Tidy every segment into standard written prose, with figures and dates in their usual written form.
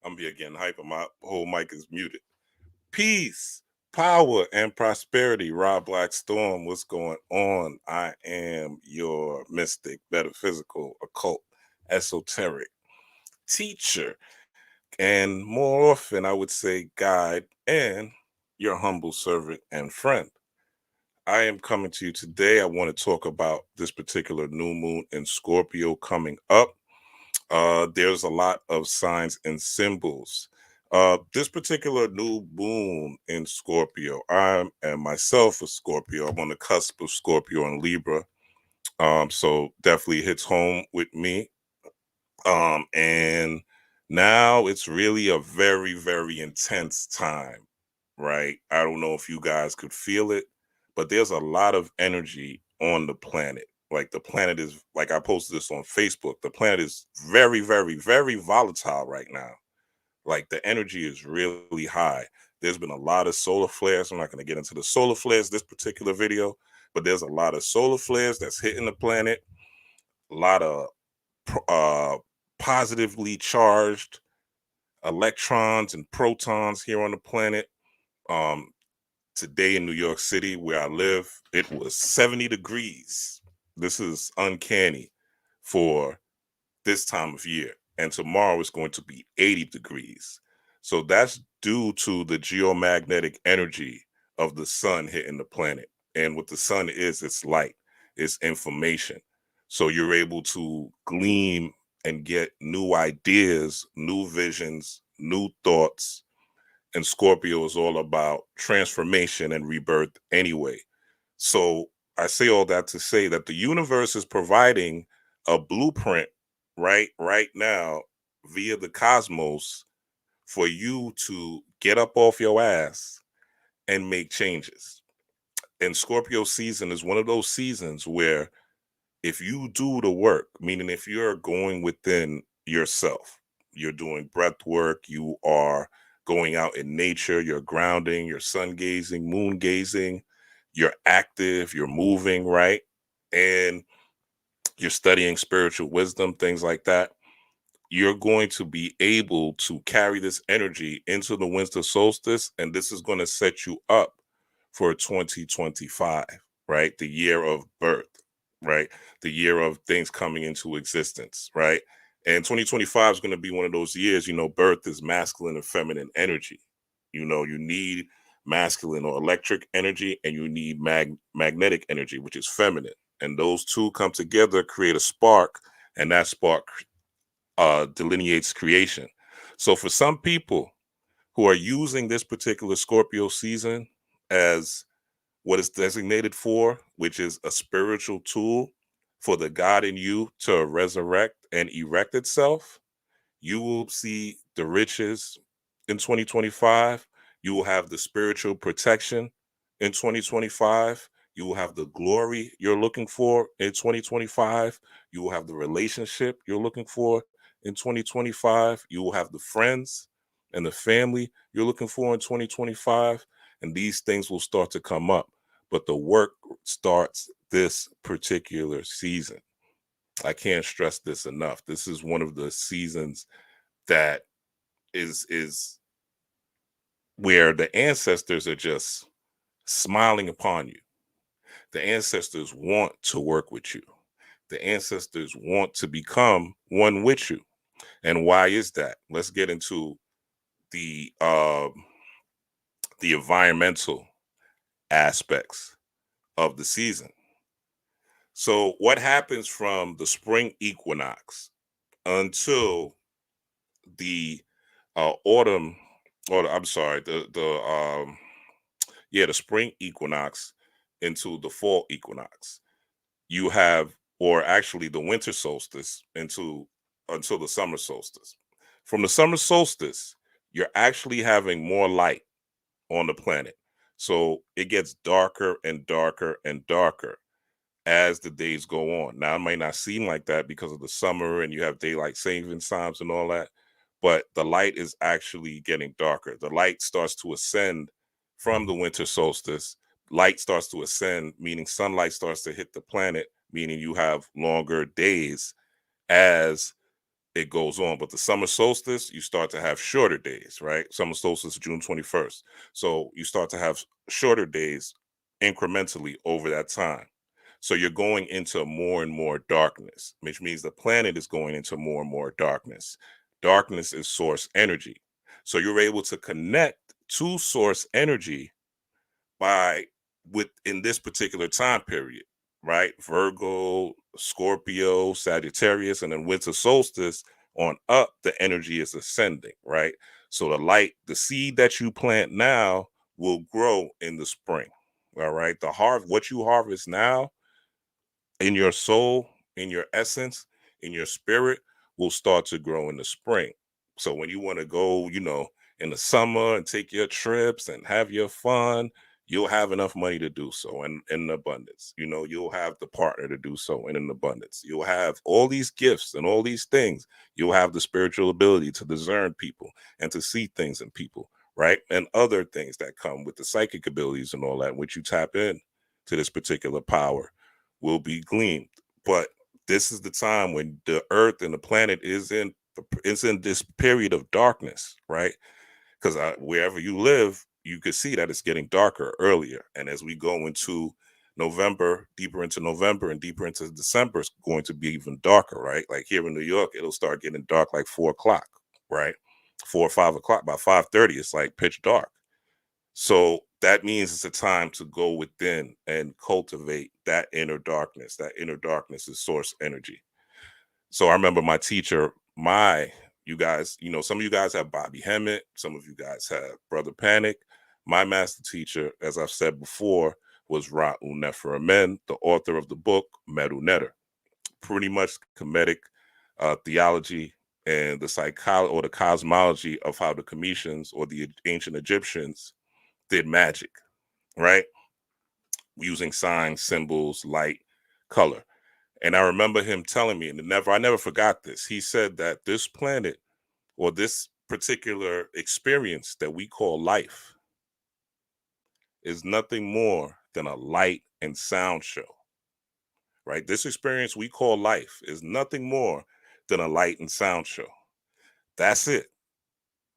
I'm here getting hype, and my whole mic is muted. Peace, power, and prosperity. Rob Black Storm, what's going on? I am your mystic, metaphysical, occult, esoteric teacher, and more often, I would say, guide and your humble servant and friend. I am coming to you today. I want to talk about this particular new moon in Scorpio coming up. There's a lot of signs and symbols. This particular new moon in Scorpio, I am myself a Scorpio. I'm on the cusp of Scorpio and Libra. So definitely hits home with me. And now it's really a very, very intense time, right? I don't know if you guys could feel it, but there's a lot of energy on the planet. Like the planet is, like I posted this on Facebook, the planet is very, very, very volatile right now. Like the energy is really high. There's been a lot of solar flares. I'm not going to get into the solar flares this particular video, but there's a lot of solar flares that's hitting the planet. A lot of uh, positively charged electrons and protons here on the planet. Um, Today in New York City, where I live, it was 70 degrees. This is uncanny for this time of year. And tomorrow is going to be 80 degrees. So that's due to the geomagnetic energy of the sun hitting the planet. And what the sun is, it's light, it's information. So you're able to glean and get new ideas, new visions, new thoughts. And Scorpio is all about transformation and rebirth anyway. So I say all that to say that the universe is providing a blueprint right now via the cosmos for you to get up off your ass and make changes. And Scorpio season is one of those seasons where if you do the work, meaning if you're going within yourself, you're doing breath work, you are going out in nature, you're grounding, you're sun gazing, moon gazing, you're active, you're moving, right? And you're studying spiritual wisdom, things like that. You're going to be able to carry this energy into the winter solstice, and this is going to set you up for 2025, right? The year of birth, right? The year of things coming into existence, right? And 2025 is going to be one of those years, birth is masculine and feminine energy. You need masculine or electric energy, and you need magnetic energy, which is feminine. And those two come together, create a spark, and that spark delineates creation. So for some people who are using this particular Scorpio season as what it's designated for, which is a spiritual tool for the God in you to resurrect and erect itself, you will see the riches in 2025. You will have the spiritual protection in 2025. You will have the glory you're looking for in 2025. You will have the relationship you're looking for in 2025. You will have the friends and the family you're looking for in 2025. And these things will start to come up. But the work starts this particular season. I can't stress this enough. This is one of the seasons that is where the ancestors are just smiling upon you. The ancestors want to work with you. The ancestors want to become one with you. And why is that? Let's get into the the environmental aspects of the season. So what happens from the spring equinox until the autumn, or I'm sorry, the spring equinox into the fall equinox. You have, or actually the winter solstice into until the summer solstice. From the summer solstice, you're actually having more light on the planet. So it gets darker and darker and darker as the days go on. Now, it might not seem like that because of the summer and you have daylight savings times and all that, but the light is actually getting darker. The light starts to ascend from the winter solstice. Light starts to ascend, meaning sunlight starts to hit the planet, meaning you have longer days as it goes on. But the summer solstice, you start to have shorter days, right? Summer solstice, June 21st. So you start to have shorter days incrementally over that time. So you're going into more and more darkness, which means the planet is going into more and more darkness. Darkness is source energy. So you're able to connect to source energy by within this particular time period, right? Virgo, Scorpio, Sagittarius, and then winter solstice on up, the energy is ascending, right? So the light, the seed that you plant now will grow in the spring. All right. What you harvest now in your soul, in your essence, in your spirit will start to grow in the spring. So when you want to go, in the summer and take your trips and have your fun, you'll have enough money to do so in abundance. You'll have the partner to do so in an abundance. You'll have all these gifts and all these things. You'll have the spiritual ability to discern people and to see things in people, right? And other things that come with the psychic abilities and all that, which you tap in to this particular power will be gleamed. But this is the time when the earth and the planet is in this period of darkness, right? Because wherever you live, you can see that it's getting darker earlier. And as we go into November, deeper into November and deeper into December, it's going to be even darker, right? Like here in New York, it'll start getting dark like 4 o'clock, right? 4 or 5 o'clock. By 5:30, it's like pitch dark. So that means it's a time to go within and cultivate that inner darkness. That inner darkness is source energy. So I remember my teacher, you guys, some of you guys have Bobby Hemmett, some of you guys have Brother Panic. My master teacher, as I've said before, was Ra Nefer Amen, the author of the book Medu Neter. Pretty much Kemetic theology and the psychology or the cosmology of how the Cometians or the ancient Egyptians did magic, right? Using signs, symbols, light, color. And I remember him telling me, and I never forgot this. He said that this planet or this particular experience that we call life is nothing more than a light and sound show, right? This experience we call life is nothing more than a light and sound show. That's it,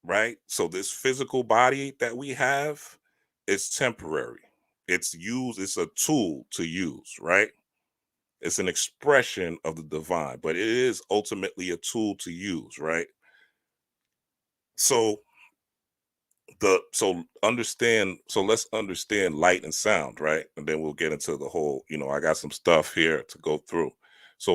right? So this physical body that we have is temporary. It's a tool to use, right? It's an expression of the divine, but it is ultimately a tool to use, right? So let's understand light and sound, right? And then we'll get into the whole, I got some stuff here to go through. So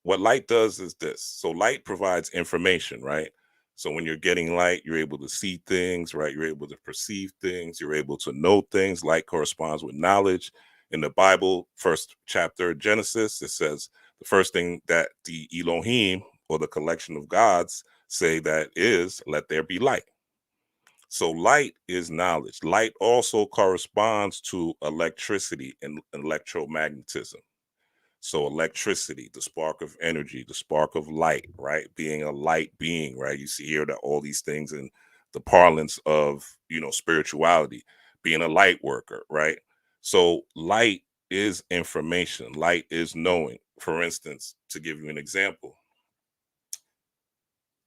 what light does is this. So light provides information, right? So when you're getting light, you're able to see things, right? You're able to perceive things, you're able to know things. Light corresponds with knowledge. In the Bible, first chapter of Genesis, it says the first thing that the Elohim or the collection of gods say that is, let there be light. So light is knowledge. Light also corresponds to electricity and electromagnetism. So electricity, the spark of energy, the spark of light, right? Being a light being, right? You see here that all these things in the parlance of, spirituality, being a light worker, right? So light is information. Light is knowing. For instance, to give you an example,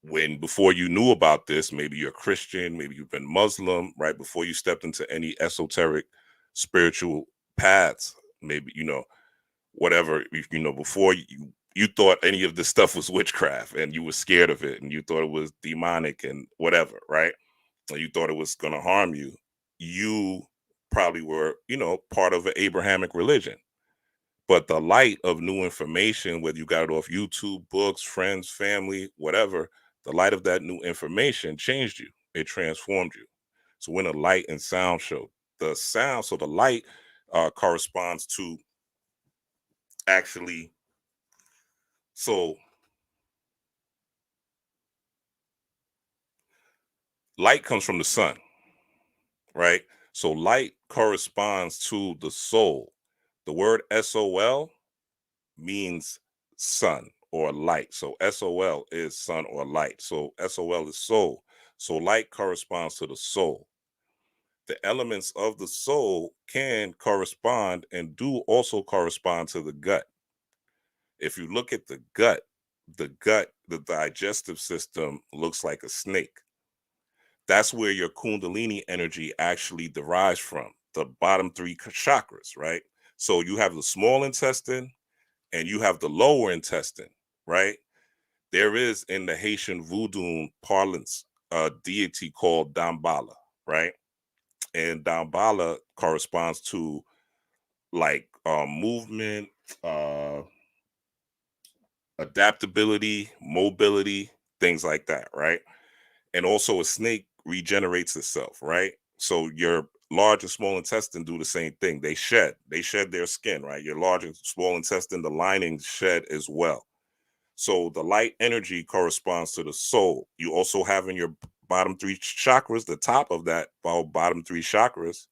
when before you knew about this, maybe you're Christian, maybe you've been Muslim, right? Before you stepped into any esoteric spiritual paths, maybe, whatever, before you thought any of this stuff was witchcraft and you were scared of it and you thought it was demonic and whatever, right? And you thought it was going to harm you. You probably were, part of an Abrahamic religion. But the light of new information, whether you got it off YouTube, books, friends, family, whatever, the light of that new information changed you. It transformed you. So when a light and sound show, the light corresponds to actually, so light comes from the sun, right? So light corresponds to the soul. The word SOL means sun or light. So SOL is sun or light. So SOL is soul. So light corresponds to the soul. The elements of the soul can correspond and do also correspond to the gut. If you look at the gut, the digestive system looks like a snake. That's where your kundalini energy actually derives from, the bottom three chakras, right? So you have the small intestine and you have the lower intestine, right? There is in the Haitian voodoo parlance a deity called Dambala, right? And Dambala corresponds to like movement, uh, adaptability, mobility, things like that, right? And also a snake regenerates itself, right? So your large and small intestine do the same thing. They shed their skin, right? Your large and small intestine, the linings shed as well. So the light energy corresponds to the soul. You also have in your bottom three chakras, the top of that bottom three chakras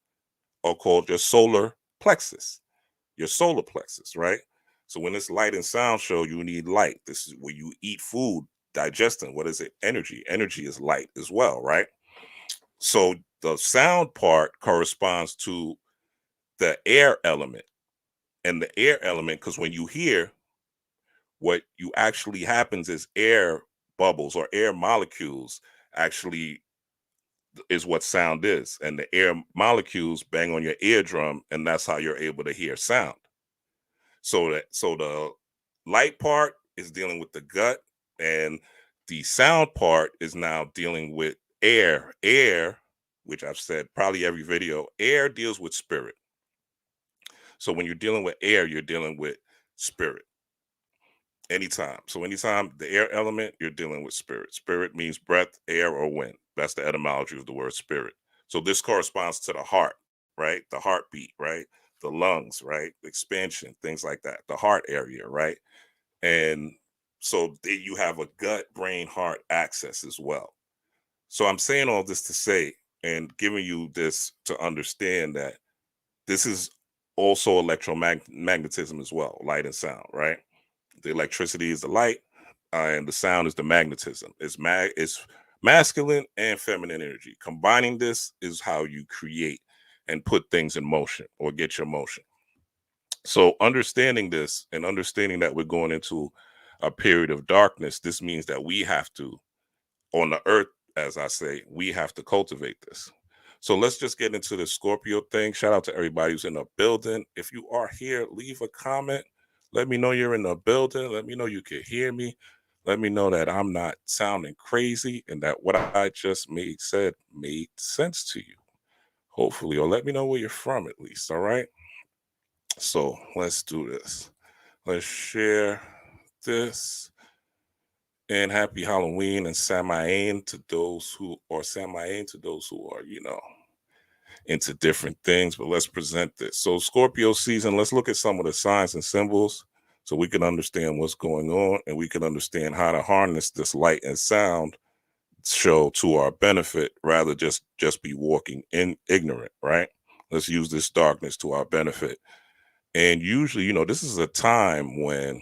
are called your solar plexus, your solar plexus, right? So when it's light and sound show, you need light. This is where you eat food, digesting. What is it? Energy. Energy is light as well, right? So the sound part corresponds to the air element. And the air element, because when you hear, what you actually happens is air bubbles or air molecules actually is what sound is. And the air molecules bang on your eardrum, and that's how you're able to hear sound. So the light part is dealing with the gut, and the sound part is now dealing with air. Air, which I've said probably every video, air deals with spirit. So when you're dealing with air, you're dealing with spirit anytime. So anytime the air element, you're dealing with spirit. Spirit means breath, air, or wind. That's the etymology of the word spirit. So this corresponds to the heart, right? The heartbeat, right? The lungs, right? Expansion, things like that. The heart area, right? And so you have a gut brain heart axis as well. So I'm saying all this to say and giving you this to understand that this is also electromagnetism as well, light and sound, right? The electricity is the light, and the sound is the magnetism. It's masculine and feminine energy. Combining this is how you create and put things in motion or get your motion. So understanding this and understanding that we're going into a period of darkness, this means that we have to, on the earth, as I say, we have to cultivate this. So let's just get into the Scorpio thing. Shout out to everybody who's in the building. If you are here, leave a comment. Let me know you're in the building. Let me know you can hear me. Let me know that I'm not sounding crazy and that what I just said made sense to you. Hopefully, or let me know where you're from at least. All right. So let's do this. Let's share this. And happy Halloween and Samain to those who are Samain to those who are, into different things. But let's present this. So Scorpio season, let's look at some of the signs and symbols so we can understand what's going on and we can understand how to harness this light and sound show to our benefit rather just be walking in ignorant, right? Let's use this darkness to our benefit. And usually, this is a time when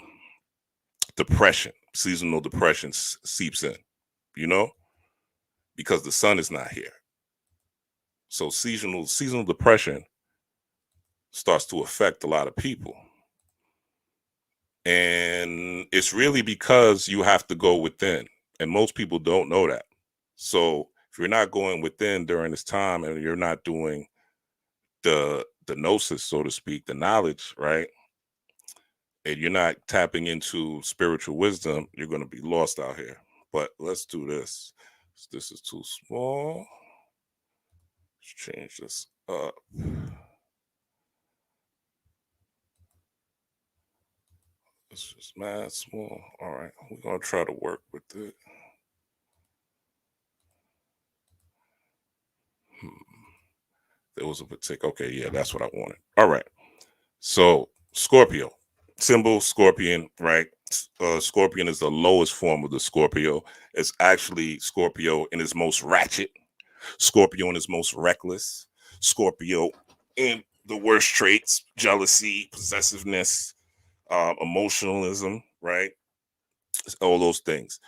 depression, seasonal depression seeps in, you know, because the sun is not here. So seasonal depression starts to affect a lot of people. And it's really because you have to go within. And most people don't know that. So if you're not going within during this time and you're not doing the gnosis, so to speak, the knowledge, right? And you're not tapping into spiritual wisdom, you're going to be lost out here. But let's do this. This is too small. Let's change this up. It's just mad small. All right, we're gonna try to work with it. Hmm. There was a particular. Okay, yeah, that's what I wanted. All right. So Scorpio, symbol scorpion, right? Scorpion is the lowest form of the Scorpio. It's actually Scorpio in its most ratchet. Scorpio in its most reckless. Scorpio in the worst traits: jealousy, possessiveness, emotionalism, right? All those things.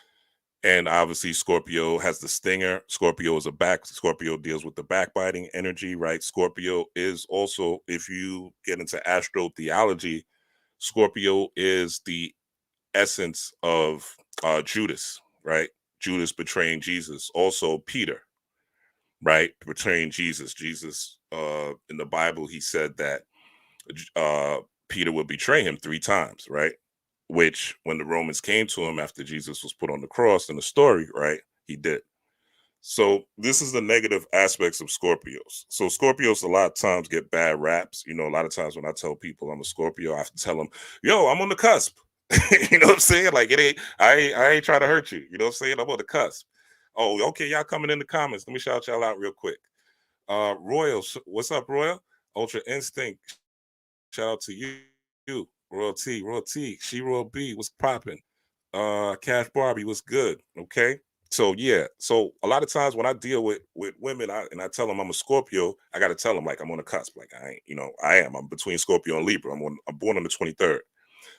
And obviously, Scorpio has the stinger. Scorpio is a back. Scorpio deals with the backbiting energy, right? Scorpio is also, if you get into astro theology, Scorpio is the essence of Judas, right? Judas betraying Jesus. Also Peter, right? Betraying Jesus. Jesus, in the Bible, he said that uh, Peter would betray him 3 times, right? Which, when the Romans came to him after Jesus was put on the cross in the story, right, he did. So this is the negative aspects of Scorpios. So Scorpios a lot of times get bad raps. You know, a lot of times when I tell people I'm a Scorpio, I have to tell them, "Yo, I'm on the cusp." You know what I'm saying? Like it ain't. I ain't trying to hurt you. You know what I'm saying? I'm on the cusp. Oh, okay. Y'all coming in the comments. Let me shout y'all out real quick. Royal, what's up, Royal? Ultra Instinct. Shout out to you. Royal T. She Royal B. What's popping? Cash Barbie was good. Okay. So yeah, so a lot of times when I deal with women, I tell them I'm a Scorpio, I got to tell them like I'm on the cusp, like I ain't, I am. I'm between Scorpio and Libra. I'm born on the 23rd,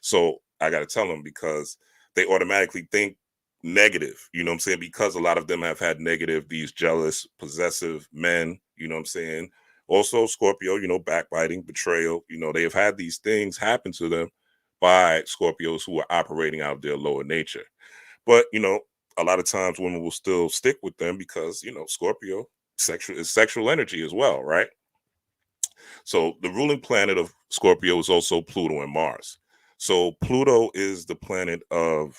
so I got to tell them because they automatically think negative. You know what I'm saying? Because a lot of them have had negative, these jealous, possessive men. You know what I'm saying? Also Scorpio, backbiting, betrayal. They have had these things happen to them by Scorpios who are operating out of their lower nature. But a lot of times women will still stick with them because Scorpio sexual energy as well, right? So the ruling planet of Scorpio is also Pluto and Mars. So Pluto is the planet of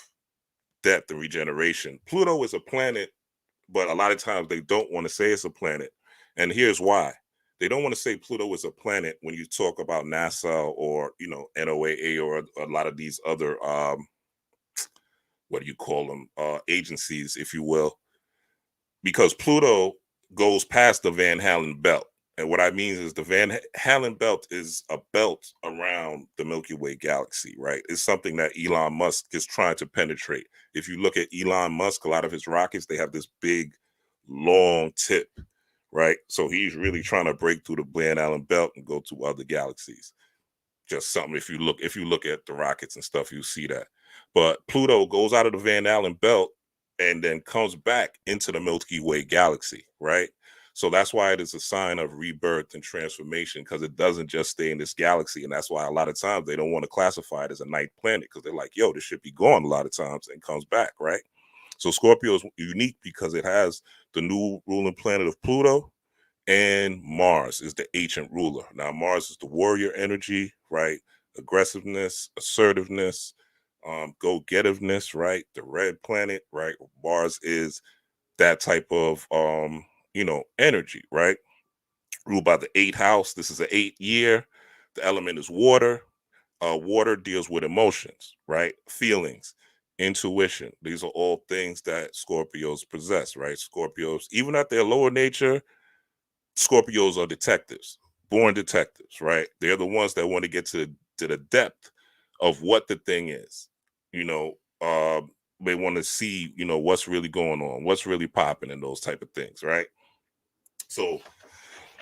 death and regeneration. Pluto is a planet, but a lot of times they don't want to say it's a planet. And here's why. They don't want to say Pluto is a planet when you talk about NASA or, NOAA or a lot of these other what do you call them, agencies, if you will, because Pluto goes past the Van Halen belt. And what I mean is the Van Halen belt is a belt around the Milky Way galaxy, right? It's something that Elon Musk is trying to penetrate. If you look at Elon Musk, a lot of his rockets, they have this big, long tip, right? So he's really trying to break through the Van Allen belt and go to other galaxies. Just something, if you look at the rockets and stuff, you see that. But Pluto goes out of the Van Allen belt and then comes back into the Milky Way galaxy, right? So that's why it is a sign of rebirth and transformation, because it doesn't just stay in this galaxy. And that's why a lot of times they don't want to classify it as a night planet, because they're like, yo, this should be gone a lot of times, and comes back, right? So Scorpio is unique because it has the new ruling planet of Pluto, and Mars is the ancient ruler. Now, Mars is the warrior energy, right? Aggressiveness, assertiveness, go-getiveness, right? The red planet, right? Mars is that type of energy, right? Ruled by the eighth house. This is an 8th year. The element is water. Water deals with emotions, right? Feelings, intuition. These are all things that Scorpios possess, right? Scorpios, even at their lower nature, Scorpios are detectives, born detectives, right? They're the ones that want to get to the depth of what the thing is. You know, uh, they want to see, what's really going on, what's really popping, and those type of things, right? So,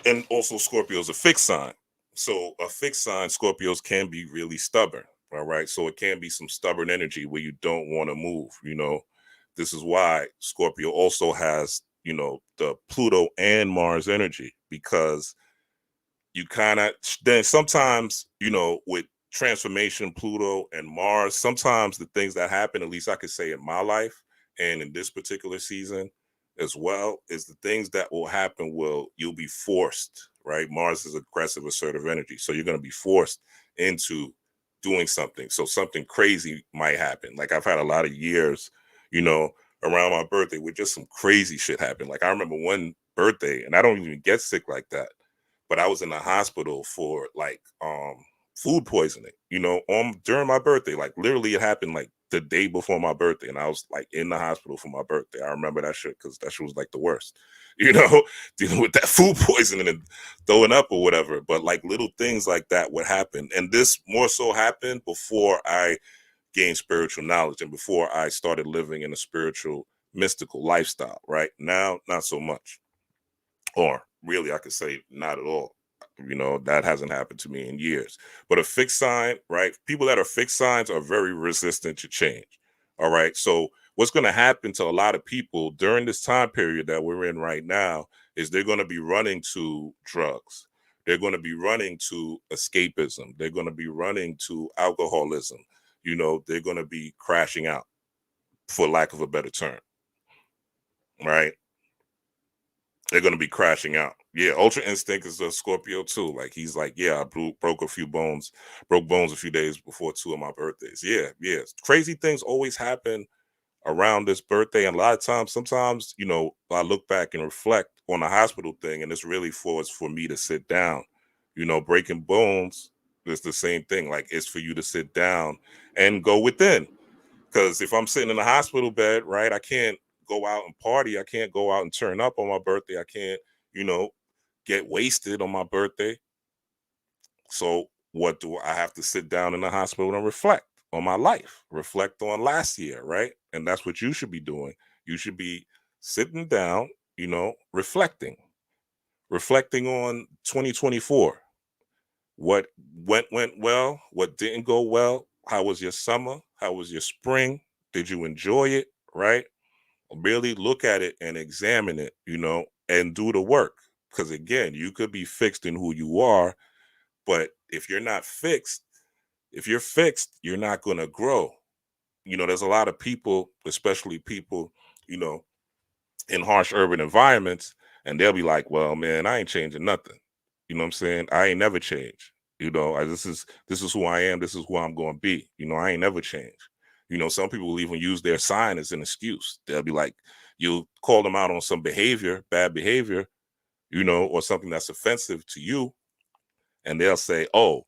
and also Scorpio's a fixed sign. So a fixed sign, Scorpios can be really stubborn. All right. So it can be some stubborn energy where you don't want to move. This is why Scorpio also has, the Pluto and Mars energy, because you kind of then sometimes with transformation, Pluto and Mars, sometimes the things that happen, at least I could say in my life and in this particular season as well, is the things that will happen will you'll be forced, right? Mars is aggressive, assertive energy, so you're going to be forced into doing something. So something crazy might happen. Like I've had a lot of years, you know around my birthday where just some crazy shit happened. Like I remember one birthday, and I don't even get sick like that, but I was in the hospital for like food poisoning, during my birthday. Like literally it happened like the day before my birthday, and I was like in the hospital for my birthday. I remember that shit because that shit was like the worst, dealing with that food poisoning and throwing up or whatever. But like little things like that would happen. And this more so happened before I gained spiritual knowledge and before I started living in a spiritual mystical lifestyle. Right now, not so much, or really I could say not at all. That hasn't happened to me in years. But a fixed sign, right? People that are fixed signs are very resistant to change. All right. So what's going to happen to a lot of people during this time period that we're in right now is they're going to be running to drugs. They're going to be running to escapism. They're going to be running to alcoholism. they're going to be crashing out, for lack of a better term, right? They're going to be crashing out. Yeah, Ultra Instinct is a Scorpio too. Like he's like, yeah, I broke a few bones, broke bones a few days before two of my birthdays. Yeah, yeah. Crazy things always happen around this birthday. And a lot of times, sometimes, I look back and reflect on the hospital thing, and it's really for me to sit down. Breaking bones is the same thing. Like it's for you to sit down and go within. Because if I'm sitting in a hospital bed, right, I can't go out and party. I can't go out and turn up on my birthday. I can't, you know, get wasted on my birthday. So what do I have to sit down in the hospital and reflect on my life, reflect on last year, right? And that's what you should be doing. You should be sitting down, reflecting on 2024. What went well, what didn't go well, how was your summer, how was your spring, did you enjoy it, right? Really look at it and examine it, and do the work. Because again, you could be fixed in who you are, but if you're fixed, you're not going to grow. There's a lot of people, especially people, you know, in harsh urban environments, and they'll be like, well, man, I ain't changing nothing. You know what I'm saying? I ain't never change. This is who I am. This is who I'm going to be. I ain't never change. Some people will even use their sign as an excuse. They'll be like, you'll call them out on some behavior, bad behavior, or something that's offensive to you, and they'll say, "Oh,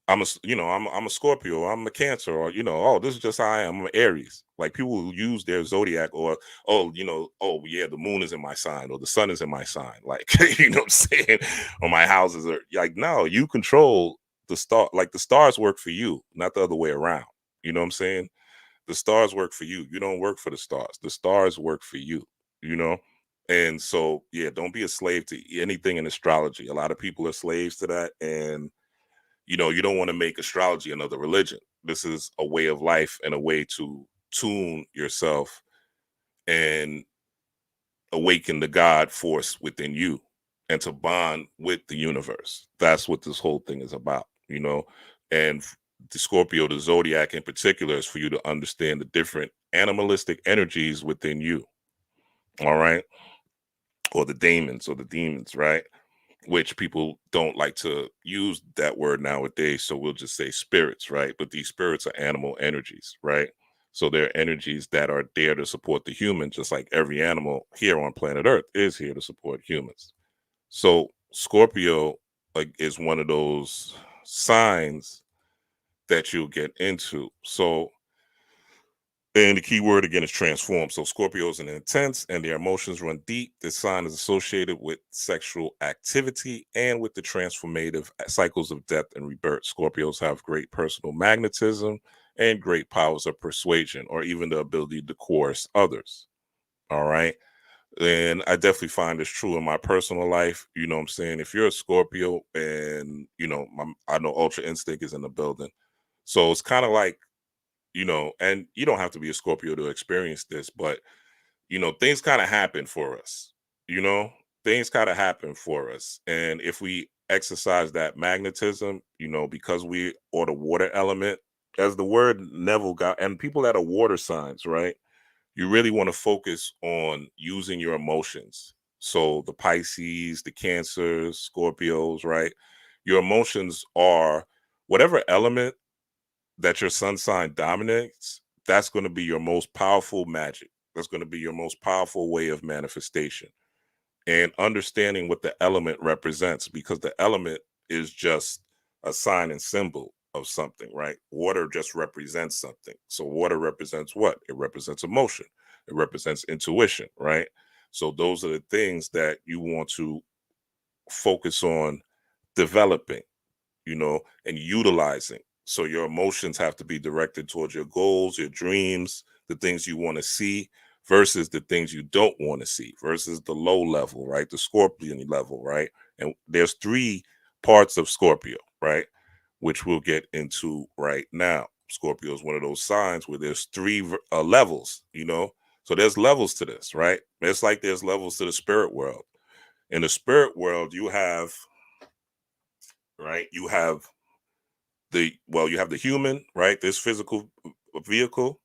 I'm a Scorpio, I'm a Cancer, or oh, this is just how I am. I'm an Aries." Like people will use their zodiac, or oh yeah, the moon is in my sign, or the sun is in my sign. Like what I'm saying, or my houses are like, no, you control the star. Like the stars work for you, not the other way around. You know what I'm saying? The stars work for you. You don't work for the stars. The stars work for you. You know. And so, yeah, don't be a slave to anything in astrology. A lot of people are slaves to that, and you don't want to make astrology another religion. This is a way of life and a way to tune yourself and awaken the God force within you and to bond with the universe. That's what this whole thing is about. And the Scorpio, the zodiac in particular, is for you to understand the different animalistic energies within you. All right. Or the daemons or the demons, right? Which people don't like to use that word nowadays. So we'll just say spirits, right? But these spirits are animal energies, right? So they're energies that are there to support the human, just like every animal here on planet Earth is here to support humans. So Scorpio, like, is one of those signs that you'll get into. So, and the key word again is transform. So Scorpios are intense and their emotions run deep. This sign is associated with sexual activity and with the transformative cycles of death and rebirth. Scorpios have great personal magnetism and great powers of persuasion, or even the ability to coerce others. All right. And I definitely find this true in my personal life. You know what I'm saying? If you're a Scorpio and, I know Ultra Instinct is in the building. So it's kind of like, and you don't have to be a Scorpio to experience this, but things kind of happen for us. You know, things kind of happen for us, and if we exercise that magnetism, because we or the water element, as the word Neville got, and people that are water signs, right? You really want to focus on using your emotions. So the Pisces, the Cancers, Scorpios, right? Your emotions are whatever element that your sun sign dominates, that's going to be your most powerful magic. That's going to be your most powerful way of manifestation. And understanding what the element represents, because the element is just a sign and symbol of something, right? Water just represents something. So, water represents what? It represents emotion, it represents intuition, right? So, those are the things that you want to focus on developing, and utilizing. So your emotions have to be directed towards your goals, your dreams, the things you want to see versus the things you don't want to see, versus the low level, right? The scorpion level, right? And there's three parts of Scorpio, right? Which we'll get into right now. Scorpio is one of those signs where there's three levels. So there's levels to this, right? It's like there's levels to the spirit world. In the spirit world, you have, right? You have You have the human, right? This physical vehicle,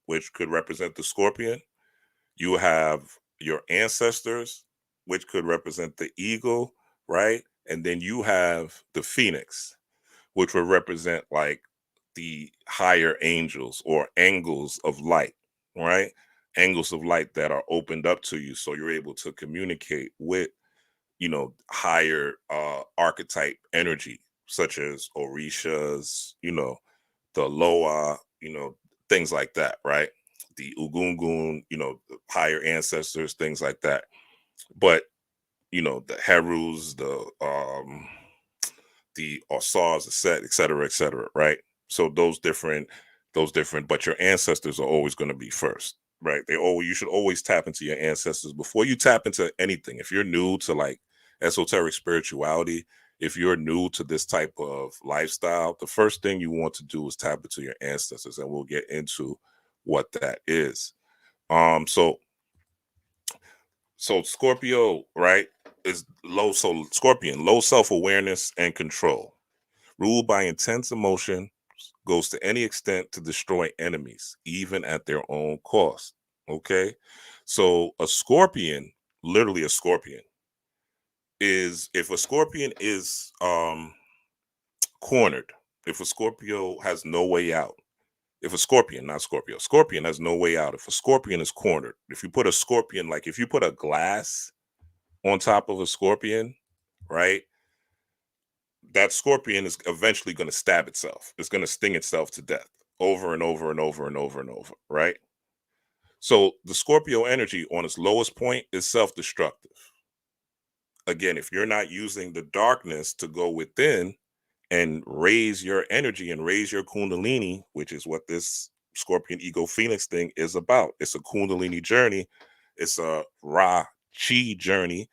which could represent the scorpion. You have your ancestors, which could represent the eagle, right? And then you have the phoenix, which would represent like the higher angels or angles of light, right? Angles of light that are opened up to you. So you're able to communicate with, higher archetype energy, such as Orishas, the Loa, things like that, right? The Ugungun, the higher ancestors, things like that. But, the Herus, the Osars, the Set, et cetera, right? So those different, but your ancestors are always going to be first, right? You should always tap into your ancestors before you tap into anything. If you're new to like esoteric spirituality, if you're new to this type of lifestyle, the first thing you want to do is tap into your ancestors, and we'll get into what that is. So Scorpio, right, is low. So Scorpion, low self-awareness and control, ruled by intense emotion, goes to any extent to destroy enemies, even at their own cost. Okay. So a scorpion, literally a scorpion, is if a scorpion is cornered, if a Scorpio has no way out, if a scorpion, not Scorpio, scorpion has no way out. If a scorpion is cornered, if you put a scorpion, like if you put a glass on top of a scorpion, right? That scorpion is eventually going to stab itself. It's going to sting itself to death over and over and over and over and over, right? So the Scorpio energy on its lowest point is self-destructive. Again, if you're not using the darkness to go within and raise your energy and raise your kundalini, which is what this Scorpion Ego Phoenix thing is about. It's a kundalini journey. It's a Ra Chi journey,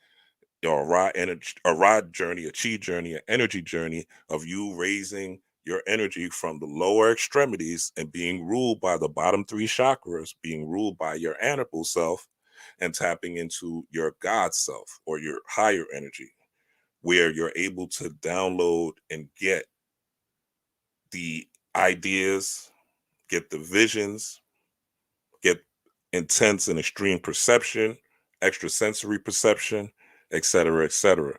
or a raw energy, a raw journey, a chi journey, an energy journey of you raising your energy from the lower extremities and being ruled by the bottom three chakras, being ruled by your animal self, and tapping into your God self or your higher energy, where you're able to download and get the ideas, get the visions, get intense and extreme perception, extrasensory perception, et cetera, et cetera.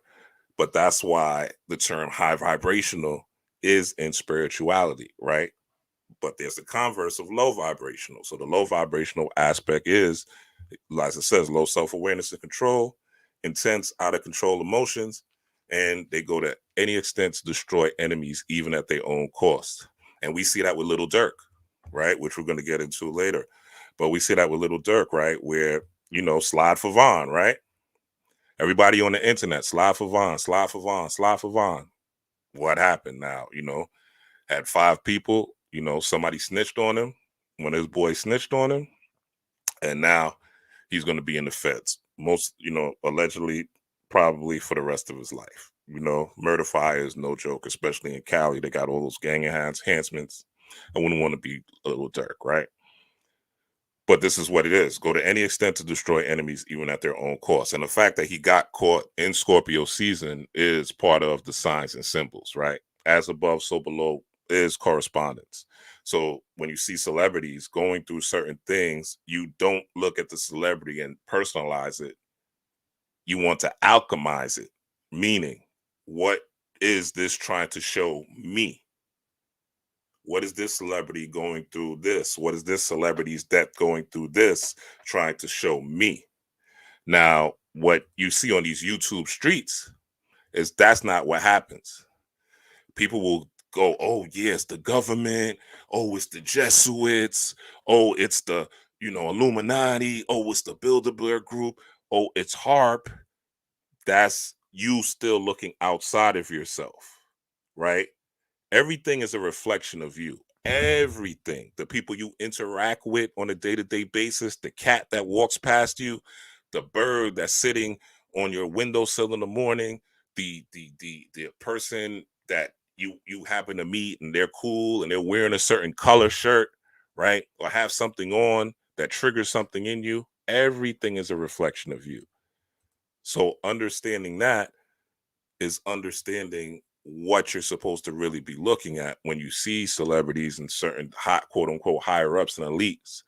But that's why the term high vibrational is in spirituality, right? But there's the converse of low vibrational. So the low vibrational aspect is, as it says, low self-awareness and control, intense out of control emotions, and they go to any extent to destroy enemies even at their own cost. And we see that with Little Dirk, right? Which we're going to get into later. But we see that with Little Dirk, right? Where, slide for Vaughn, right? Everybody on the internet, slide for Vaughn, slide for Vaughn, slide for Vaughn. What happened now? Had five people, somebody snitched on him. One of his boys snitched on him. And now he's going to be in the feds. Most, allegedly, probably for the rest of his life. Murder fire is no joke, especially in Cali. They got all those gang enhancements. I wouldn't want to be a Little Dirk, right? But this is what it is. Go to any extent to destroy enemies, even at their own cost. And the fact that he got caught in Scorpio season is part of the signs and symbols, right? As above, so below is correspondence. So when you see celebrities going through certain things, you don't look at the celebrity and personalize it. You want to alchemize it, meaning, what is this trying to show me? What is this celebrity going through this? What is this celebrity's death going through this trying to show me? Now, what you see on these YouTube streets is that's not what happens. People will go, oh, yeah, it's the government. Oh, it's the Jesuits. Oh, it's the, Illuminati. Oh, it's the Bilderberg group. Oh, it's HARP. That's you still looking outside of yourself, right? Everything is a reflection of you. Everything. The people you interact with on a day-to-day basis, the cat that walks past you, the bird that's sitting on your windowsill in the morning, the person that you happen to meet and they're cool and they're wearing a certain color shirt, right? Or have something on that triggers something in you. Everything is a reflection of you. So understanding that is understanding what you're supposed to really be looking at when you see celebrities and certain hot quote unquote higher ups and elites.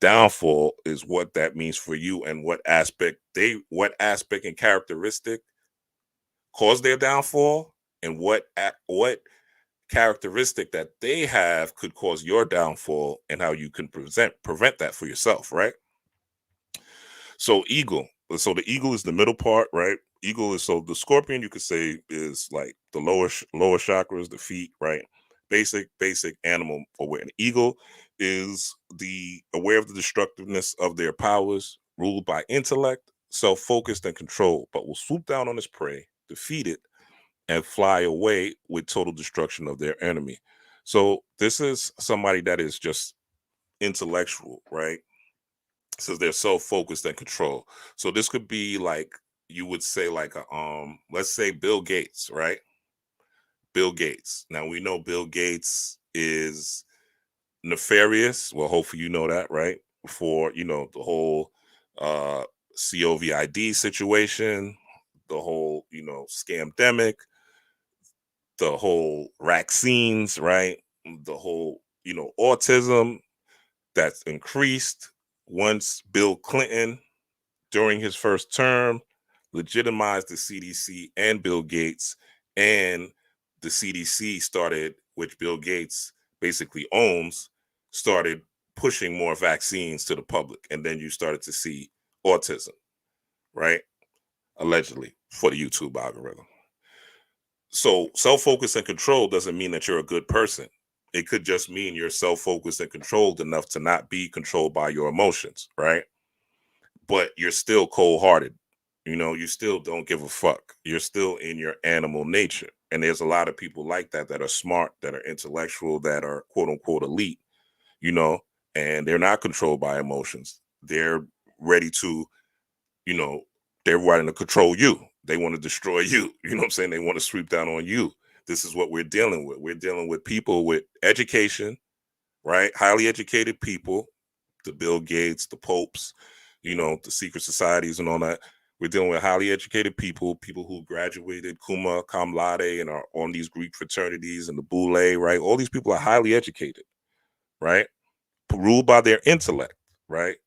Downfall is what that means for you and what aspect and characteristic caused their downfall, and what characteristic that they have could cause your downfall, and how you can prevent that for yourself, right? So eagle. So the eagle is the middle part, right? Eagle is, so the scorpion you could say is like the lower chakras, the feet, right? Basic animal aware. An eagle is the aware of the destructiveness of their powers, ruled by intellect, self-focused and controlled, but will swoop down on its prey, defeat it, and fly away with total destruction of their enemy. So this is somebody that is just intellectual, right? So they're self-focused and control. So this could be like, you would say like a let's say Bill Gates, right? Bill Gates. Now we know Bill Gates is nefarious. Well, hopefully you know that, right? For the whole uh COVID situation, the whole scamdemic, the whole vaccines, right? The whole autism that's increased once Bill Clinton, during his first term, legitimized the CDC and Bill Gates, and the CDC started, which Bill Gates basically owns, started pushing more vaccines to the public, and then you started to see autism, right? Allegedly, for the YouTube algorithm. So self-focus and control doesn't mean that you're a good person. It could just mean you're self-focused and controlled enough to not be controlled by your emotions, right? But you're still cold-hearted. You still don't give a fuck. You're still in your animal nature. And there's a lot of people like that, that are smart, that are intellectual, that are quote unquote elite, you know, and they're not controlled by emotions. They're ready to, you know, they're wanting to control you. They want to destroy you. You know what I'm saying? They want to sweep down on you. This is what we're dealing with. We're dealing with people with education, right? Highly educated people, the Bill Gates, the popes, the secret societies and all that. We're dealing with highly educated people, people who graduated cum laude and are on these Greek fraternities and the boule, right? All these people are highly educated, right? Ruled by their intellect, right?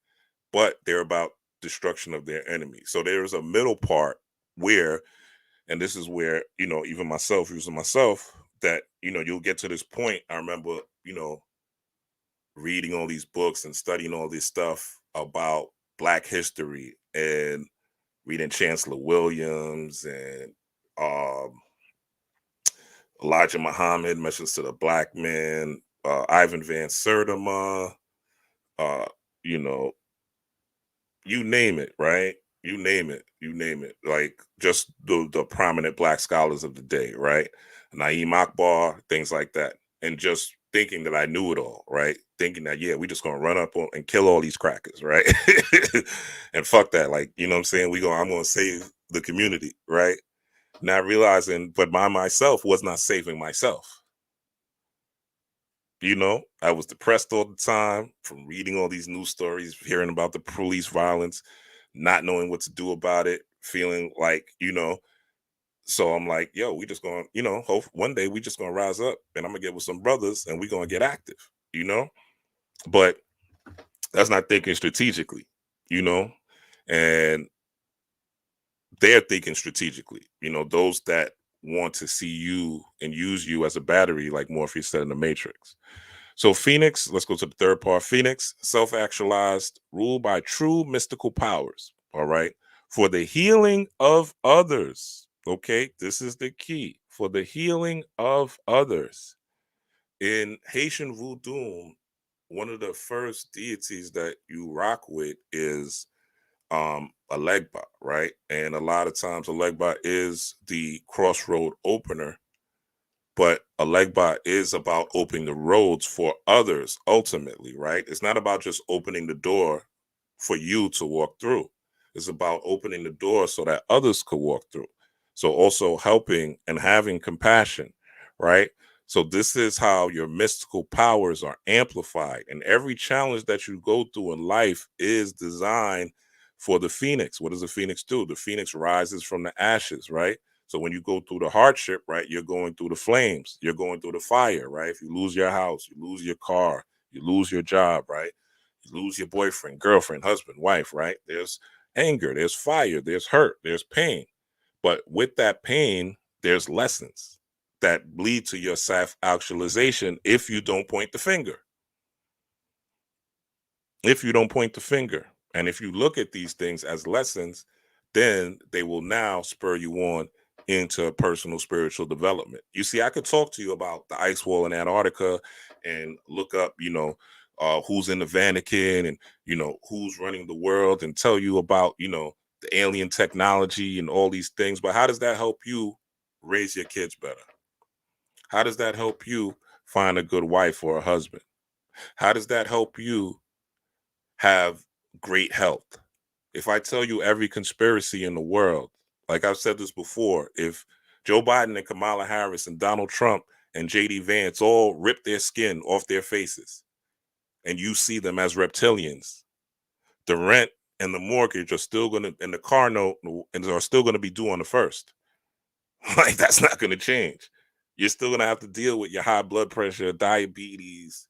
But they're about destruction of their enemy. So there's a middle part where, and this is where, even myself, using myself, that, you'll get to this point. I remember, reading all these books and studying all this stuff about Black history, and reading Chancellor Williams and um, Elijah Muhammad, Missions to the Black Man, Ivan Van Sertima, uh, you know, you name it, right? You name it. Like just the prominent Black scholars of the day, right? Naeem Akbar, things like that, and just thinking that I knew it all, right? Thinking that, yeah, we just gonna run up on and kill all these crackers, right? And fuck that, like, you know what I'm saying? I'm gonna save the community, right? Not realizing, but myself was not saving myself. I was depressed all the time from reading all these news stories, hearing about the police violence, not knowing what to do about it, feeling like, so I'm like, yo, we just going, hope one day we just gonna rise up, and I'm gonna get with some brothers and we gonna get active, you know? But that's not thinking strategically, you know? And they're thinking strategically, those that want to see you and use you as a battery, like Morpheus said in the Matrix. So Phoenix, let's go to the third part. Phoenix, self-actualized, ruled by true mystical powers. All right. For the healing of others. Okay. This is the key. For the healing of others. In Haitian voodoo, one of the first deities that you rock with is Alegba, right? And a lot of times Alegba is the crossroad opener, but Alegbot is about opening the roads for others ultimately, right? It's not about just opening the door for you to walk through. It's about opening the door so that others could walk through. So also helping and having compassion, right? So this is how your mystical powers are amplified. And every challenge that you go through in life is designed for the phoenix. What does the phoenix do? The phoenix rises from the ashes, right? So when you go through the hardship, right, you're going through the flames, you're going through the fire, right? If you lose your house, you lose your car, you lose your job, right? You lose your boyfriend, girlfriend, husband, wife, right? There's anger, there's fire, there's hurt, there's pain. But with that pain, there's lessons that lead to your self actualization if you don't point the finger. If you don't point the finger. And if you look at these things as lessons, then they will now spur you on into personal spiritual development. You see, I could talk to you about the ice wall in Antarctica and look up, who's in the Vatican and, who's running the world and tell you about, the alien technology and all these things. But how does that help you raise your kids better? How does that help you find a good wife or a husband? How does that help you have great health? If I tell you every conspiracy in the world, like I've said this before, if Joe Biden and Kamala Harris and Donald Trump and JD Vance all rip their skin off their faces and you see them as reptilians, the rent and the mortgage are still going to, and the car note and are still going to be due on the first. Like that's not going to change. You're still going to have to deal with your high blood pressure, diabetes,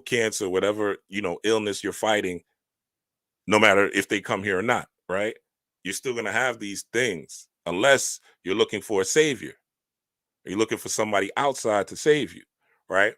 cancer, whatever, illness you're fighting, no matter if they come here or not, right? You're still going to have these things unless you're looking for a savior. You're looking for somebody outside to save you, right?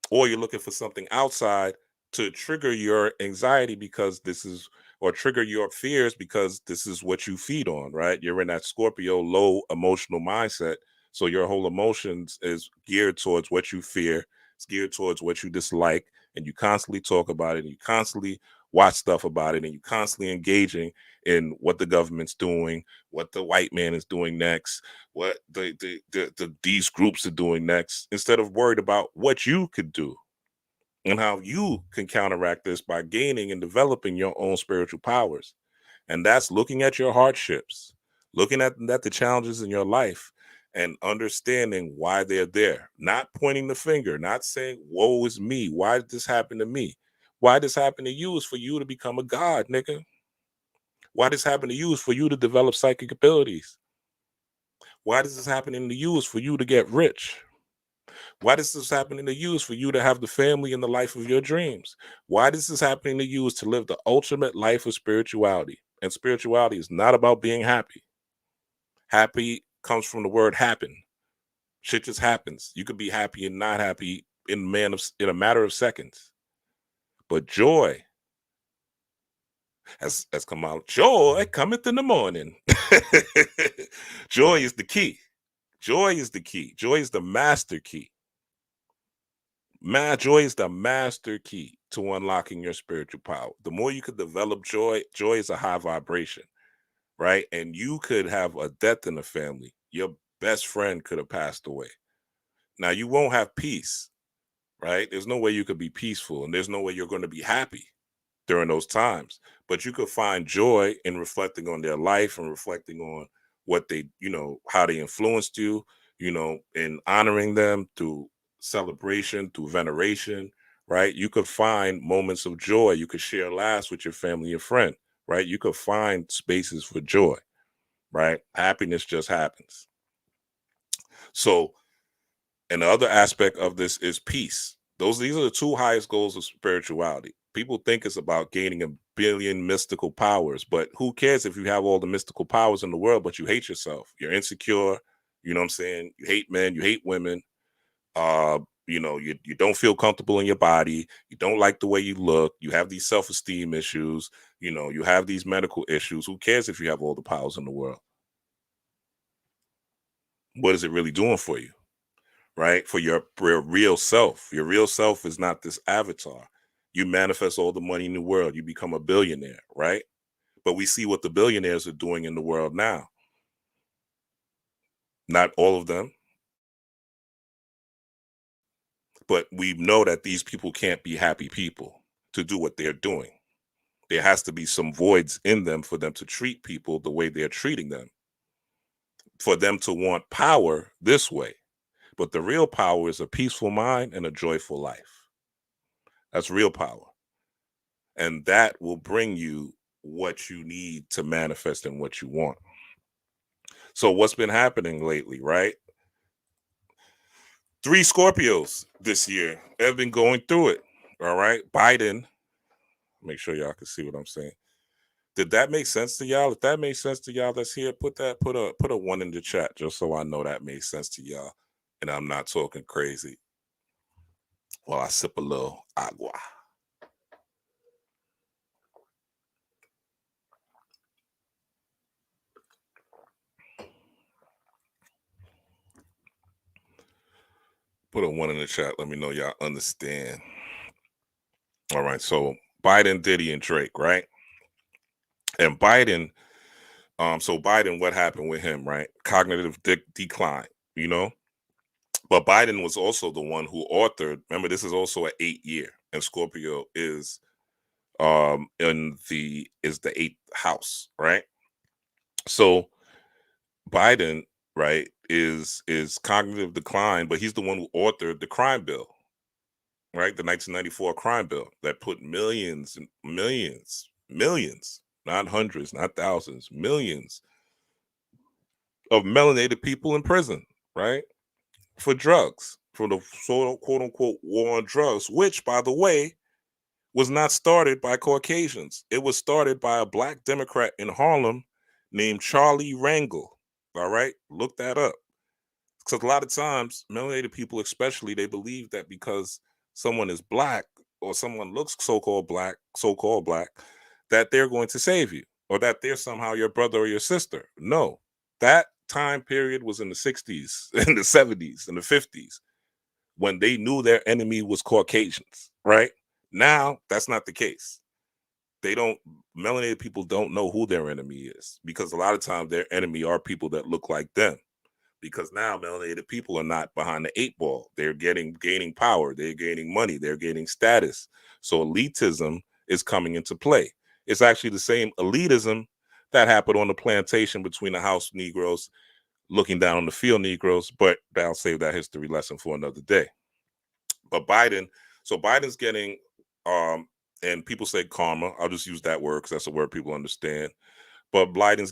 Or you're looking for something outside to trigger your anxiety because this is, or trigger your fears because this is what you feed on, right? You're in that Scorpio low emotional mindset. So your whole emotions is geared towards what you fear, it's geared towards what you dislike, and you constantly talk about it and you constantly watch stuff about it and you constantly engaging in what the government's doing, what the white man is doing next, what these groups are doing next, instead of worried about what you could do and how you can counteract this by gaining and developing your own spiritual powers. And that's looking at your hardships, looking at the challenges in your life and understanding why they're there, not pointing the finger, not saying, woe is me. Why did this happen to me? Why this happened to you is for you to become a god, nigga. Why this happened to you is for you to develop psychic abilities. Why does this happening to you is for you to get rich. Why this is happening to you is for you to have the family and the life of your dreams. Why this is happening to you is to live the ultimate life of spirituality. And spirituality is not about being happy. Happy comes from the word happen. Shit just happens. You could be happy and not happy in a matter of seconds. But joy, as come out, joy cometh in the morning. Joy is the key. Joy is the key. Joy is the master key. Joy is the master key to unlocking your spiritual power. The more you could develop joy, joy is a high vibration, right? And you could have a death in the family. Your best friend could have passed away. Now you won't have peace, right? There's no way you could be peaceful, and there's no way you're going to be happy during those times. But you could find joy in reflecting on their life and reflecting on what they, how they influenced you, in honoring them through celebration, through veneration, right? You could find moments of joy. You could share laughs with your family and friend, right? You could find spaces for joy, right? Happiness just happens. So, and the other aspect of this is peace. These are the two highest goals of spirituality. People think it's about gaining a billion mystical powers, but who cares if you have all the mystical powers in the world, but you hate yourself? You're insecure. You know what I'm saying? You hate men, you hate women. You don't feel comfortable in your body. You don't like the way you look. You have these self-esteem issues. You have these medical issues. Who cares if you have all the powers in the world? What is it really doing for you? Right? For your real self. Your real self is not this avatar. You manifest all the money in the world, you become a billionaire, right? But we see what the billionaires are doing in the world now. Not all of them, but we know that these people can't be happy people to do what they're doing. There has to be some voids in them for them to treat people the way they're treating them, for them to want power this way. But the real power is a peaceful mind and a joyful life. That's real power. And that will bring you what you need to manifest and what you want. So what's been happening lately, right? 3 Scorpios this year have been going through it. All right. Biden, make sure y'all can see what I'm saying. Did that make sense to y'all? If that makes sense to y'all, that's here. Put a one in the chat just so I know that makes sense to y'all. And I'm not talking crazy while I sip a little agua. Put a one in the chat. Let me know y'all understand. All right. So Biden, Diddy, and Drake, right? And Biden, so Biden, what happened with him, right? Cognitive decline, you know? But Biden was also the one who authored, remember, this is also an 8 year, and Scorpio is the eighth house, right? So Biden, right, is cognitive decline, but he's the one who authored the crime bill, right? The 1994 crime bill that put millions and millions, not hundreds, not thousands, millions of melanated people in prison, right? For drugs, for the quote unquote war on drugs, which, by the way, was not started by Caucasians. It was started by a black Democrat in Harlem named Charlie Rangel. All right, look that up. Because a lot of times, melanated people, especially, they believe that because someone is black or someone looks so called black, that they're going to save you or that they're somehow your brother or your sister. No, that time period was in the 60s, in the 70s, in the 50s, when they knew their enemy was Caucasians, right? Now, that's not the case. They don't, melanated people don't know who their enemy is because a lot of times their enemy are people that look like them. Because now melanated people are not behind the 8 ball. They're gaining power, they're gaining money, they're gaining status. So elitism is coming into play. It's actually the same elitism that happened on the plantation between the house Negroes looking down on the field Negroes, but I'll save that history lesson for another day. But Biden, so Biden's getting, and people say karma. I'll just use that word because that's a word people understand. But Biden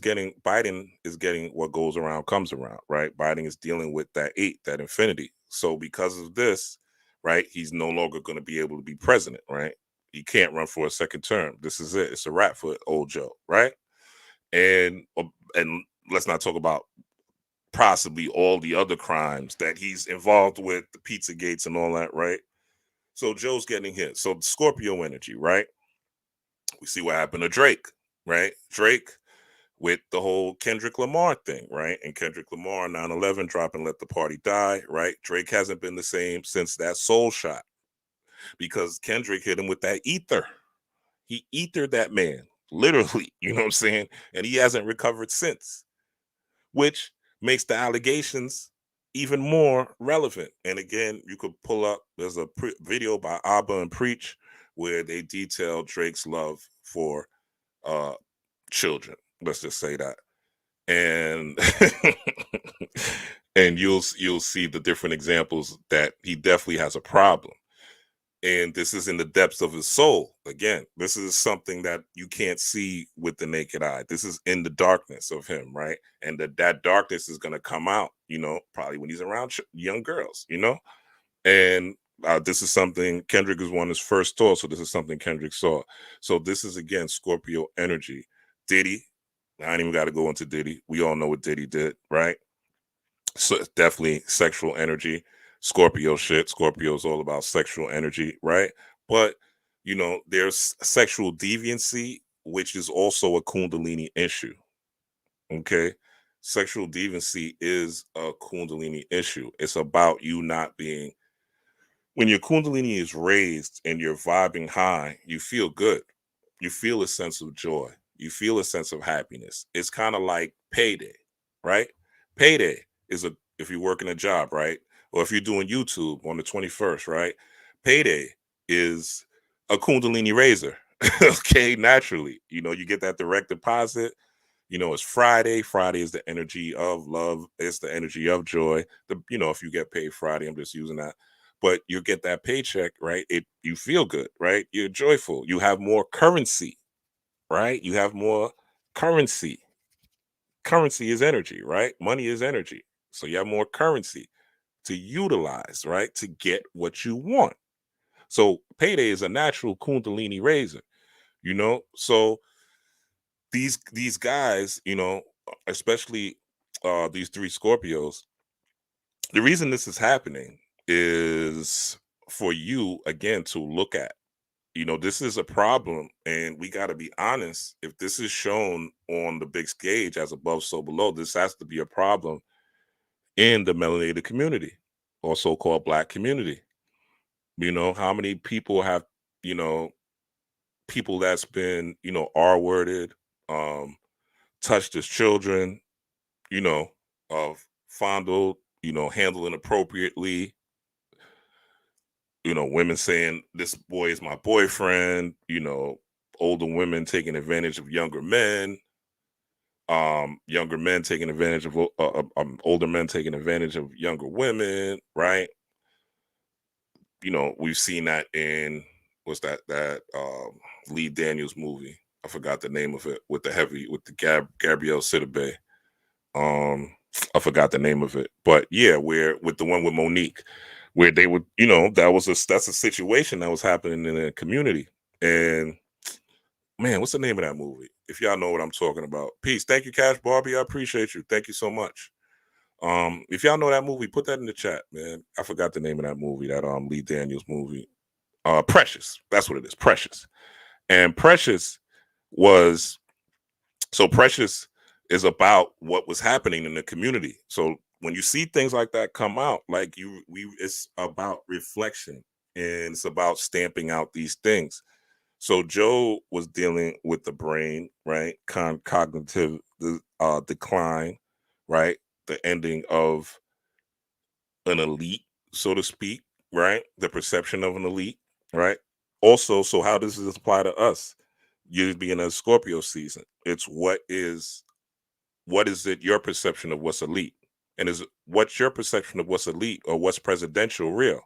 is getting what goes around comes around, right? Biden is dealing with that 8, that infinity. So because of this, right, he's no longer going to be able to be president, right? He can't run for a second term. This is it. It's a wrap for old Joe, right? And let's not talk about possibly all the other crimes that he's involved with, the pizza gates and all that, right? So Joe's getting hit. So Scorpio energy, right? We see what happened to Drake, right? Drake with the whole Kendrick Lamar thing, right? And Kendrick Lamar 9/11 dropping Let the Party Die, right? Drake hasn't been the same since that soul shot because Kendrick hit him with that ether. He ethered that man, literally, you know what I'm saying? And he hasn't recovered since, which makes the allegations even more relevant. And again, you could pull up, there's a video by Abba and Preach where they detail Drake's love for uh children. Let's just say that. And and you'll see the different examples that he definitely has a problem. And this is in the depths of his soul. Again, this is something that you can't see with the naked eye. This is in the darkness of him, right? And that darkness is going to come out, probably when he's around young girls, And this is something Kendrick is one of his first thoughts. So this is something Kendrick saw. So this is again Scorpio energy. Diddy, I ain't even got to go into Diddy. We all know what Diddy did, right? So definitely sexual energy, Scorpio shit. Scorpio's all about sexual energy, right? But there's sexual deviancy, which is also a Kundalini issue. Okay. Sexual deviancy is a Kundalini issue. It's about you not being, when your Kundalini is raised and you're vibing high, you feel good. You feel a sense of joy. You feel a sense of happiness. It's kind of like payday, right? Payday is if you're working a job, right? Or if you're doing YouTube on the 21st, right? Payday is a Kundalini raiser. Okay, naturally. You get that direct deposit. It's Friday. Friday is the energy of love. It's the energy of joy. If you get paid Friday, I'm just using that. But you get that paycheck, right? You feel good, right? You're joyful. You have more currency, right? You have more currency. currency is energy, right? Money is energy. So you have more currency to utilize, right? To get what you want. So payday is a natural kundalini raiser, you know. So these guys, you know, especially these three Scorpios, the reason this is happening is for you again to look at. You know, this is a problem, and we got to be honest. If this is shown on the big stage as above, so below, this has to be a problem in the melanated community or so-called black community. You know, how many people have, you know, people that's been, you know, R-worded, um, touched as children, you know, fondled, you know, handled inappropriately, you know, women saying this boy is my boyfriend, you know, older women taking advantage of younger men taking advantage of older men taking advantage of younger women, right? You know, we've seen that in what's that Lee Daniels movie. I forgot the name of it with the heavy with the Gabrielle Sidibe. Um, I forgot the name of it, but yeah, where with the one with Monique, where they would, you know, that's a situation that was happening in a community. And man, what's the name of that movie? If y'all know what I'm talking about, peace. Thank you, Cash Barbie. I appreciate you. Thank you so much. If y'all know that movie, put that in the chat, man. I forgot the name of that movie, that Lee Daniels movie. Precious. That's what it is. Precious. And Precious was Precious is about what was happening in the community. So when you see things like that come out, like it's about reflection and it's about stamping out these things. So Joe was dealing with the brain, right? Cognitive decline, right? The ending of an elite, so to speak, right? The perception of an elite, right? Also, so how does this apply to us? You being a Scorpio season, it's what is it your perception of what's elite, and is what's your perception of what's elite or what's presidential real,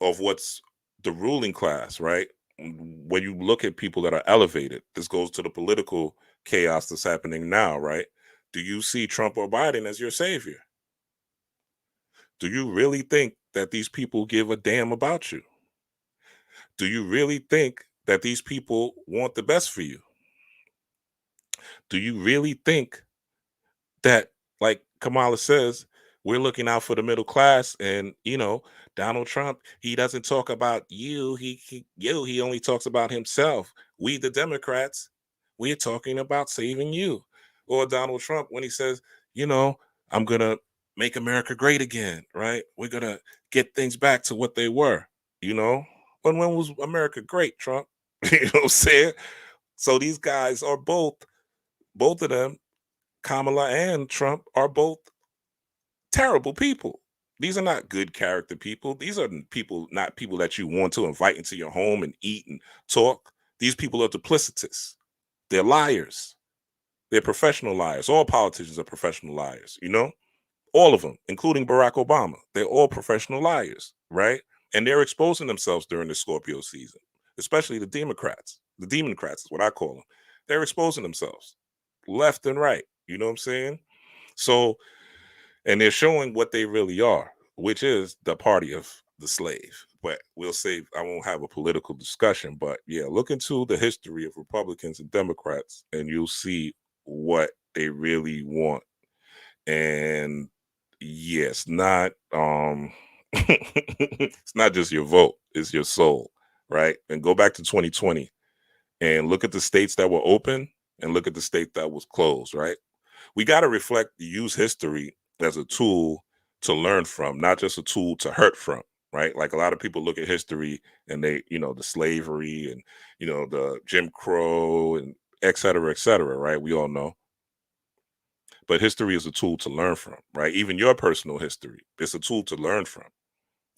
of what's the ruling class, right? When you look at people that are elevated, this goes to the political chaos that's happening now, right? Do you see Trump or Biden as your savior? Do you really think that these people give a damn about you? Do you really think that these people want the best for you? Do you really think that, like Kamala says, we're looking out for the middle class, and you know, Donald Trump, he doesn't talk about you, he only talks about himself. We the Democrats, we're talking about saving you. Or Donald Trump when he says, you know, I'm gonna make America great again, right? We're gonna get things back to what they were, you know. When was America great, Trump? You know what I'm saying? So these guys are both of them, Kamala and Trump, are both terrible people. These are not good character people. These are people, not people that you want to invite into your home and eat and talk. These people are duplicitous. They're liars. They're professional liars. All politicians are professional liars, you know? All of them, including Barack Obama. They're all professional liars, right? And they're exposing themselves during the Scorpio season, especially the Democrats. The Democrats is what I call them. They're exposing themselves left and right. You know what I'm saying? So, and they're showing what they really are, which is the party of the slave. But we'll save, I won't have a political discussion, but yeah, look into the history of Republicans and Democrats and you'll see what they really want. And yes, not it's not just your vote, it's your soul, right? And go back to 2020 and look at the states that were open and look at the state that was closed, right? We got to use history as a tool to learn from, not just a tool to hurt from, right? Like a lot of people look at history and they, you know, the slavery and, you know, the Jim Crow and et cetera, right? We all know. But history is a tool to learn from, right? Even your personal history, it's a tool to learn from.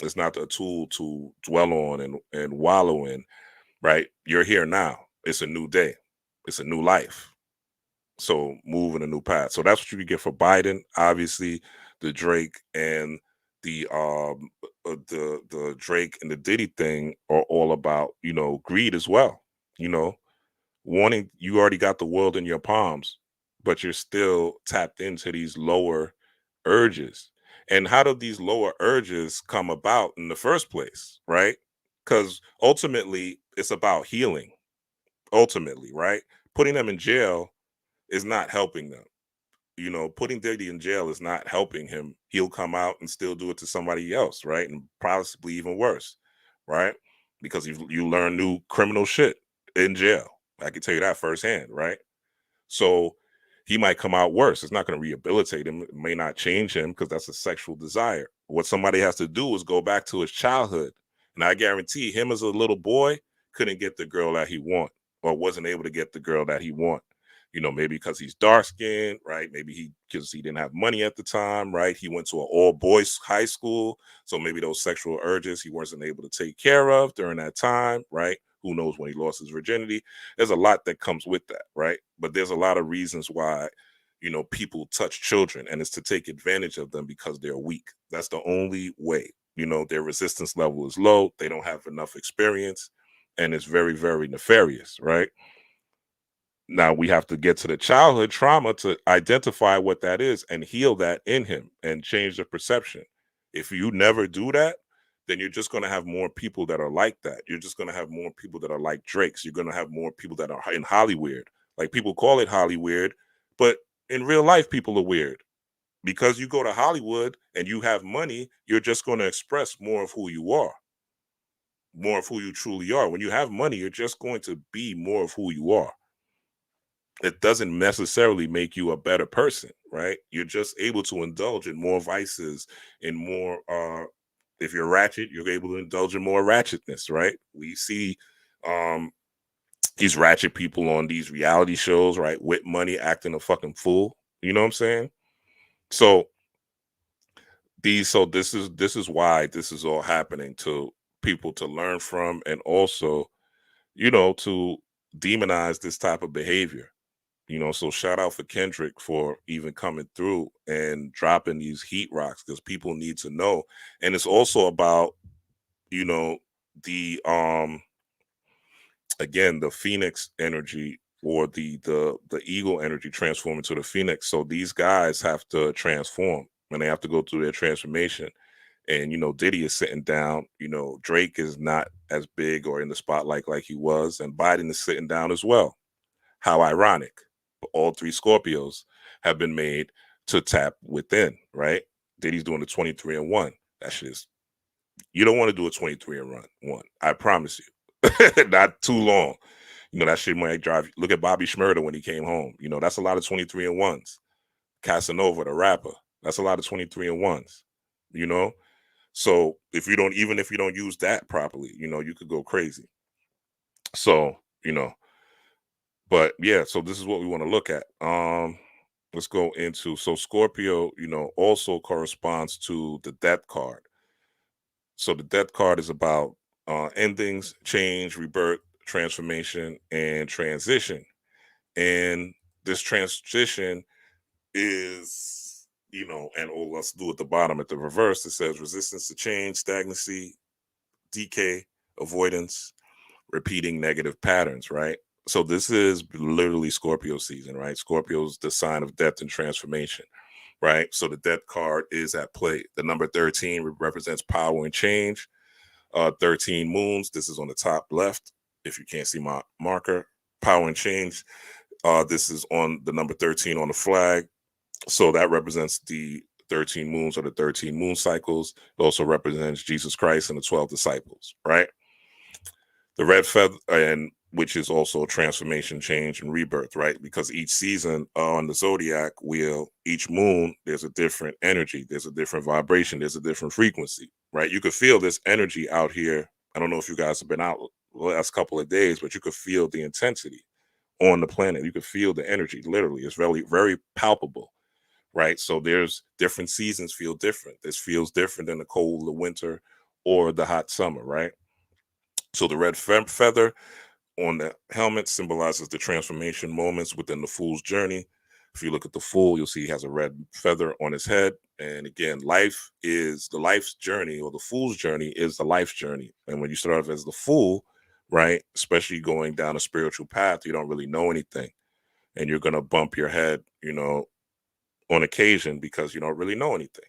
It's not a tool to dwell on and wallow in, right? You're here now. It's a new day. It's a new life. So move in a new path. So that's what you can get for Biden. Obviously, the Drake and the Drake and the Diddy thing are all about, you know, greed as well. You know, wanting, you already got the world in your palms. but you're still tapped into these lower urges. And how do these lower urges come about in the first place, right? Because ultimately it's about healing, ultimately, right? Putting them in jail is not helping them. Putting Diddy in jail is not helping him. He'll come out and still do it to somebody else, right? And possibly even worse, right? Because you learn new criminal shit in jail. I can tell you that firsthand, right? So he might come out worse. It's not going to rehabilitate him. It may not change him because that's a sexual desire. What somebody has to do is go back to his childhood. And I guarantee him as a little boy couldn't get the girl that he want, or wasn't able to get the girl that he want. Maybe because he's dark skinned, right? Maybe because he didn't have money at the time, right? He went to an all boys high school. So maybe those sexual urges he wasn't able to take care of during that time, right? Who knows when he lost his virginity? There's a lot that comes with that, right? But there's a lot of reasons why, people touch children, and it's to take advantage of them because they're weak. That's the only way. Their resistance level is low. They don't have enough experience, and it's very, very nefarious, right? Now we have to get to the childhood trauma to identify what that is and heal that in him and change the perception. If you never do that, then you're just going to have more people that are like that. You're just going to have more people that are like Drake's. You're going to have more people that are in Hollywood. Like, people call it Hollywood, but in real life, people are weird. Because you go to Hollywood and you have money, you're just going to express more of who you are, more of who you truly are. When you have money, you're just going to be more of who you are. It doesn't necessarily make you a better person, right? You're just able to indulge in more vices, in more if you're ratchet, you're able to indulge in more ratchetness, right? We see um these ratchet people on these reality shows, right? With money acting a fucking fool. You know what I'm saying? So this is why this is all happening, to people to learn from, and also, to demonize this type of behavior. So shout out for Kendrick for even coming through and dropping these heat rocks, because people need to know. And it's also about, you know, the again, the phoenix energy, or the eagle energy transforming to the phoenix. So these guys have to transform, and they have to go through their transformation. And Diddy is sitting down. Drake is not as big or in the spotlight like he was, and Biden is sitting down as well. How ironic. All three Scorpios have been made to tap within, right? Diddy's doing the 23 and 1. That shit is, you don't want to do a 23 and run one. I promise you. Not too long. That shit might drive you. Look at Bobby Schmurda when he came home. That's a lot of 23 and 1s. Casanova, the rapper, that's a lot of 23 and 1s. You know? So even if you don't use that properly, you could go crazy. So, but yeah, so this is what we want to look at. Let's go into, so Scorpio, also corresponds to the death card. So the death card is about endings, change, rebirth, transformation, and transition. And this transition is, and let's do at the bottom at the reverse. It says resistance to change, stagnancy, decay, avoidance, repeating negative patterns, right? So this is literally Scorpio season, right? Scorpio's the sign of death and transformation, right? So the death card is at play. The number 13 represents power and change. 13 moons, this is on the top left. If you can't see my marker, power and change. This is on the number 13 on the flag. So that represents the 13 moons, or the 13 moon cycles. It also represents Jesus Christ and the 12 disciples, right? The red feather, and which is also transformation, change, and rebirth, right? Because each season on the zodiac wheel, each moon, there's a different energy, there's a different vibration, there's a different frequency, right? You could feel this energy out here. I don't know if you guys have been out the last couple of days, but you could feel the intensity on the planet. You could feel the energy. Literally, it's very, very palpable, right? So there's different seasons feel different. This feels different than the cold, the winter, or the hot summer, right? So the red feather on the helmet symbolizes the transformation moments within the fool's journey. If you look at the fool, you'll see he has a red feather on his head. And again, life is the life's journey, or the fool's journey is the life's journey. And when you start off as the fool, right, especially going down a spiritual path, you don't really know anything. and you're going to bump your head, on occasion because you don't really know anything.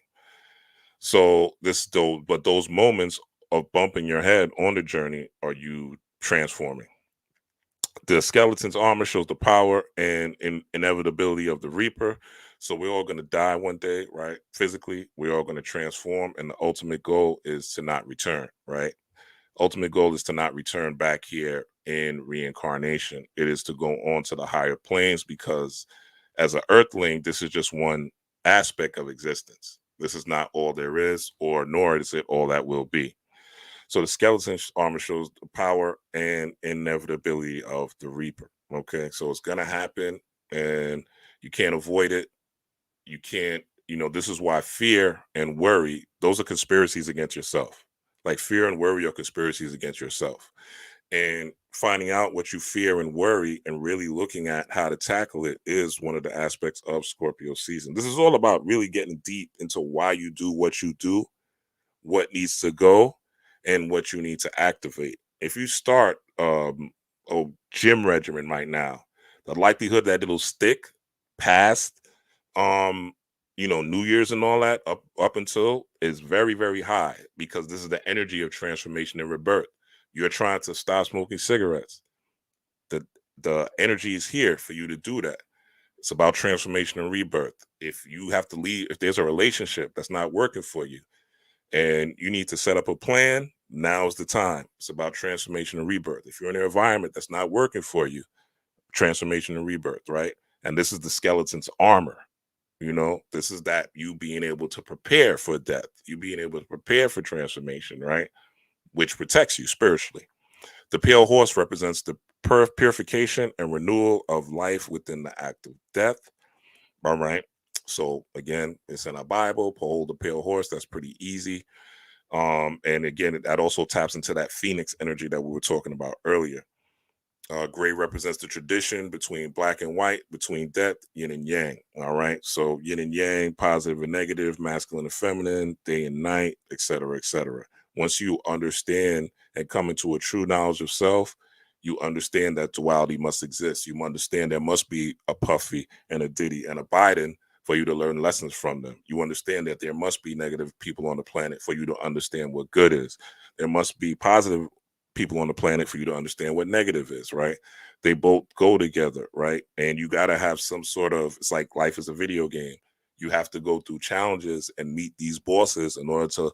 So this though, but those moments of bumping your head on the journey are you transforming. The skeleton's armor shows the power and inevitability of the reaper. So we're all going to die one day, right? Physically, we're all going to transform, and the ultimate goal is to not return, right? Ultimate goal is to not return back here in reincarnation. It is to go on to the higher planes, because as an earthling, this is just one aspect of existence. This is not all there is, or nor is it all that will be. So the skeleton armor shows the power and inevitability of the reaper. Okay, so it's gonna happen, and you can't avoid it. You can't. This is why fear and worry, those are conspiracies against yourself. Like fear and worry are conspiracies against yourself. And finding out what you fear and worry and really looking at how to tackle it is one of the aspects of Scorpio season. This is all about really getting deep into why you do what you do, what needs to go, and what you need to activate. If you start a gym regimen right now, the likelihood that it'll stick past New Year's and all that up until is very, very high, because this is the energy of transformation and rebirth. You're trying to stop smoking cigarettes. The the energy is here for you to do that. It's about transformation and rebirth. If you have to leave, if there's a relationship that's not working for you, and you need to set up a plan, now's the time. It's about transformation and rebirth. If you're in an environment that's not working for you, transformation and rebirth, right? And this is the skeleton's armor. This is that you being able to prepare for death, you being able to prepare for transformation, right? Which protects you spiritually. The pale horse represents the purification and renewal of life within the act of death. All right. So again, it's in our Bible. Behold the pale horse. That's pretty easy. And again, that also taps into that phoenix energy that we were talking about earlier. Gray represents the tradition between black and white, between death, yin and yang. All right. So yin and yang, positive and negative, masculine and feminine, day and night, etc., etc. Once you understand and come into a true knowledge of self, you understand that duality must exist. You understand there must be a Puffy and a Diddy and a Biden for you to learn lessons from them. You understand that there must be negative people on the planet for you to understand what good is. There must be positive people on the planet for you to understand what negative is, right? They both go together, right? And you got to have some sort of, it's like life is a video game. You have to go through challenges and meet these bosses in order to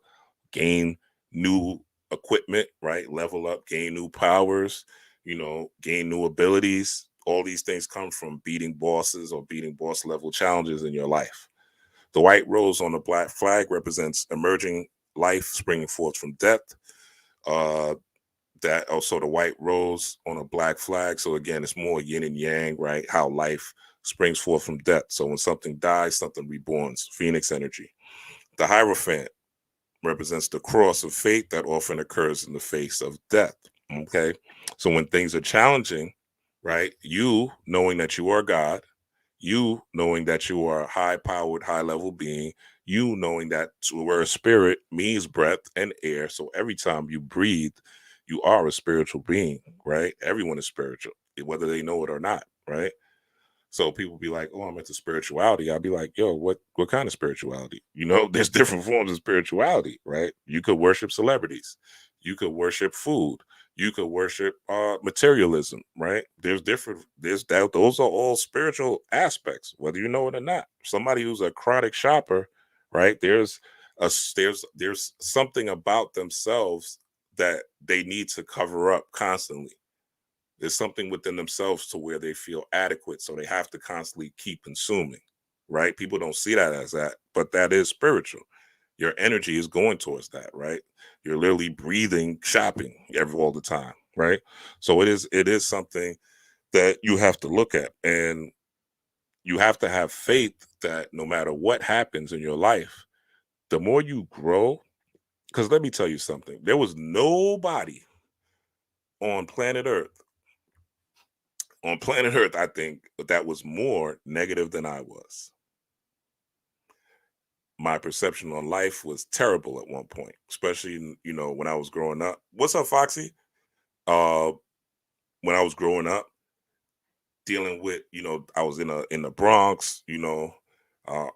gain new equipment, right? Level up, gain new powers, gain new abilities. All these things come from beating bosses or beating boss level challenges in your life. The white rose on the black flag represents emerging life springing forth from death. Uh, that also the white rose on a black flag. So again, it's more yin and yang, right? How life springs forth from death. So when something dies, something reborns. Phoenix energy. The Hierophant represents the cross of fate that often occurs in the face of death. Okay. So when things are challenging, right? You knowing that you are God, you knowing that you are a high powered, high level being, you knowing that to where a spirit means breath and air. So every time you breathe, you are a spiritual being, right? Everyone is spiritual, whether they know it or not, right? So people be like, "Oh, I'm into spirituality." I'll be like, "Yo, what kind of spirituality?" There's different forms of spirituality, right? You could worship celebrities, you could worship food, you could worship materialism, right? There's that. Those are all spiritual aspects, whether you know it or not. Somebody who's a chronic shopper, right? There's something about themselves that they need to cover up constantly. There's something within themselves to where they feel adequate, so they have to constantly keep consuming, right? People don't see that as that, but that is spiritual. Your energy is going towards that, right? You're literally breathing shopping all the time, right? So it is something that you have to look at, and you have to have faith that no matter what happens in your life, the more you grow, because let me tell you something, there was nobody on planet Earth I think that was more negative than I was. My perception on life was terrible at one point, especially when I was growing up. What's up, Foxy? Uh, when I was growing up, dealing with, I was in the Bronx, uh,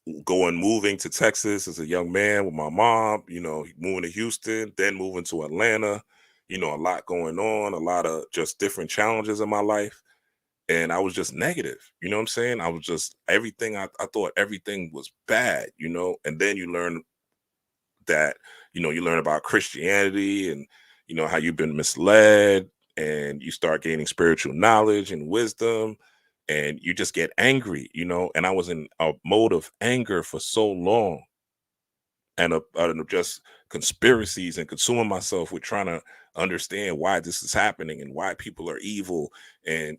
moving to Texas as a young man with my mom, moving to Houston, then moving to Atlanta, a lot going on, a lot of just different challenges in my life. And I was just negative, you know what I'm saying? I was just everything, I thought everything was bad, and then you learn that, you learn about Christianity and, how you've been misled, and you start gaining spiritual knowledge and wisdom, and you just get angry, and I was in a mode of anger for so long, and just conspiracies, and consuming myself with trying to understand why this is happening and why people are evil, and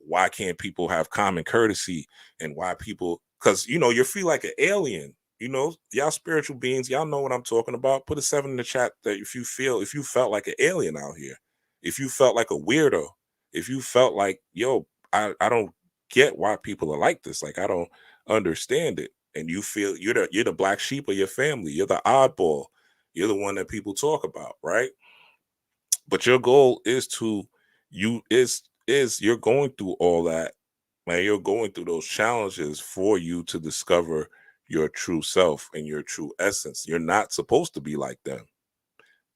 why can't people have common courtesy, and why people, because you feel like an alien, y'all spiritual beings, y'all know what I'm talking about. Put a 7 in the chat that if you felt like an alien out here, if you felt like a weirdo, if you felt like, yo, I don't get why people are like this, like I don't understand it, and you feel you're the black sheep of your family, you're the oddball, you're the one that people talk about, right? But your goal is to you is you're going through all that, man. You're going through those challenges for you to discover your true self and your true essence. You're not supposed to be like them.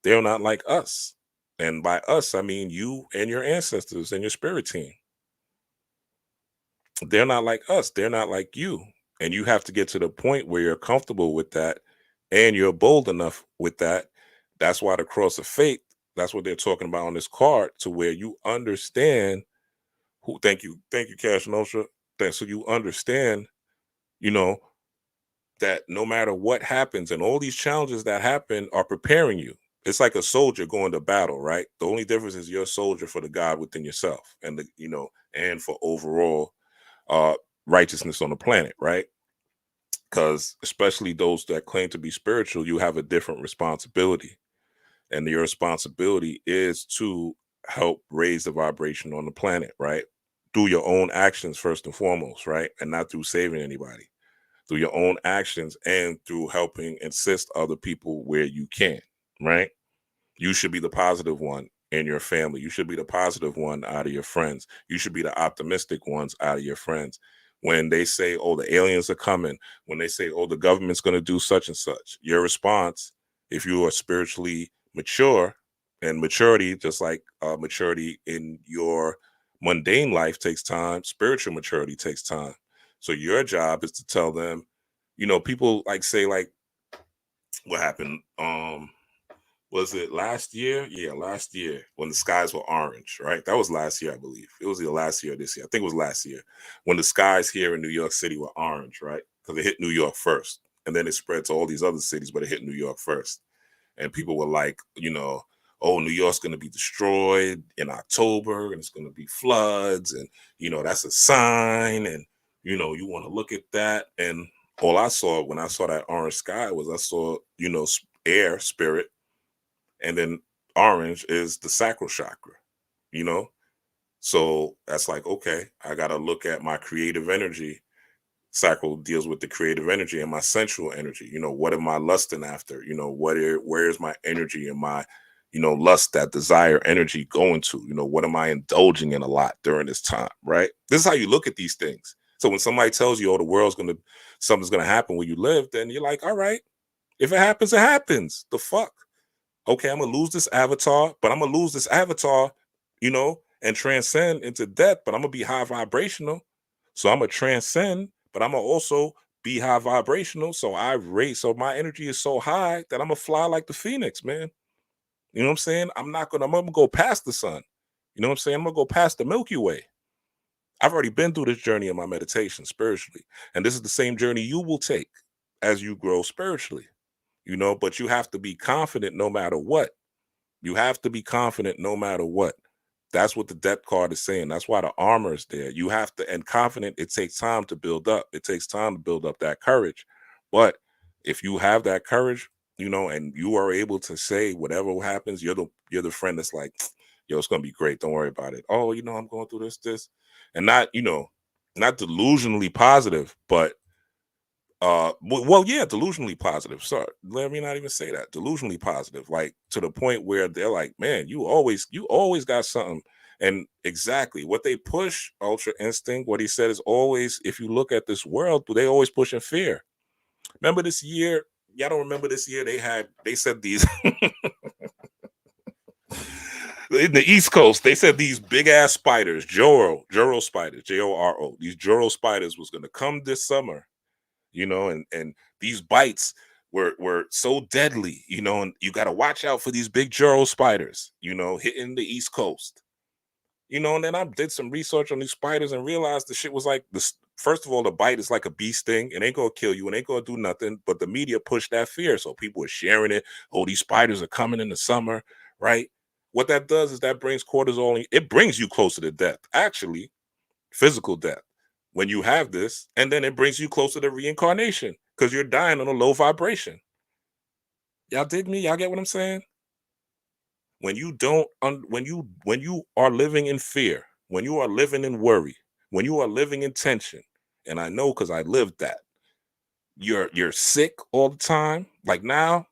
They're not like us. And by us, I mean you and your ancestors and your spirit team. They're not like us. They're not like you. And you have to get to the point where you're comfortable with that, and you're bold enough with that. That's why the cross of faith, that's what they're talking about on this card, to where you understand who, thank you, Cash Nostra. That so you understand, you know, that no matter what happens, and all these challenges that happen are preparing you. It's like a soldier going to battle, right? The only difference is you're a soldier for the God within yourself, and and for overall uh righteousness on the planet, right? Because especially those that claim to be spiritual, you have a different responsibility, and your responsibility is to help raise the vibration on the planet, right? Through your own actions first and foremost, right? And not through saving anybody, through your own actions, and through helping assist other people where you can, right? You should be the positive one in your family. You should be the positive one out of your friends. You should be the optimistic ones out of your friends. When they say, oh, the aliens are coming, when they say, oh, the government's going to do such and such, your response, if you are spiritually mature, and maturity, just like maturity in your mundane life takes time, spiritual maturity takes time. So your job is to tell them, people like say, like, what happened? Was it last year? Yeah, last year when the skies were orange, right? That was last year, I believe. It was either last year or this year. I think it was last year when the skies here in New York City were orange, right? Because it hit New York first, and then it spread to all these other cities, but it hit New York first. And people were like, oh, New York's going to be destroyed in October, and it's going to be floods, and that's a sign, and you want to look at that. And all I saw when I saw that orange sky was I saw air, spirit, and then orange is the sacral chakra, you know? So that's like, okay, I got to look at my creative energy. Sacral deals with the creative energy and my sensual energy. What am I lusting after? Where is my energy and my, lust, that desire energy going to? What am I indulging in a lot during this time, right? This is how you look at these things. So when somebody tells you, oh, something's gonna happen where you live, then you're like, all right, if it happens, it happens. The fuck? Okay, I'm gonna lose this avatar, but I'm gonna lose this avatar, and transcend into death, but I'm gonna be high vibrational. So I'm gonna transcend, but I'm gonna also be high vibrational. So my energy is so high that I'm gonna fly like the phoenix, man. You know what I'm saying? I'm gonna go past the sun. You know what I'm saying? I'm gonna go past the Milky Way. I've already been through this journey in my meditation spiritually. And this is the same journey you will take as you grow spiritually, but you have to be confident no matter what. You have to be confident no matter what. That's what the depth card is saying. That's why the armor is there. You have to, and confident, it takes time to build up. It takes time to build up that courage. But if you have that courage, and you are able to say whatever happens, you're the friend that's like, yo, it's gonna be great. Don't worry about it. Oh, I'm going through this, and not delusionally positive, but well, yeah, delusionally positive. Sorry, let me not even say that. Delusionally positive, like to the point where they're like, man, you always got something. And exactly what they push, Ultra Instinct, what he said is always, if you look at this world, they always push in fear. Remember this year? Y'all don't remember this year? They said these in the East Coast, they said these big ass spiders, Joro spiders, Joro, these Joro spiders was gonna come this summer, and these bites were so deadly, and you gotta watch out for these big Joro spiders, hitting the East Coast. And then I did some research on these spiders and realized the shit was like this. First of all, the bite is like a bee sting. It ain't gonna kill you and ain't gonna do nothing. But the media pushed that fear. So people were sharing it. Oh, these spiders are coming in the summer, right? What that does is that brings cortisol. It brings you closer to death, actually, physical death. When you have this, and then it brings you closer to reincarnation because you're dying on a low vibration. Y'all dig me? Y'all get what I'm saying? When you don't when you are living in fear, when you are living in worry, when you are living in tension, and I know because I lived that, you're sick all the time, like now.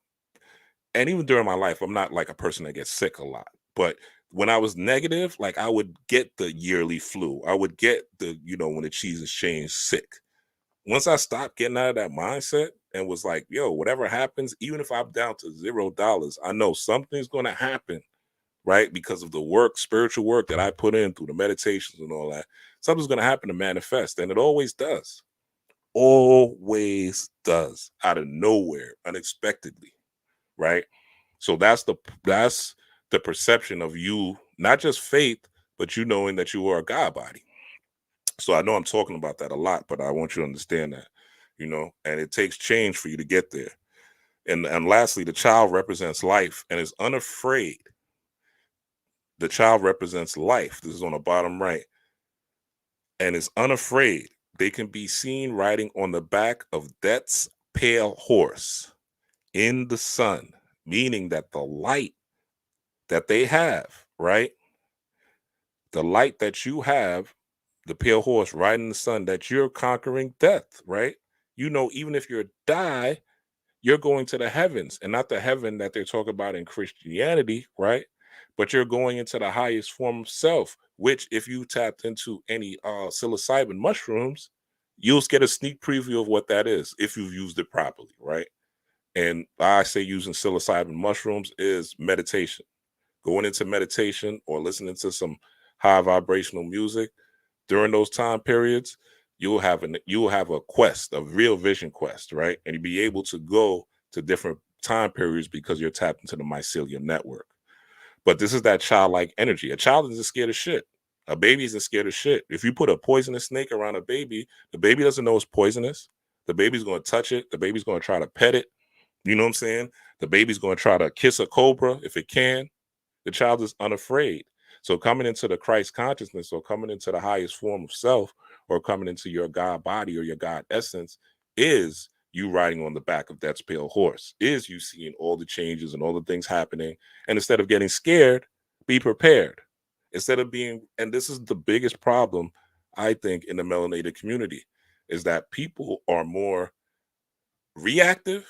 And even during my life, I'm not like a person that gets sick a lot, but when I was negative, like I would get the yearly flu, I would get the, when the seasons change, sick. Once I stopped getting out of that mindset and was like, yo, whatever happens, even if I'm down to $0, I know something's going to happen, right? Because of the work, spiritual work that I put in through the meditations and all that, something's going to happen to manifest. And it always does. Always does, out of nowhere, unexpectedly, right? So that's the perception of you, not just faith, but you knowing that you are a God body. So I know I'm talking about that a lot, but I want you to understand that, and it takes change for you to get there. And lastly, the child represents life and is unafraid. The child represents life. This is on the bottom right, and is unafraid. They can be seen riding on the back of Death's pale horse in the sun, meaning that the light that they have, right? The light that you have, the pale horse riding in the sun, that you're conquering death, right? Even if you die, you're going to the heavens, and not the heaven that they talk about in Christianity, right? But you're going into the highest form of self, which if you tapped into any psilocybin mushrooms, you'll get a sneak preview of what that is if you've used it properly, right? And I say using psilocybin mushrooms is meditation. Going into meditation or listening to some high vibrational music during those time periods, you'll have a quest, a real vision quest, right? And you'll be able to go to different time periods because you're tapped into the mycelium network. But this is that childlike energy. A child isn't scared of shit. A baby isn't scared of shit. If you put a poisonous snake around a baby, the baby doesn't know it's poisonous. The baby's going to touch it. The baby's going to try to pet it. You know what I'm saying? The baby's going to try to kiss a cobra if it can. The child is unafraid. So coming into the Christ consciousness, or coming into the highest form of self, or coming into your God body or your God essence, is you riding on the back of that pale horse, is you seeing all the changes and all the things happening. And instead of getting scared, be prepared. Instead of being, and this is the biggest problem, I think, in the melanated community, is that people are more reactive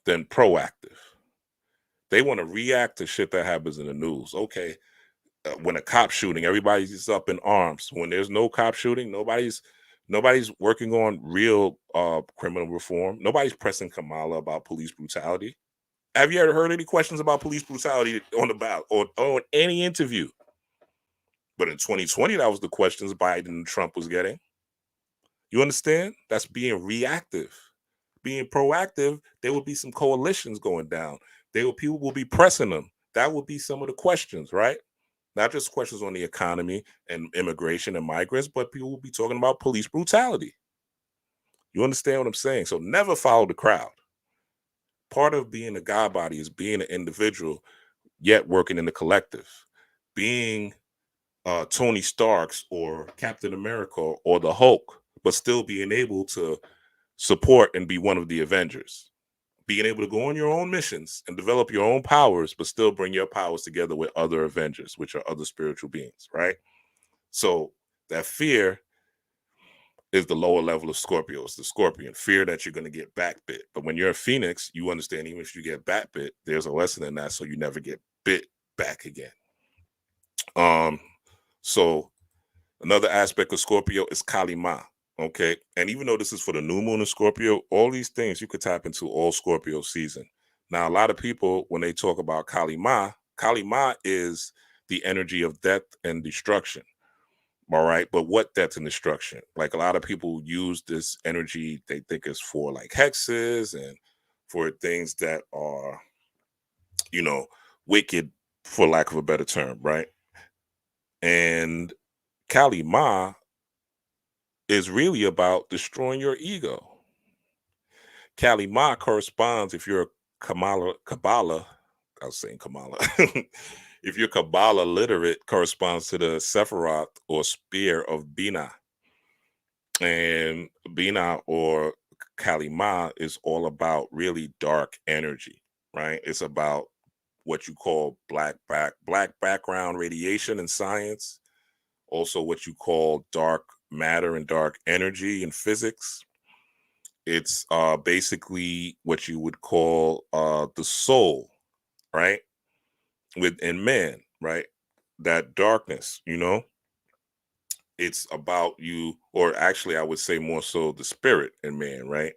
than proactive. They want to react to shit that happens in the news. Okay, when a cop shooting, everybody's just up in arms. When there's no cop shooting, nobody's working on real criminal reform. Nobody's pressing Kamala about police brutality. Have you ever heard any questions about police brutality on the ballot or on any interview? But in 2020, that was the questions Biden and Trump was getting. You understand? That's being reactive. Being proactive, there will be some coalitions going down. People will be pressing them. That will be some of the questions, right? Not just questions on the economy and immigration and migrants, but people will be talking about police brutality. You understand what I'm saying? So never follow the crowd. Part of being a God body is being an individual, yet working in the collective. Being Tony Stark's or Captain America or the Hulk, but still being able to support and be one of the Avengers. Being able to go on your own missions and develop your own powers, but still bring your powers together with other Avengers, which are other spiritual beings, right? So that fear is the lower level of Scorpio. It's the scorpion, fear that you're going to get back bit. But when you're a phoenix, you understand even if you get back bit, there's a lesson in that, so you never get bit back again. Um, So another aspect of Scorpio is Kalima. Okay. And even though this is for the new moon in Scorpio, all these things you could tap into all Scorpio season. Now, a lot of people, when they talk about Kalima, Kalima is the energy of death and destruction. All right. But what death and destruction? Like a lot of people use this energy, they think it's for like hexes and for things that are, you know, wicked, for lack of a better term. Right. And Kalima is really about destroying your ego. Kalima corresponds, if you're a Kabbalah, I was saying Kamala. If you're Kabbalah literate, corresponds to the Sephiroth or spear of Bina. And Bina or Kalima is all about really dark energy, right? It's about what you call black background radiation in science, also what you call dark matter and dark energy in physics. It's basically what you would call the soul, right? Within man, right? That darkness, it's about you, or actually, I would say more so the spirit in man, right?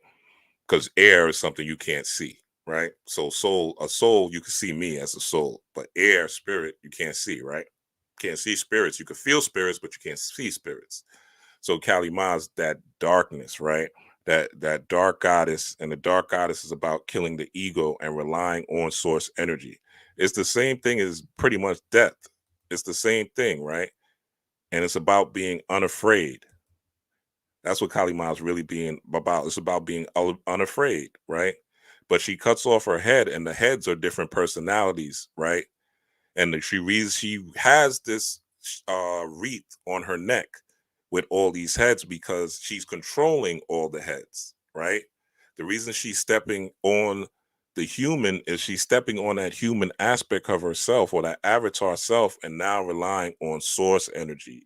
Because air is something you can't see, right? So a soul, you can see me as a soul, but air, spirit, you can't see, right? Can't see spirits. You can feel spirits, but you can't see spirits. So Kali Ma is that darkness, right? That dark goddess, and the dark goddess is about killing the ego and relying on source energy. It's the same thing as pretty much death. It's the same thing, right? And it's about being unafraid. That's what Kali Ma is really being about. It's about being unafraid, right? But she cuts off her head, and the heads are different personalities, right? And she has this wreath on her neck with all these heads because she's controlling all the heads, right? The reason she's stepping on the human is she's stepping on that human aspect of herself, or that avatar self, and now relying on source energy,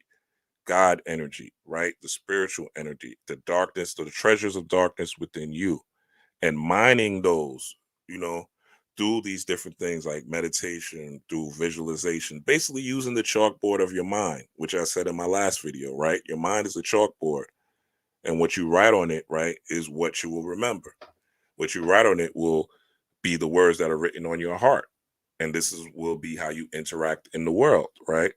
God energy, right? The spiritual energy, the darkness, the treasures of darkness within you, and mining those, you know, through these different things like meditation, through visualization, basically using the chalkboard of your mind, which I said in my last video, right? Your mind is a chalkboard, and what you write on it, right, is what you will remember. What you write on it will be the words that are written on your heart. And this is will be how you interact in the world, right?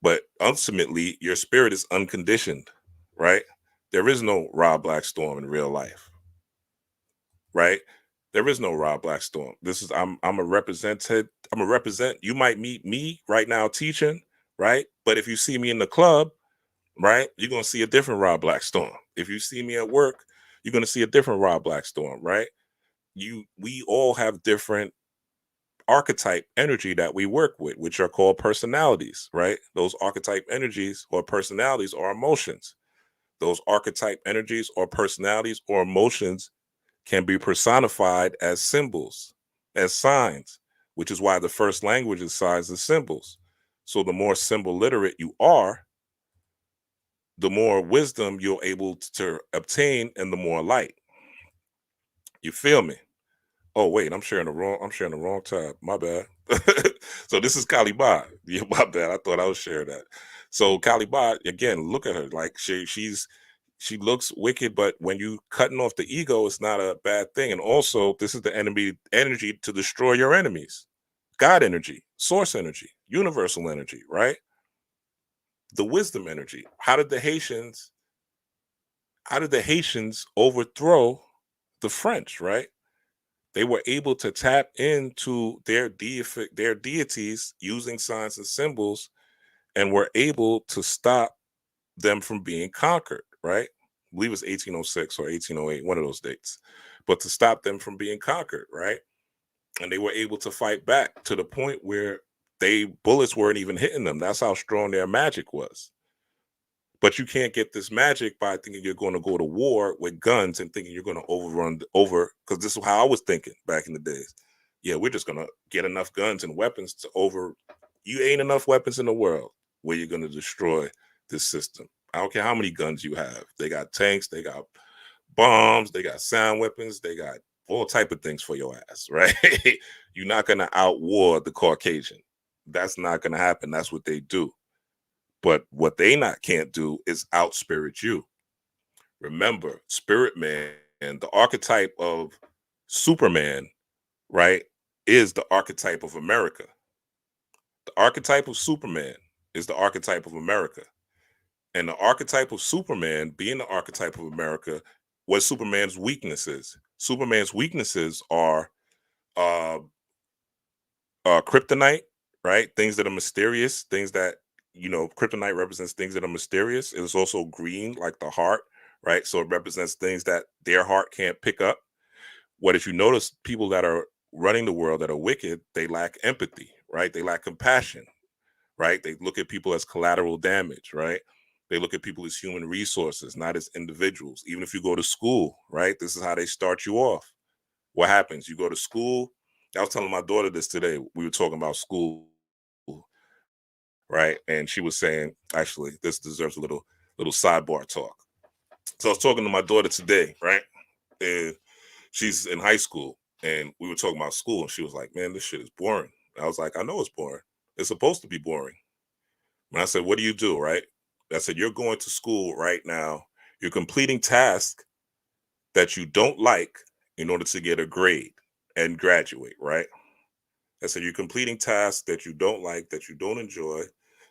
But ultimately, your spirit is unconditioned, right? There is no Rob Blackstorm in real life, right? There is no Rob Blackstorm. This is I'm a represented. I'm a represent. You might meet me right now teaching, right? But if you see me in the club, right, you're gonna see a different Rob Blackstorm. If you see me at work, you're gonna see a different Rob Blackstorm, right? We all have different archetype energy that we work with, which are called personalities, right? Those archetype energies or personalities are emotions. Those archetype energies or personalities or emotions can be personified as symbols, as signs, which is why the first language is signs and symbols. So the more symbol literate you are, the more wisdom you're able to obtain and the more light. You feel me? Oh wait, I'm sharing the wrong tab. My bad. So this is Kali Ba. Yeah, my bad. I thought I was sharing that. So Kali Ba, again, look at her. Like she looks wicked, but when you cutting off the ego, it's not a bad thing. And also, this is the enemy energy to destroy your enemies. God energy, source energy, universal energy, right? The wisdom energy. How did the Haitians overthrow the French, right? They were able to tap into their deities using signs and symbols, and were able to stop them from being conquered, right? I believe it's 1806 or 1808, one of those dates. But to stop them from being conquered, right? And they were able to fight back to the point where they bullets weren't even hitting them. That's how strong their magic was. But you can't get this magic by thinking you're going to go to war with guns and thinking you're going to because this is how I was thinking back in the days. Yeah, we're just going to get enough guns and weapons to over. You ain't enough weapons in the world where you're going to destroy this system. I don't care how many guns you have. They got tanks, they got bombs, they got sound weapons, they got all type of things for your ass, right? You're not going to outwar the Caucasian. That's not going to happen. That's what they do. But what they not can't do is out spirit you. Remember, spirit man, the archetype of Superman, right, is the archetype of America. The archetype of Superman is the archetype of America. And the archetype of Superman, being the archetype of America, what Superman's weaknesses. Superman's weaknesses are uh, kryptonite, right? Things that are mysterious, things that, kryptonite represents things that are mysterious. It is also green, like the heart, right? So it represents things that their heart can't pick up. What if you notice people that are running the world that are wicked, they lack empathy, right? They lack compassion, right? They look at people as collateral damage, right? They look at people as human resources, not as individuals. Even if you go to school, right? This is how they start you off. What happens? You go to school. I was telling my daughter this today. We were talking about school, right? And she was saying, actually, this deserves a little sidebar talk. So I was talking to my daughter today, right? And she's in high school, and we were talking about school, and she was like, "Man, this shit is boring." I was like, "I know it's boring. It's supposed to be boring." And I said, "What do you do?" Right? I said, "You're going to school right now. You're completing tasks that you don't like in order to get a grade and graduate, right?" I said, "You're completing tasks that you don't like, that you don't enjoy,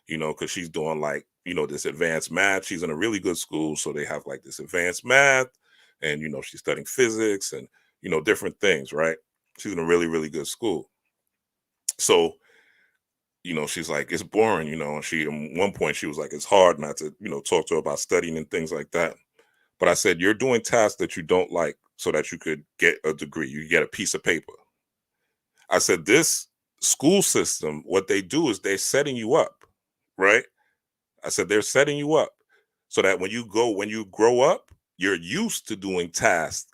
because she's doing like, this advanced math. She's in a really good school. So they have like this advanced math, and, she's studying physics and, different things, right? She's in a really, really good school. So, she's like, it's boring, and she, at one point, she was like, it's hard not to, talk to her about studying and things like that. But I said, you're doing tasks that you don't like so that you could get a degree, you get a piece of paper. I said, this school system, what they do is they're setting you up, right? I said, they're setting you up so that when you grow up, you're used to doing tasks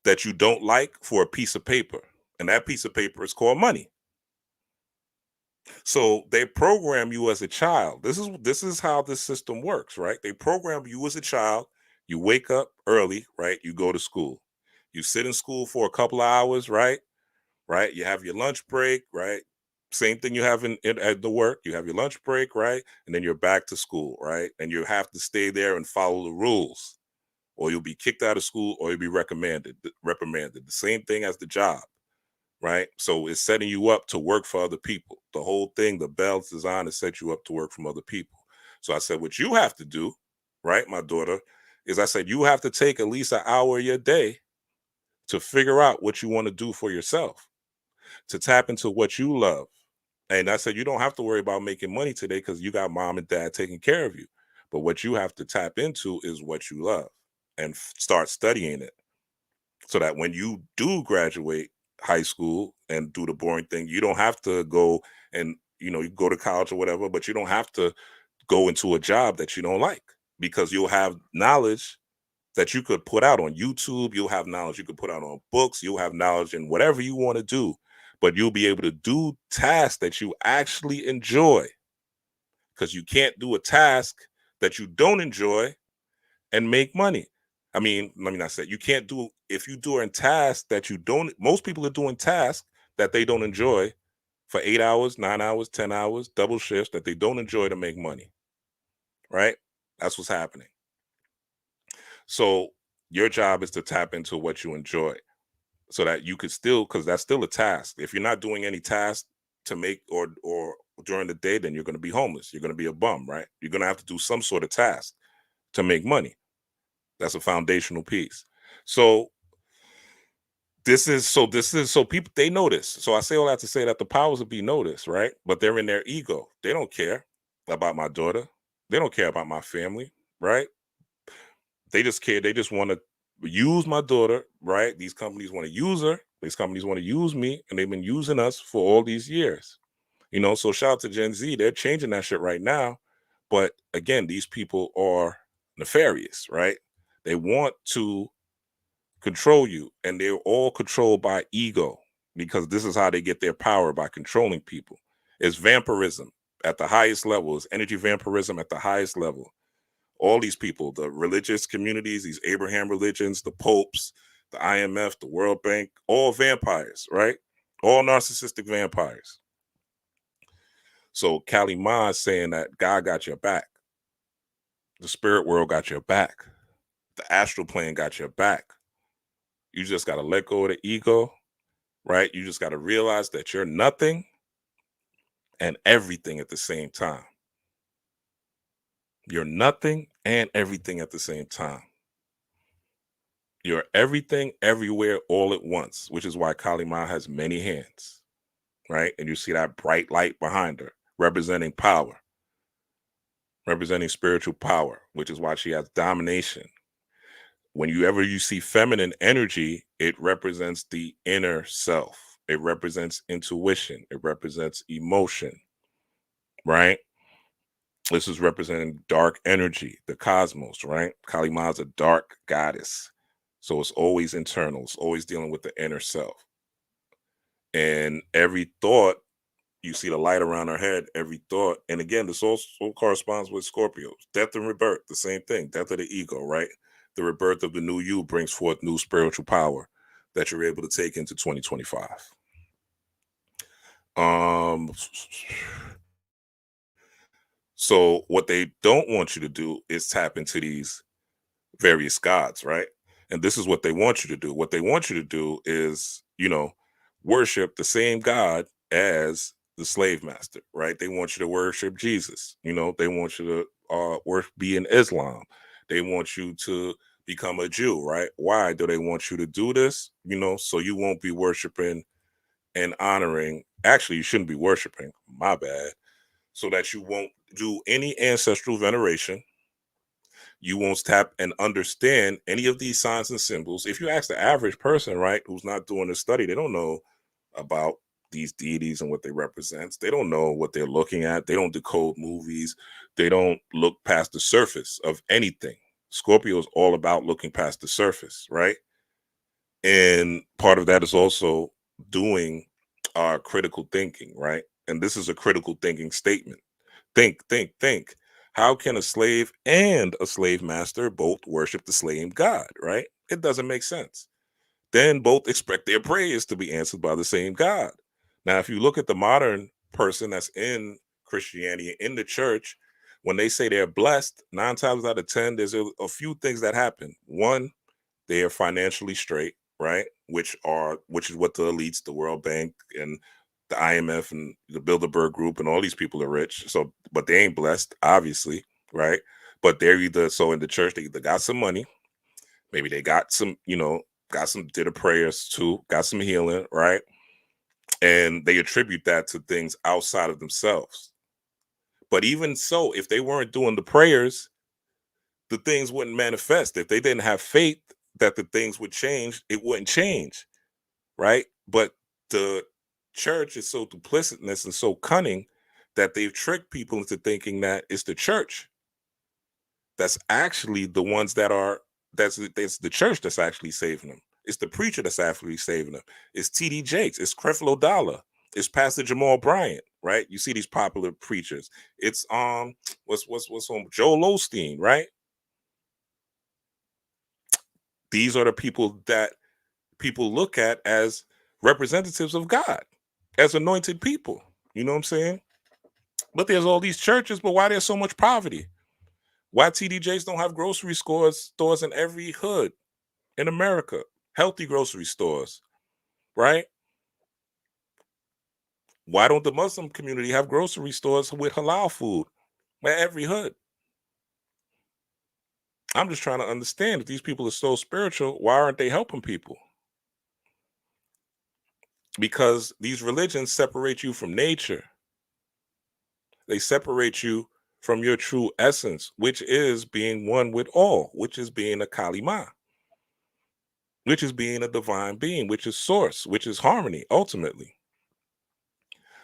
that you don't like for a piece of paper. And that piece of paper is called money. So they program you as a child. This is how this system works, right? They program you as a child. You wake up early, right? You go to school. You sit in school for a couple of hours, right? Right? You have your lunch break, right? Same thing you have at the work. You have your lunch break, right? And then you're back to school, right? And you have to stay there and follow the rules, or you'll be kicked out of school, or you'll be reprimanded. The same thing as the job, right? So it's setting you up to work for other people. The whole thing, the Bell's design is set you up to work from other people. So I said, what you have to do, right, my daughter, is I said you have to take at least an hour of your day to figure out what you want to do for yourself, to tap into what you love. And I said, you don't have to worry about making money today because you got mom and dad taking care of you. But what you have to tap into is what you love and start studying it so that when you do graduate high school and do the boring thing, you don't have to go and, you go to college or whatever, but you don't have to go into a job that you don't like because you'll have knowledge that you could put out on YouTube. You'll have knowledge you could put out on books. You'll have knowledge in whatever you want to do, but you'll be able to do tasks that you actually enjoy because you can't do a task that you don't enjoy and make money. I mean, let me not say you can't do if you do a task that you don't. Most people are doing tasks that they don't enjoy for 8 hours, 9 hours, 10 hours, double shifts that they don't enjoy to make money. Right? That's what's happening. So your job is to tap into what you enjoy so that you could still, because that's still a task. If you're not doing any tasks to make or during the day, then you're going to be homeless. You're going to be a bum, right? You're going to have to do some sort of task to make money. That's a foundational piece. So this is so people they notice. So I say all that to say that the powers will be noticed, right? But they're in their ego. They don't care about my daughter. They don't care about my family, right? They just care. They just want to use my daughter, right? These companies want to use her. These companies want to use me, and they've been using us for all these years. So shout out to Gen Z. They're changing that shit right now. But again, these people are nefarious, right? They want to control you, and they're all controlled by ego because this is how they get their power, by controlling people. It's vampirism at the highest level, it's energy vampirism at the highest level. All these people, the religious communities, these Abraham religions, the popes, the IMF, the World Bank, all vampires, right? All narcissistic vampires. So Kali Ma is saying that God got your back, the spirit world got your back, the astral plane got your back. You just got to let go of the ego, right? You just got to realize that you're nothing and everything at the same time. You're nothing and everything at the same time. You're everything everywhere all at once, which is why Kali Ma has many hands, right? And you see that bright light behind her, representing spiritual power, which is why she has domination. Whenever you see feminine energy, it represents the inner self. It represents intuition. It represents emotion, right? This is representing dark energy, the cosmos, right? Kali Ma is a dark goddess. So it's always internal. It's always dealing with the inner self. And every thought, you see the light around her head, every thought. And again, this also corresponds with Scorpio. Death and rebirth, the same thing. Death of the ego, right? The rebirth of the new you brings forth new spiritual power that you're able to take into 2025. Um, so what they don't want you to do is tap into these various gods, right? And this is what they want you to do. What they want you to do is, worship the same God as the slave master, right? They want you to worship Jesus. They want you to worship, be in Islam. They want you to become a Jew, right? Why do they want you to do this? So you won't be worshiping and honoring. Actually, you shouldn't be worshiping. My bad. So that you won't do any ancestral veneration, you won't tap and understand any of these signs and symbols. If you ask the average person, right, who's not doing this study, they don't know about these deities and what they represent. They don't know what they're looking at. They don't decode movies. They don't look past the surface of anything. Scorpio is all about looking past the surface, right? And part of that is also doing critical thinking, right? And this is a critical thinking statement. Think. How can a slave and a slave master both worship the same God, right? It doesn't make sense. Then both expect their prayers to be answered by the same God. Now, if you look at the modern person that's in Christianity, in the church, when they say they're blessed, 9 times out of 10, there's a few things that happen. One, they are financially straight, right? Which is what the elites, the World Bank and the IMF and the Bilderberg Group and all these people are rich. So, but they ain't blessed, obviously, right? But they're either so in the church they either got some money, maybe they got some, got some did a prayers too, got some healing, right? And they attribute that to things outside of themselves. But even so, if they weren't doing the prayers, the things wouldn't manifest. If they didn't have faith that the things would change, it wouldn't change, right? But the church is so duplicitous and so cunning that they've tricked people into thinking that it's the church that's actually the ones that are that's the church that's actually saving them. It's the preacher that's actually saving them. It's TD Jakes. It's Creflo Dollar. It's Pastor Jamal Bryant. Right? You see these popular preachers. It's what's on Joel Osteen. Right? These are the people that people look at as representatives of God, as anointed people. You know what I'm saying? But there's all these churches, but why there's so much poverty? Why TDJs don't have grocery stores in every hood in America? Healthy grocery stores, right? Why don't the Muslim community have grocery stores with halal food at every hood? I'm just trying to understand if these people are so spiritual, why aren't they helping people? Because these religions separate you from nature. They separate you from your true essence, which is being one with all, which is being a Kalima, which is being a divine being, which is source, which is harmony, ultimately.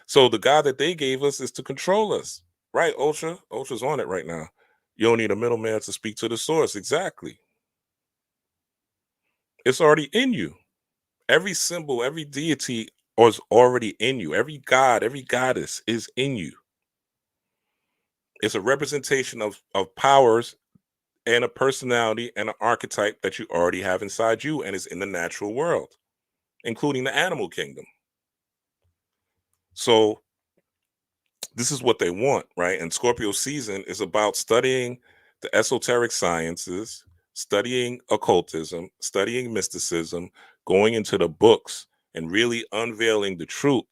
So the God that they gave us is to control us, right? Ultra, Ultra's on it right now. You don't need a middleman to speak to the source. Exactly. It's already in you. Every symbol, every deity is already in you. Every god, every goddess is in you. It's a representation of powers and a personality and an archetype that you already have inside you and is in the natural world, including the animal kingdom. So This is what they want, right? And Scorpio season is about studying the esoteric sciences, studying occultism, studying mysticism, going into the books and really unveiling the truth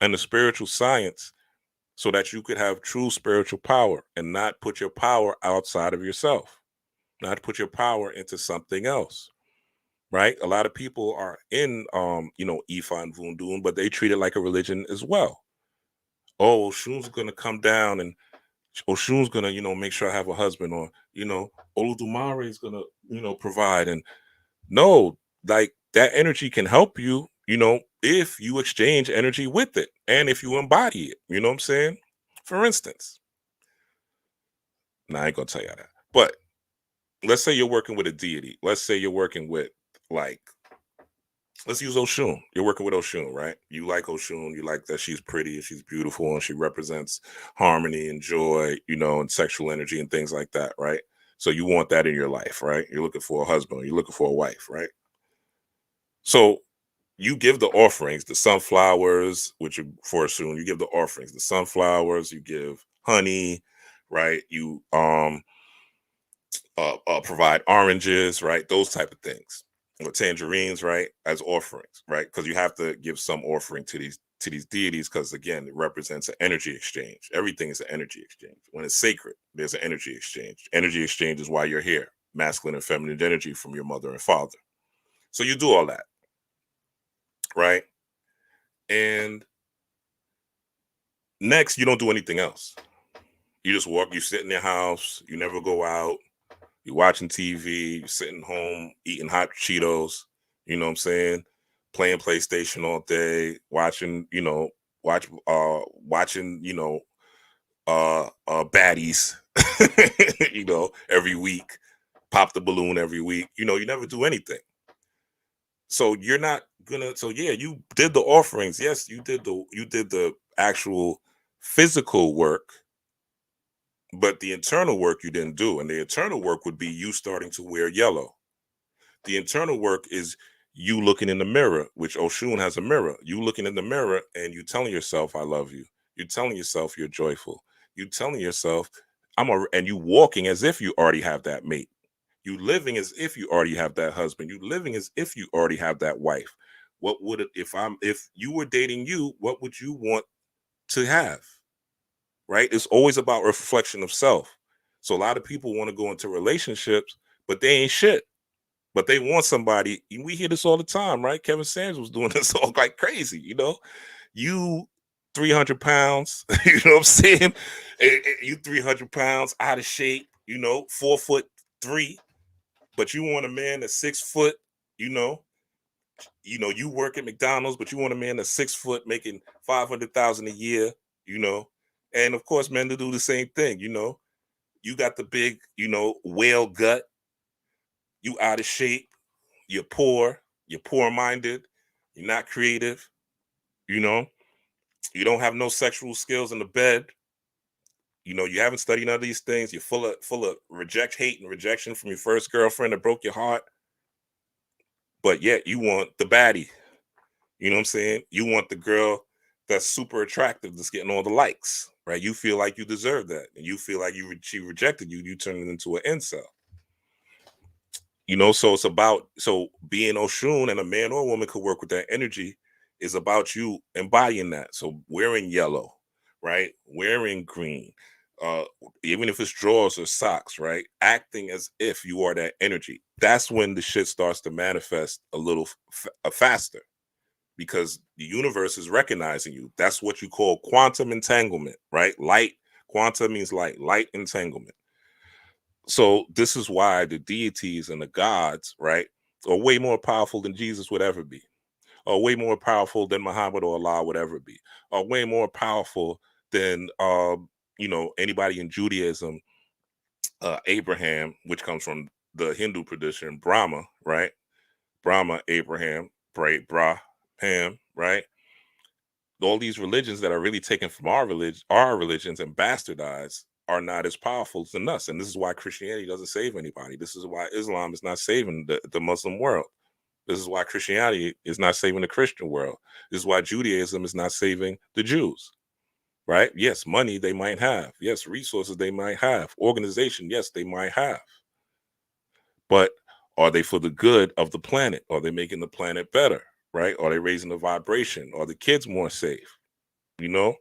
and the spiritual science so that you could have true spiritual power and not put your power outside of yourself, not put your power into something else. Right? A lot of people are in Ifa and Voodoo, but they treat it like a religion as well. Oh, Oshun's gonna come down and Oshun's gonna, make sure I have a husband, or Oludumare is gonna, provide. And no, like that energy can help you, if you exchange energy with it and if you embody it. You know what I'm saying? For instance, nah, I ain't gonna tell you that. But let's say you're working with a deity. Let's say you're working with like let's use Oshun. You're working with Oshun, right? You like Oshun. You like that she's pretty and she's beautiful and she represents harmony and joy, and sexual energy and things like that, right? So you want that in your life, right? You're looking for a husband, you're looking for a wife, right? So you give the offerings, the sunflowers, which are for Oshun. You give the offerings, the sunflowers. You give honey, right? You provide oranges, right? Those type of things, or tangerines, right, as offerings, right? Because you have to give some offering to these deities, because again, it represents an energy exchange. Everything is an energy exchange. When it's sacred, there's an energy exchange. Energy exchange is why you're here. Masculine and feminine energy from your mother and father. So you do all that, right? And next, you don't do anything else. You just walk. You sit in your house. You never go out. You're watching TV, you're sitting home eating hot Cheetos, you know what I'm saying? Playing PlayStation all day, watching, baddies, every week, pop the balloon every week. You never do anything. So you're not gonna so yeah, you did the offerings. Yes, you did the actual physical work, but the internal work you didn't do. And the internal work would be you starting to wear yellow. The internal work is you looking in the mirror, which Oshun has a mirror. You looking in the mirror and you telling yourself, I love you. You're telling yourself you're joyful. You telling yourself, and you walking as if you already have that mate. You living as if you already have that husband. You living as if you already have that wife. What would it, if you were dating you, what would you want to have? Right? It's always about reflection of self. So a lot of people want to go into relationships, but they ain't shit, but they want somebody. We hear this all the time, right? Kevin Sanders was doing this all like crazy, You 300 pounds, you know what I'm saying? You 300 pounds out of shape, 4'3", but you want a man that's 6 foot, you know, you work at McDonald's, but you want a man that's 6 foot making 500,000 a year, you know. And of course, men to do the same thing, You got the big, whale gut, you out of shape, you're poor minded, you're not creative, you know, you don't have no sexual skills in the bed, you haven't studied none of these things, you're full of hate and rejection from your first girlfriend that broke your heart, but yet you want the baddie, you know what I'm saying? You want the girl that's super attractive, that's getting all the likes, right? You feel like you deserve that, and you feel like she rejected you, you turn it into an incel. So it's about, so being Oshun, and a man or a woman could work with that energy, is about you embodying that. So wearing yellow, right? Wearing green, uh, even if it's drawers or socks, right? Acting as if you are that energy. That's when the shit starts to manifest a little faster, because the universe is recognizing you. That's what you call quantum entanglement, right? Light, quantum means light entanglement. So this is why the deities and the gods, right, are way more powerful than Jesus would ever be, or way more powerful than Muhammad or Allah would ever be, or way more powerful than anybody in Judaism, Abraham, which comes from the Hindu tradition, Brahma, right? Brahma, Abraham, Ham, right? All these religions that are really taken from our religions and bastardized, are not as powerful as us. And this is why Christianity doesn't save anybody. This is why Islam is not saving the Muslim world. This is why Christianity is not saving the Christian world. This is why Judaism is not saving the Jews. right? Yes, money they might have. Yes, resources they might have. Organization, yes, they might have. But are they for the good of the planet? Are they making the planet better? Right? Are they raising the vibration? Are the kids more safe? You know?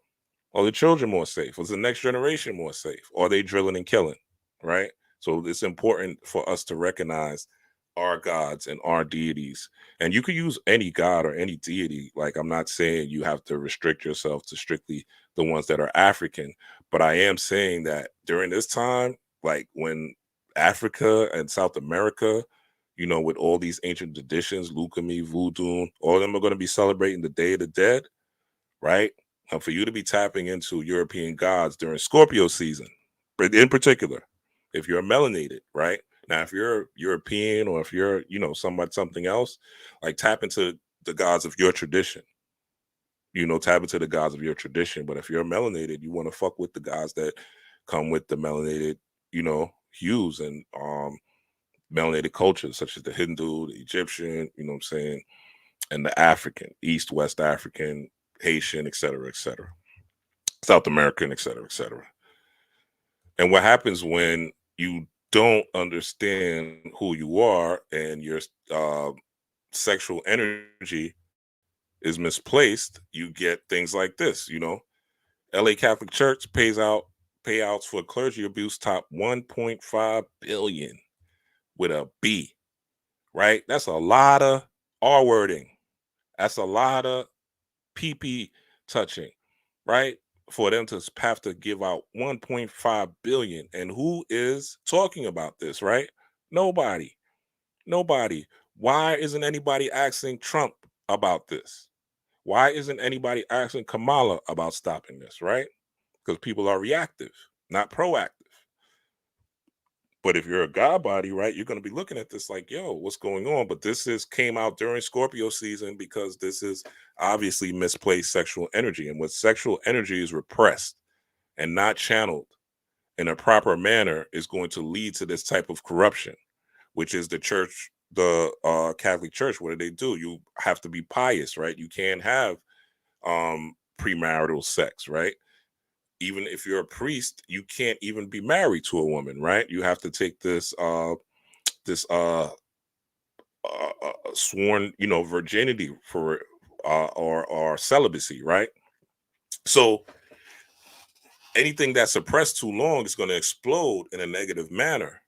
Are the children more safe? Was the next generation more safe? Or are they drilling and killing? Right? So it's important for us to recognize our gods and our deities. And you could use any god or any deity. Like, I'm not saying you have to restrict yourself to strictly the ones that are African, but I am saying that during this time, like when Africa and South America, with all these ancient traditions, Lukumi, Voodoo, all of them are going to be celebrating the Day of the Dead, right? And for you to be tapping into European gods during Scorpio season, but in particular, if you're melanated, right? Now, if you're European or if you're, something else, like tap into the gods of your tradition, tap into the gods of your tradition. But if you're melanated, you want to fuck with the gods that come with the melanated, hues and melanated cultures, such as the Hindu, the Egyptian, you know what I'm saying, and the African, East, West African, Haitian, et cetera, South American, et cetera. And what happens when you don't understand who you are and your uh, sexual energy is misplaced, you get things like this. LA Catholic Church payouts for clergy abuse top 1.5 billion with a B, right? That's a lot of R wording. That's a lot of PP touching, right? For them to have to give out 1.5 billion. And who is talking about this, right? Nobody. Nobody. Why isn't anybody asking Trump about this? Why isn't anybody asking Kamala about stopping this, right? Because people are reactive, not proactive. But if you're a god body, right, you're going to be looking at this like, yo, what's going on? But this is came out during Scorpio season because this is obviously misplaced sexual energy. And when sexual energy is repressed and not channeled in a proper manner, is going to lead to this type of corruption, which is the church, the Catholic Church. What do they do? You have to be pious, right? You can't have premarital sex, right? Even if you're a priest, you can't even be married to a woman, right? You have to take this sworn, virginity for or celibacy, right? So anything that's suppressed too long is going to explode in a negative manner.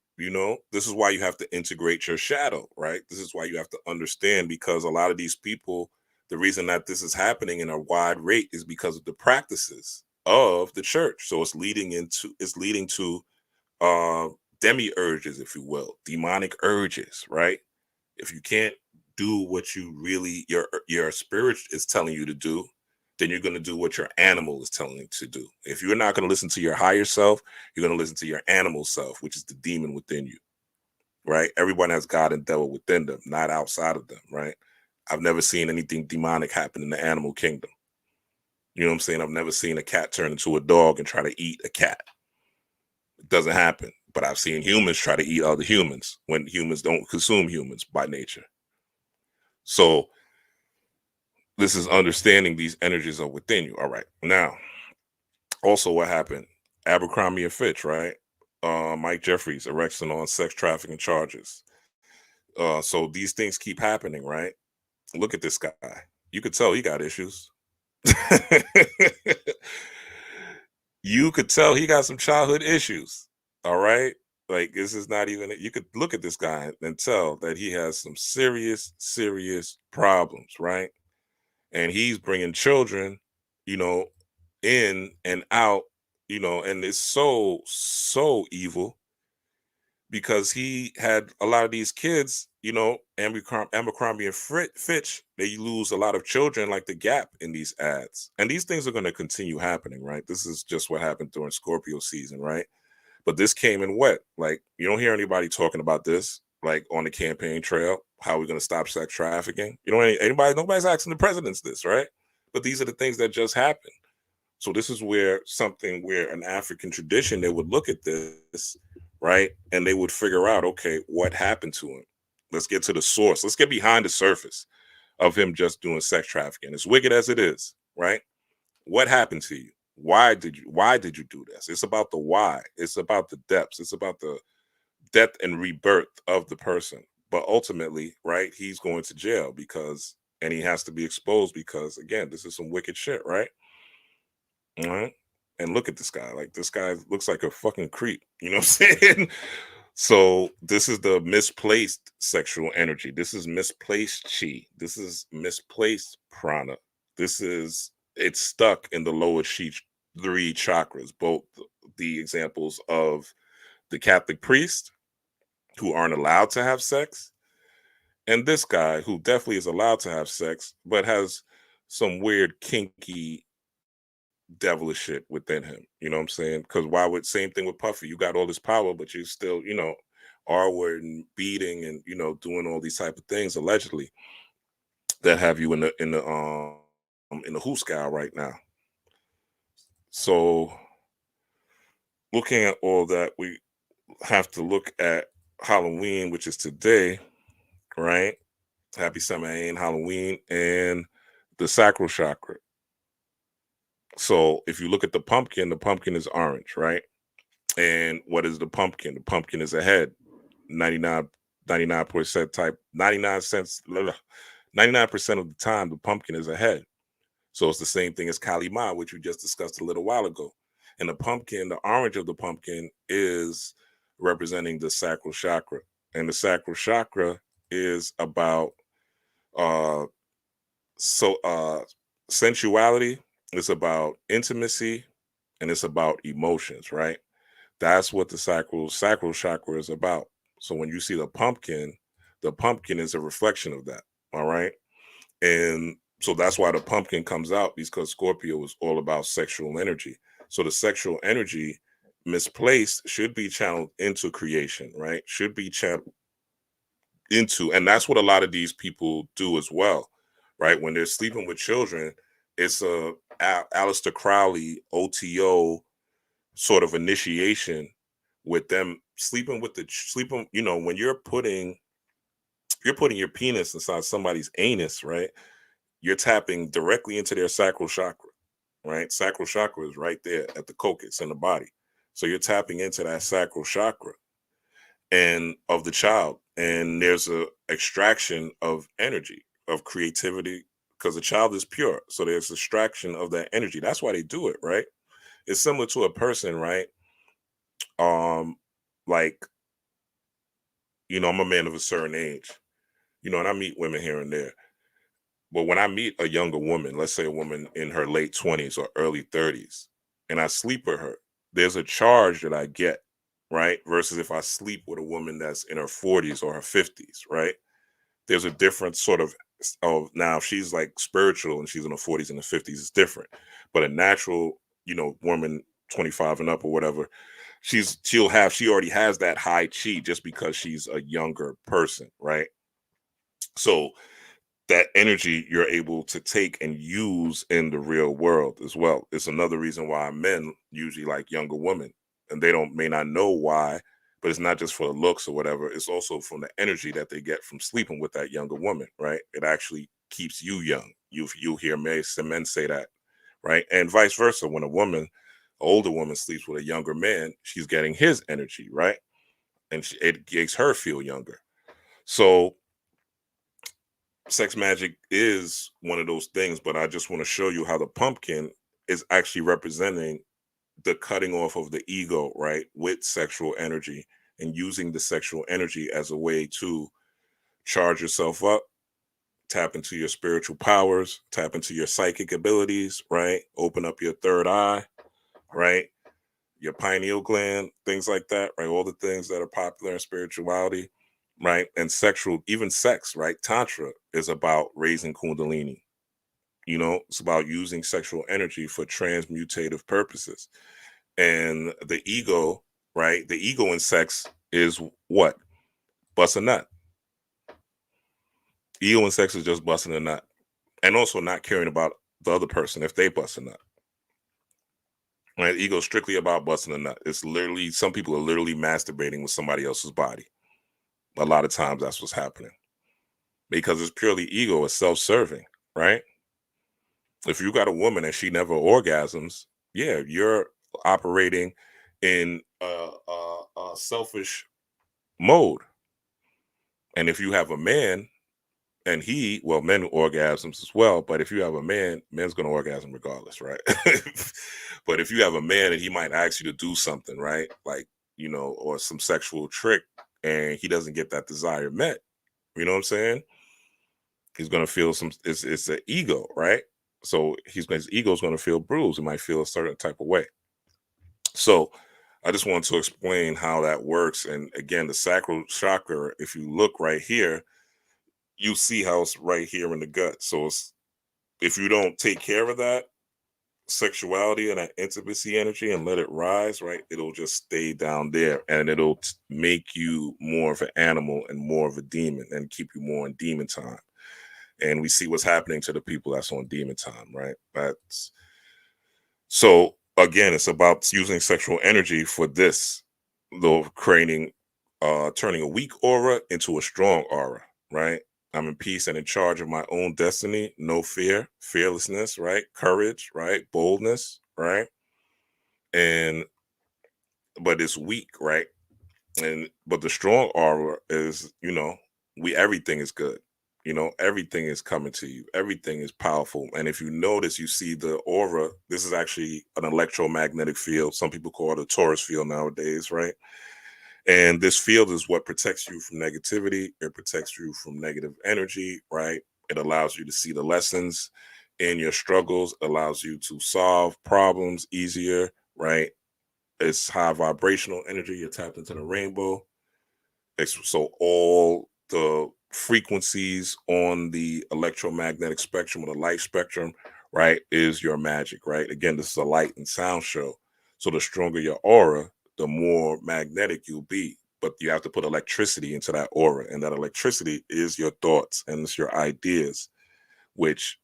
This is why you have to integrate your shadow, right? This is why you have to understand, because a lot of these people, the reason that this is happening in a wide rate is because of the practices of the church. So it's leading to uh demi-urges, if you will, demonic urges, right? If you can't do what you really your spirit is telling you to do, then you're going to do what your animal is telling you to do. If you're not going to listen to your higher self, you're going to listen to your animal self, which is the demon within you, right? Everyone has God and devil within them, not outside of them, right? I've never seen anything demonic happen in the animal kingdom. You know what I'm saying? I've never seen a cat turn into a dog and try to eat a cat. It doesn't happen. But I've seen humans try to eat other humans when humans don't consume humans by nature. So this is understanding these energies are within you. All right. Now, also what happened? Abercrombie and Fitch, right? Mike Jeffries arrested on sex trafficking charges. So these things keep happening, right? Look at this guy. You could tell he got issues. You could tell he got some childhood issues. All right. Like, this is not even, you could look at this guy and tell that he has some serious, serious problems, right? And he's bringing children, you know, in and out, and it's so, so evil because he had a lot of these kids, Abercrombie and Fitch, they lose a lot of children like the Gap in these ads. And these things are going to continue happening, right? This is just what happened during Scorpio season, right? But this came in wet. Like, you don't hear anybody talking about this, like on the campaign trail. How are we going to stop sex trafficking? Nobody's asking the presidents this, right? But these are the things that just happened. So this is where an African tradition, they would look at this, right? And they would figure out, okay, what happened to him? Let's get to the source. Let's get behind the surface of him just doing sex trafficking. As wicked as it is, right? What happened to you? why did you do this? It's about the why. It's about the depths. It's about the death and rebirth of the person. But ultimately, right, he's going to jail because and he has to be exposed because again, this is some wicked shit, right? All right. And look at this guy. Like this guy looks like a fucking creep. You know what I'm saying? So this is the misplaced sexual energy. This is misplaced chi. This is misplaced prana. This is it's stuck in the lower chi three chakras, both the examples of the Catholic priest who aren't allowed to have sex, and this guy who definitely is allowed to have sex, but has some weird kinky devilish shit within him. You know what I'm saying? Because why would same thing with Puffy? You got all this power, but you still, R word and beating and doing all these type of things allegedly that have you in the who scowl right now. So looking at all that, we have to look at Halloween, which is today, right? Happy Samhain, Halloween, and the sacral chakra. So if you look at the pumpkin is orange, right? And what is the pumpkin? The pumpkin is a head. 99, 99% type, 99 cents, 99% of the time, the pumpkin is a head. So it's the same thing as Kali Ma, which we just discussed a little while ago. And the pumpkin, the orange of the pumpkin is representing the sacral chakra. And the sacral chakra is about uh so sensuality, it's about intimacy, and it's about emotions, right? That's what the sacral chakra is about. So when you see the pumpkin is a reflection of that. All right. And so that's why the pumpkin comes out because Scorpio is all about sexual energy. So the sexual energy misplaced should be channeled into creation, right? Should be channeled into, and that's what a lot of these people do as well, right? When they're sleeping with children, it's Aleister Crowley OTO sort of initiation with them sleeping with the sleeping. When you're putting your penis inside somebody's anus, right? You're tapping directly into their sacral chakra, right? Sacral chakra is right there at the coccyx in the body. So you're tapping into that sacral chakra and of the child. And there's a extraction of energy, of creativity, because the child is pure. So there's extraction of that energy. That's why they do it, right? It's similar to a person, right? Like, I'm a man of a certain age, and I meet women here and there. But when I meet a younger woman, let's say a woman in her late 20s or early 30s, and I sleep with her, there's a charge that I get, right? Versus if I sleep with a woman that's in her 40s or her 50s, right? There's a different sort of now if she's like spiritual and she's in her 40s and the 50s, it's different. But a natural, woman 25 and up or whatever, she already has that high chi just because she's a younger person, right? So that energy you're able to take and use in the real world as well. It's another reason why men usually like younger women, and they don't may not know why, but it's not just for the looks or whatever. It's also from the energy that they get from sleeping with that younger woman, right? It actually keeps you young. You hear some men say that, right? And vice versa. When an older woman sleeps with a younger man, she's getting his energy, right? And it makes her feel younger. So sex magic is one of those things, but I just want to show you how the pumpkin is actually representing the cutting off of the ego, right, with sexual energy and using the sexual energy as a way to charge yourself up, tap into your spiritual powers, tap into your psychic abilities, right? Open up your third eye, right? Your pineal gland, things like that, right? All the things that are popular in spirituality, right? And sexual, even sex, right? Tantra is about raising Kundalini. It's about using sexual energy for transmutative purposes. And the ego, right? The ego in sex is what? Bust a nut. Ego in sex is just busting a nut. And also not caring about the other person if they bust a nut. Right? Ego is strictly about busting a nut. It's literally, some people are literally masturbating with somebody else's body. A lot of times that's what's happening because it's purely ego, it's self-serving, right? If you got a woman and she never orgasms, yeah, you're operating in a selfish mode. And if you have a man, and well, men orgasms as well, but if you have a man, men's gonna orgasm regardless, right? But if you have a man and he might ask you to do something, right? Like, or some sexual trick, and he doesn't get that desire met, you know what I'm saying? He's gonna feel it's an ego, right? So his ego's gonna feel bruised. He might feel a certain type of way. So I just want to explain how that works. And again, the sacral chakra, if you look right here, you see how it's right here in the gut. So if you don't take care of that sexuality and that intimacy energy and let it rise, right, it'll just stay down there, and it'll make you more of an animal and more of a demon and keep you more in demon time. And we see what's happening to the people that's on demon time, right? That's So again, it's about using sexual energy for this, though, creating, turning a weak aura into a strong aura, right? I'm in peace and in charge of my own destiny. No fear, fearlessness, right? Courage, right? Boldness, right? And but it's weak, right? And but the strong aura is, everything is good. Everything is coming to you. Everything is powerful. And if you notice, you see the aura. This is actually an electromagnetic field. Some people call it a Taurus field nowadays, right? And this field is what protects you from negativity. It protects you from negative energy, right? It allows you to see the lessons in your struggles, allows you to solve problems easier, right? It's high vibrational energy. You're tapped into the rainbow. So all the frequencies on the electromagnetic spectrum or the light spectrum, right, is your magic, right? Again, this is a light and sound show. So the stronger your aura, the more magnetic you'll be. But you have to put electricity into that aura, and that electricity is your thoughts and it's your ideas, which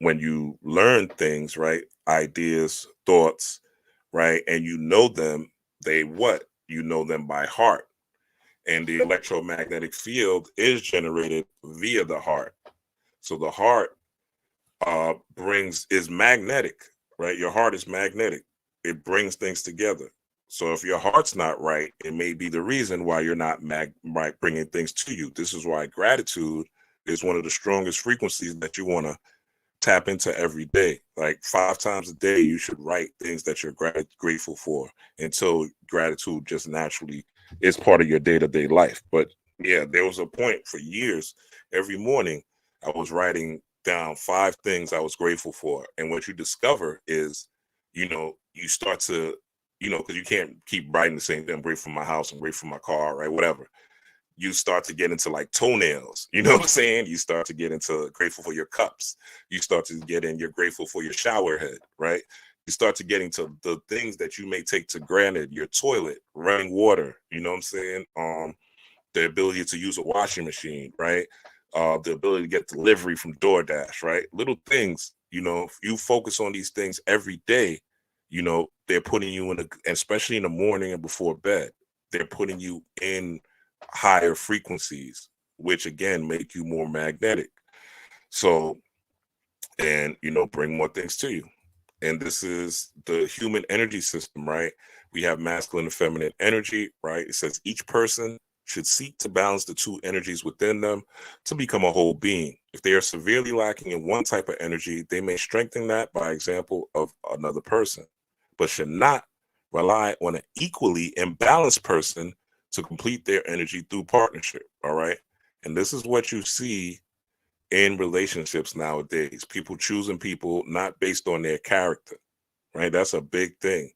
when you learn things, right, ideas, thoughts, right, and you know them, they what? You know them by heart, and the electromagnetic field is generated via the heart. So the heart brings is magnetic, right? Your heart is magnetic. It brings things together. So if your heart's not right, it may be the reason why you're not right bringing things to you. This is why gratitude is one of the strongest frequencies that you want to tap into every day. Like 5 times a day, you should write things that you're grateful for until gratitude just naturally is part of your day to day life. But yeah, there was a point for years, every morning, I was writing down 5 things I was grateful for. And what you discover is, you start to, because you can't keep writing the same thing. I'm grateful for my house, I'm grateful for my car, right? Whatever, you start to get into like toenails, you know what I'm saying? You start to get into grateful for your cups. You start to get in, you're grateful for your shower head, right? You start to get into the things that you may take to granted, your toilet, running water, you know what I'm saying? The ability to use a washing machine, right? The ability to get delivery from DoorDash, right? Little things, if you focus on these things every day, they're putting you in especially in the morning and before bed, they're putting you in higher frequencies, which again make you more magnetic. So, and bring more things to you. And this is the human energy system, right? We have masculine and feminine energy, right? It says each person should seek to balance the two energies within them to become a whole being. If they are severely lacking in one type of energy, they may strengthen that by example of another person, but should not rely on an equally imbalanced person to complete their energy through partnership. All right. And this is what you see in relationships nowadays. People choosing people not based on their character, right? That's a big thing.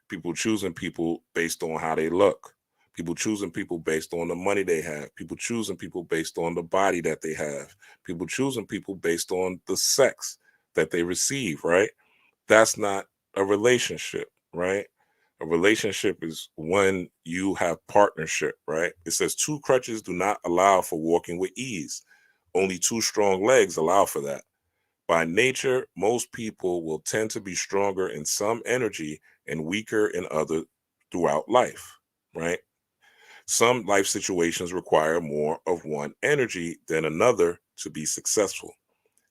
People choosing people based on how they look. People choosing people based on the money they have. People choosing people based on the body that they have. People choosing people based on the sex that they receive, right? That's not a relationship, right? A relationship is when you have partnership, right? It says two crutches do not allow for walking with ease. Only two strong legs allow for that. By nature, most people will tend to be stronger in some energy and weaker in other throughout life, right? Some life situations require more of one energy than another to be successful,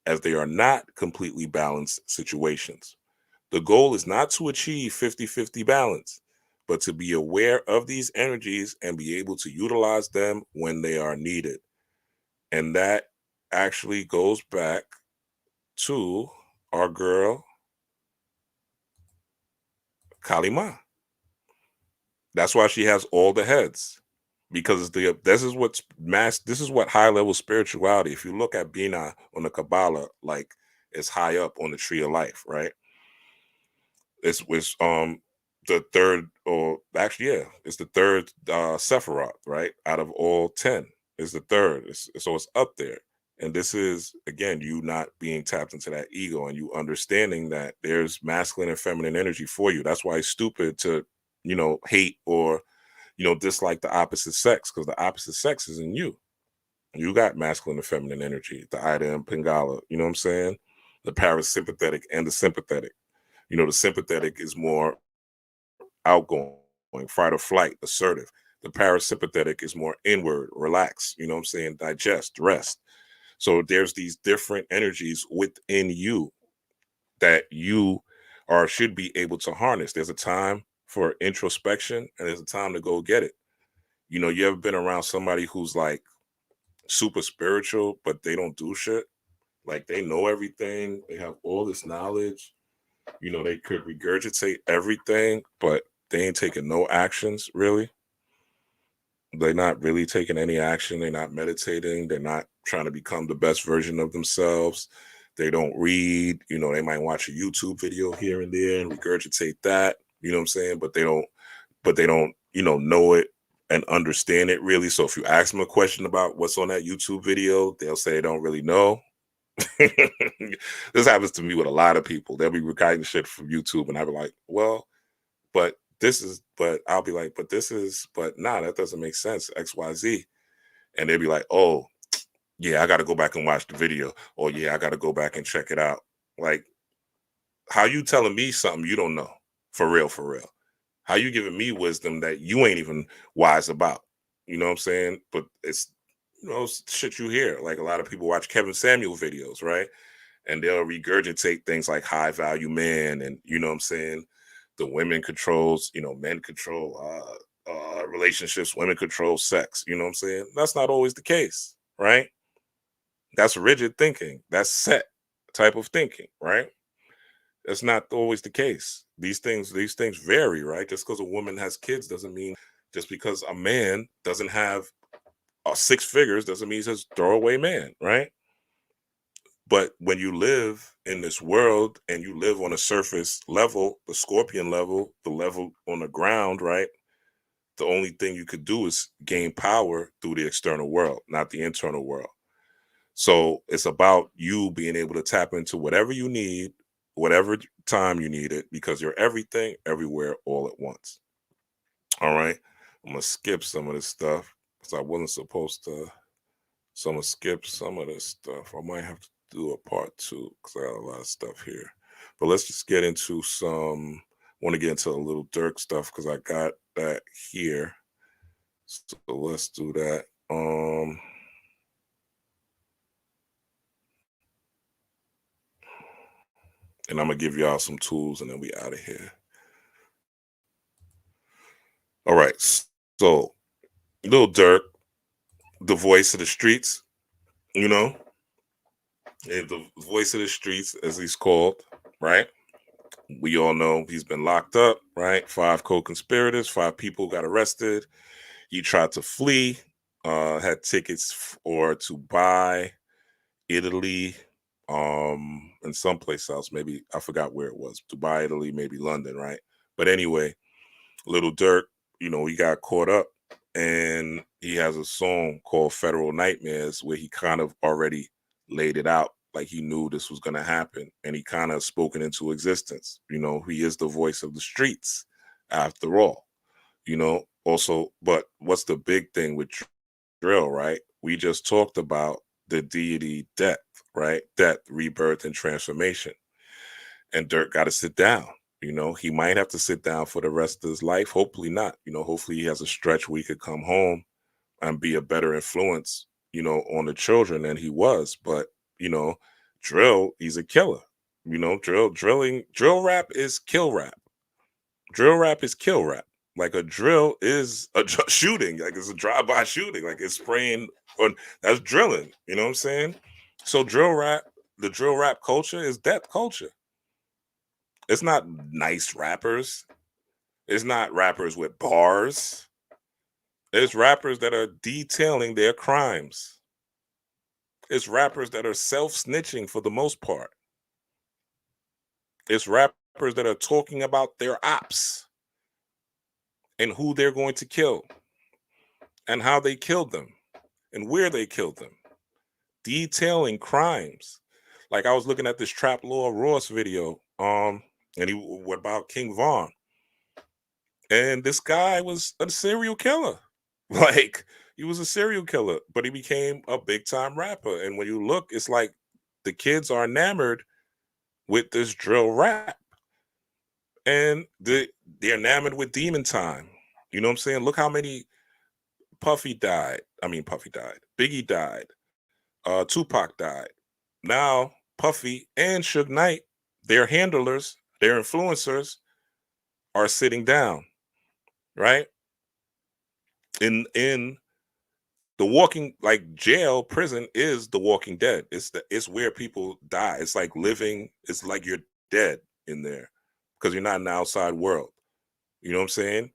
as they are not completely balanced situations. The goal is not to achieve 50-50 balance, but to be aware of these energies and be able to utilize them when they are needed. And that actually goes back to our girl Kalima. That's why she has all the heads. Because this is what's this is what high level spirituality. If you look at Bina on the Kabbalah, like it's high up on the tree of life, right? It's the third, or actually, yeah, it's the third Sephiroth, right? Out of all 10, is the third. So it's up there. And this is again you not being tapped into that ego and you understanding that there's masculine and feminine energy for you. That's why it's stupid to, hate or dislike the opposite sex, because the opposite sex is in you. You got masculine and feminine energy, the Ida and Pingala, you know what I'm saying? The parasympathetic and the sympathetic. The sympathetic is more outgoing, fight or flight, assertive. The parasympathetic is more inward, relax, you know what I'm saying? Digest, rest. So there's these different energies within you that you are should be able to harness. There's a time for introspection and there's a time to go get it. You ever been around somebody who's like super spiritual, but they don't do shit? Like they know everything, they have all this knowledge, they could regurgitate everything, but they ain't taking no actions really. They're not really taking any action. They're not meditating. They're not trying to become the best version of themselves. They don't read. They might watch a YouTube video here and there and regurgitate that. You know what I'm saying? But they don't, know it and understand it really. So if you ask them a question about what's on that YouTube video, they'll say they don't really know. This happens to me with a lot of people. They'll be recording shit from YouTube, and I'll be like, well, but I'll be like, but nah, that doesn't make sense. XYZ. And they'll be like, oh, yeah, I got to go back and watch the video. Or yeah, I got to go back and check it out. Like, how you telling me something you don't know? For real, for real. How you giving me wisdom that you ain't even wise about? You know what I'm saying? But it's, shit you hear. Like a lot of people watch Kevin Samuel videos, right? And they'll regurgitate things like high value man and you know what I'm saying, the women controls, men control relationships, women control sex, you know what I'm saying? That's not always the case, right? That's rigid thinking, that's set type of thinking, right? That's not always the case. These things vary, right? Just because a woman has kids doesn't mean, just because a man doesn't have six figures doesn't mean he's a throwaway man, right? But when you live in this world and you live on a surface level, the scorpion level, the level on the ground, right? The only thing you could do is gain power through the external world, not the internal world. So it's about you being able to tap into whatever you need, whatever time you need it, because you're everything, everywhere, all at once. All right. I'm going to skip some of this stuff because I wasn't supposed to. So I'm gonna skip some of this stuff. I might have to do a part two because I got a lot of stuff here. But let's just get into some. Want to get into a little Dirk stuff because I got that here. So let's do that. And I'm gonna give y'all some tools and then we out of here. All right. So Lil Durk, the voice of the streets, you know, the voice of the streets as he's called, right? We all know he's been locked up, right? 5 co-conspirators, 5 people got arrested. He tried to flee, had tickets or to buy Italy, and someplace else. Maybe I forgot where it was. Dubai, Italy, maybe London, right? But anyway, Little Dirk, he got caught up, and he has a song called "Federal Nightmares" where he kind of already laid it out, like he knew this was going to happen, and he kind of spoken into existence. He is the voice of the streets, after all. Also, but what's the big thing with drill, right? We just talked about the deity death, right? Death, rebirth, and transformation. And Dirk got to sit down. He might have to sit down for the rest of his life. Hopefully not. Hopefully he has a stretch where he could come home and be a better influence, on the children than he was. But, you know, Drill, he's a killer. Drill rap is kill rap. Drill rap is kill rap. Like a drill is a shooting, like it's a drive-by shooting, like it's spraying on that's drilling. You know what I'm saying? So the drill rap culture is death culture. It's not nice rappers. It's not rappers with bars. It's rappers that are detailing their crimes. It's rappers that are self-snitching for the most part. It's rappers that are talking about their ops and who they're going to kill and how they killed them and where they killed them, detailing crimes. Like I was looking at this Trap Law Ross video, and about King Von, and this guy was a serial killer. Like he was a serial killer, but he became a big time rapper. And when you look, it's like the kids are enamored with this drill rap, and they're enamored with Demon Time. You know what I'm saying? Look how many Puffy died. I mean, Puffy died. Biggie died. Tupac died. Now Puffy and Suge Knight, their handlers, their influencers, are sitting down, right? In the walking like jail, prison is the walking dead. It's where people die. It's like living, it's like you're dead in there because you're not in the outside world. You know what I'm saying?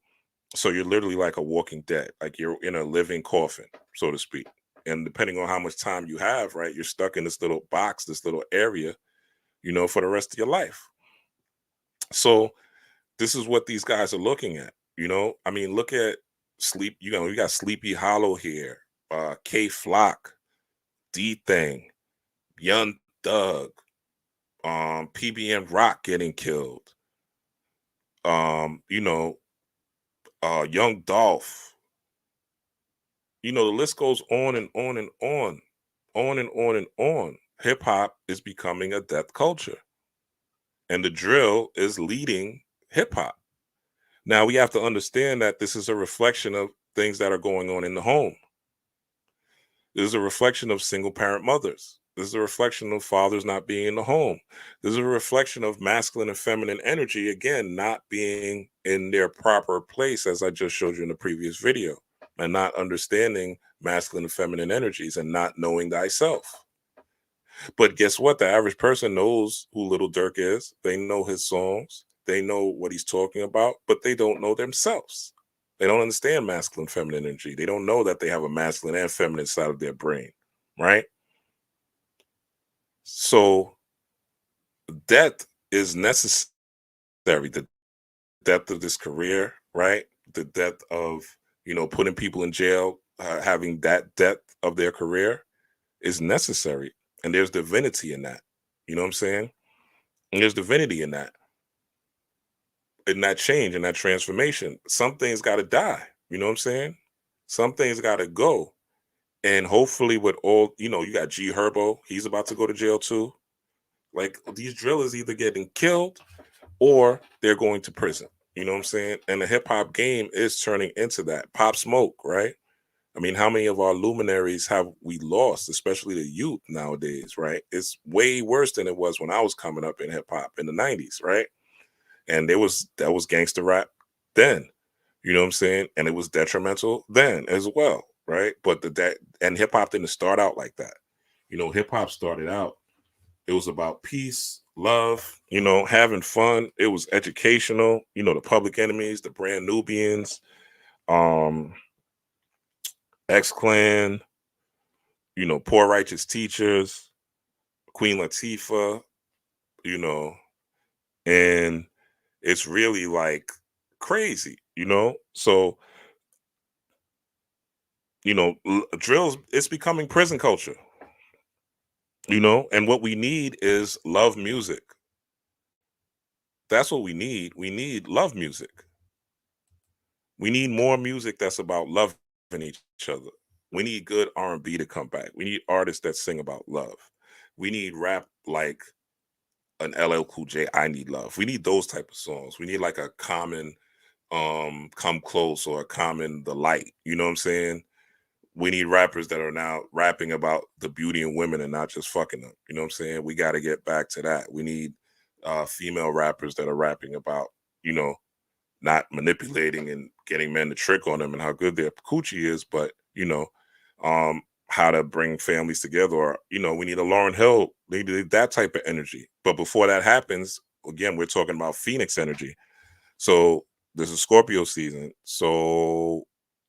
So you're literally like a walking dead, like you're in a living coffin, so to speak. And depending on how much time you have, right, you're stuck in this little box, this little area, for the rest of your life. So this is what these guys are looking at. I mean, look at Sleep. You got Sleepy Hollow here, K Flock, D Thing, Young Thug, PBM Rock getting killed, Young Dolph. The list goes on and on and on and on and on. Hip hop is becoming a death culture, and the drill is leading hip hop. Now we have to understand that this is a reflection of things that are going on in the home. This is a reflection of single parent mothers. This is a reflection of fathers not being in the home. This is a reflection of masculine and feminine energy, again, not being in their proper place, as I just showed you in the previous video, and not understanding masculine and feminine energies and not knowing thyself. But guess what? The average person knows who Little Durk is. They know his songs. They know what he's talking about, but they don't know themselves. They don't understand masculine feminine energy. They don't know that they have a masculine and feminine side of their brain, right? So death is necessary. The death of this career, right? The death of, putting people in jail, having that death of their career is necessary. And there's divinity in that. You know what I'm saying? And there's divinity in that change, in that transformation. Some things got to die. You know what I'm saying? Some things got to go. And hopefully, with all, you got G Herbo, he's about to go to jail too. Like these drillers either getting killed or they're going to prison. You know what I'm saying? And the hip hop game is turning into that. Pop Smoke, right? I mean, how many of our luminaries have we lost, especially the youth nowadays, right? It's way worse than it was when I was coming up in hip hop in the 90s, right? And that was gangster rap then. You know what I'm saying? And it was detrimental then as well, right? But that and hip hop didn't start out like that. Hip hop started out, it was about peace, love, having fun. It was educational, the Public Enemies, the Brand Nubians, um, X Clan, Poor Righteous Teachers, Queen Latifah, you know, and it's really like crazy, So, drills, it's becoming prison culture, and what we need is love music. That's what we need. We need love music. We need more music that's about loving each other. We need good R&B to come back. We need artists that sing about love. We need rap like an LL Cool J, I Need Love. We need those type of songs. We need like a common Come Close or a common The Light. You know what I'm saying? We need rappers that are now rapping about the beauty in women and not just fucking them. You know what I'm saying? We got to get back to that. We need female rappers that are rapping about, you know, not manipulating and getting men to trick on them and how good their coochie is, but how to bring families together. Or we need a Lauren Hill. They need that type of energy. But before that happens, again, we're talking about Phoenix energy. So this is Scorpio season. So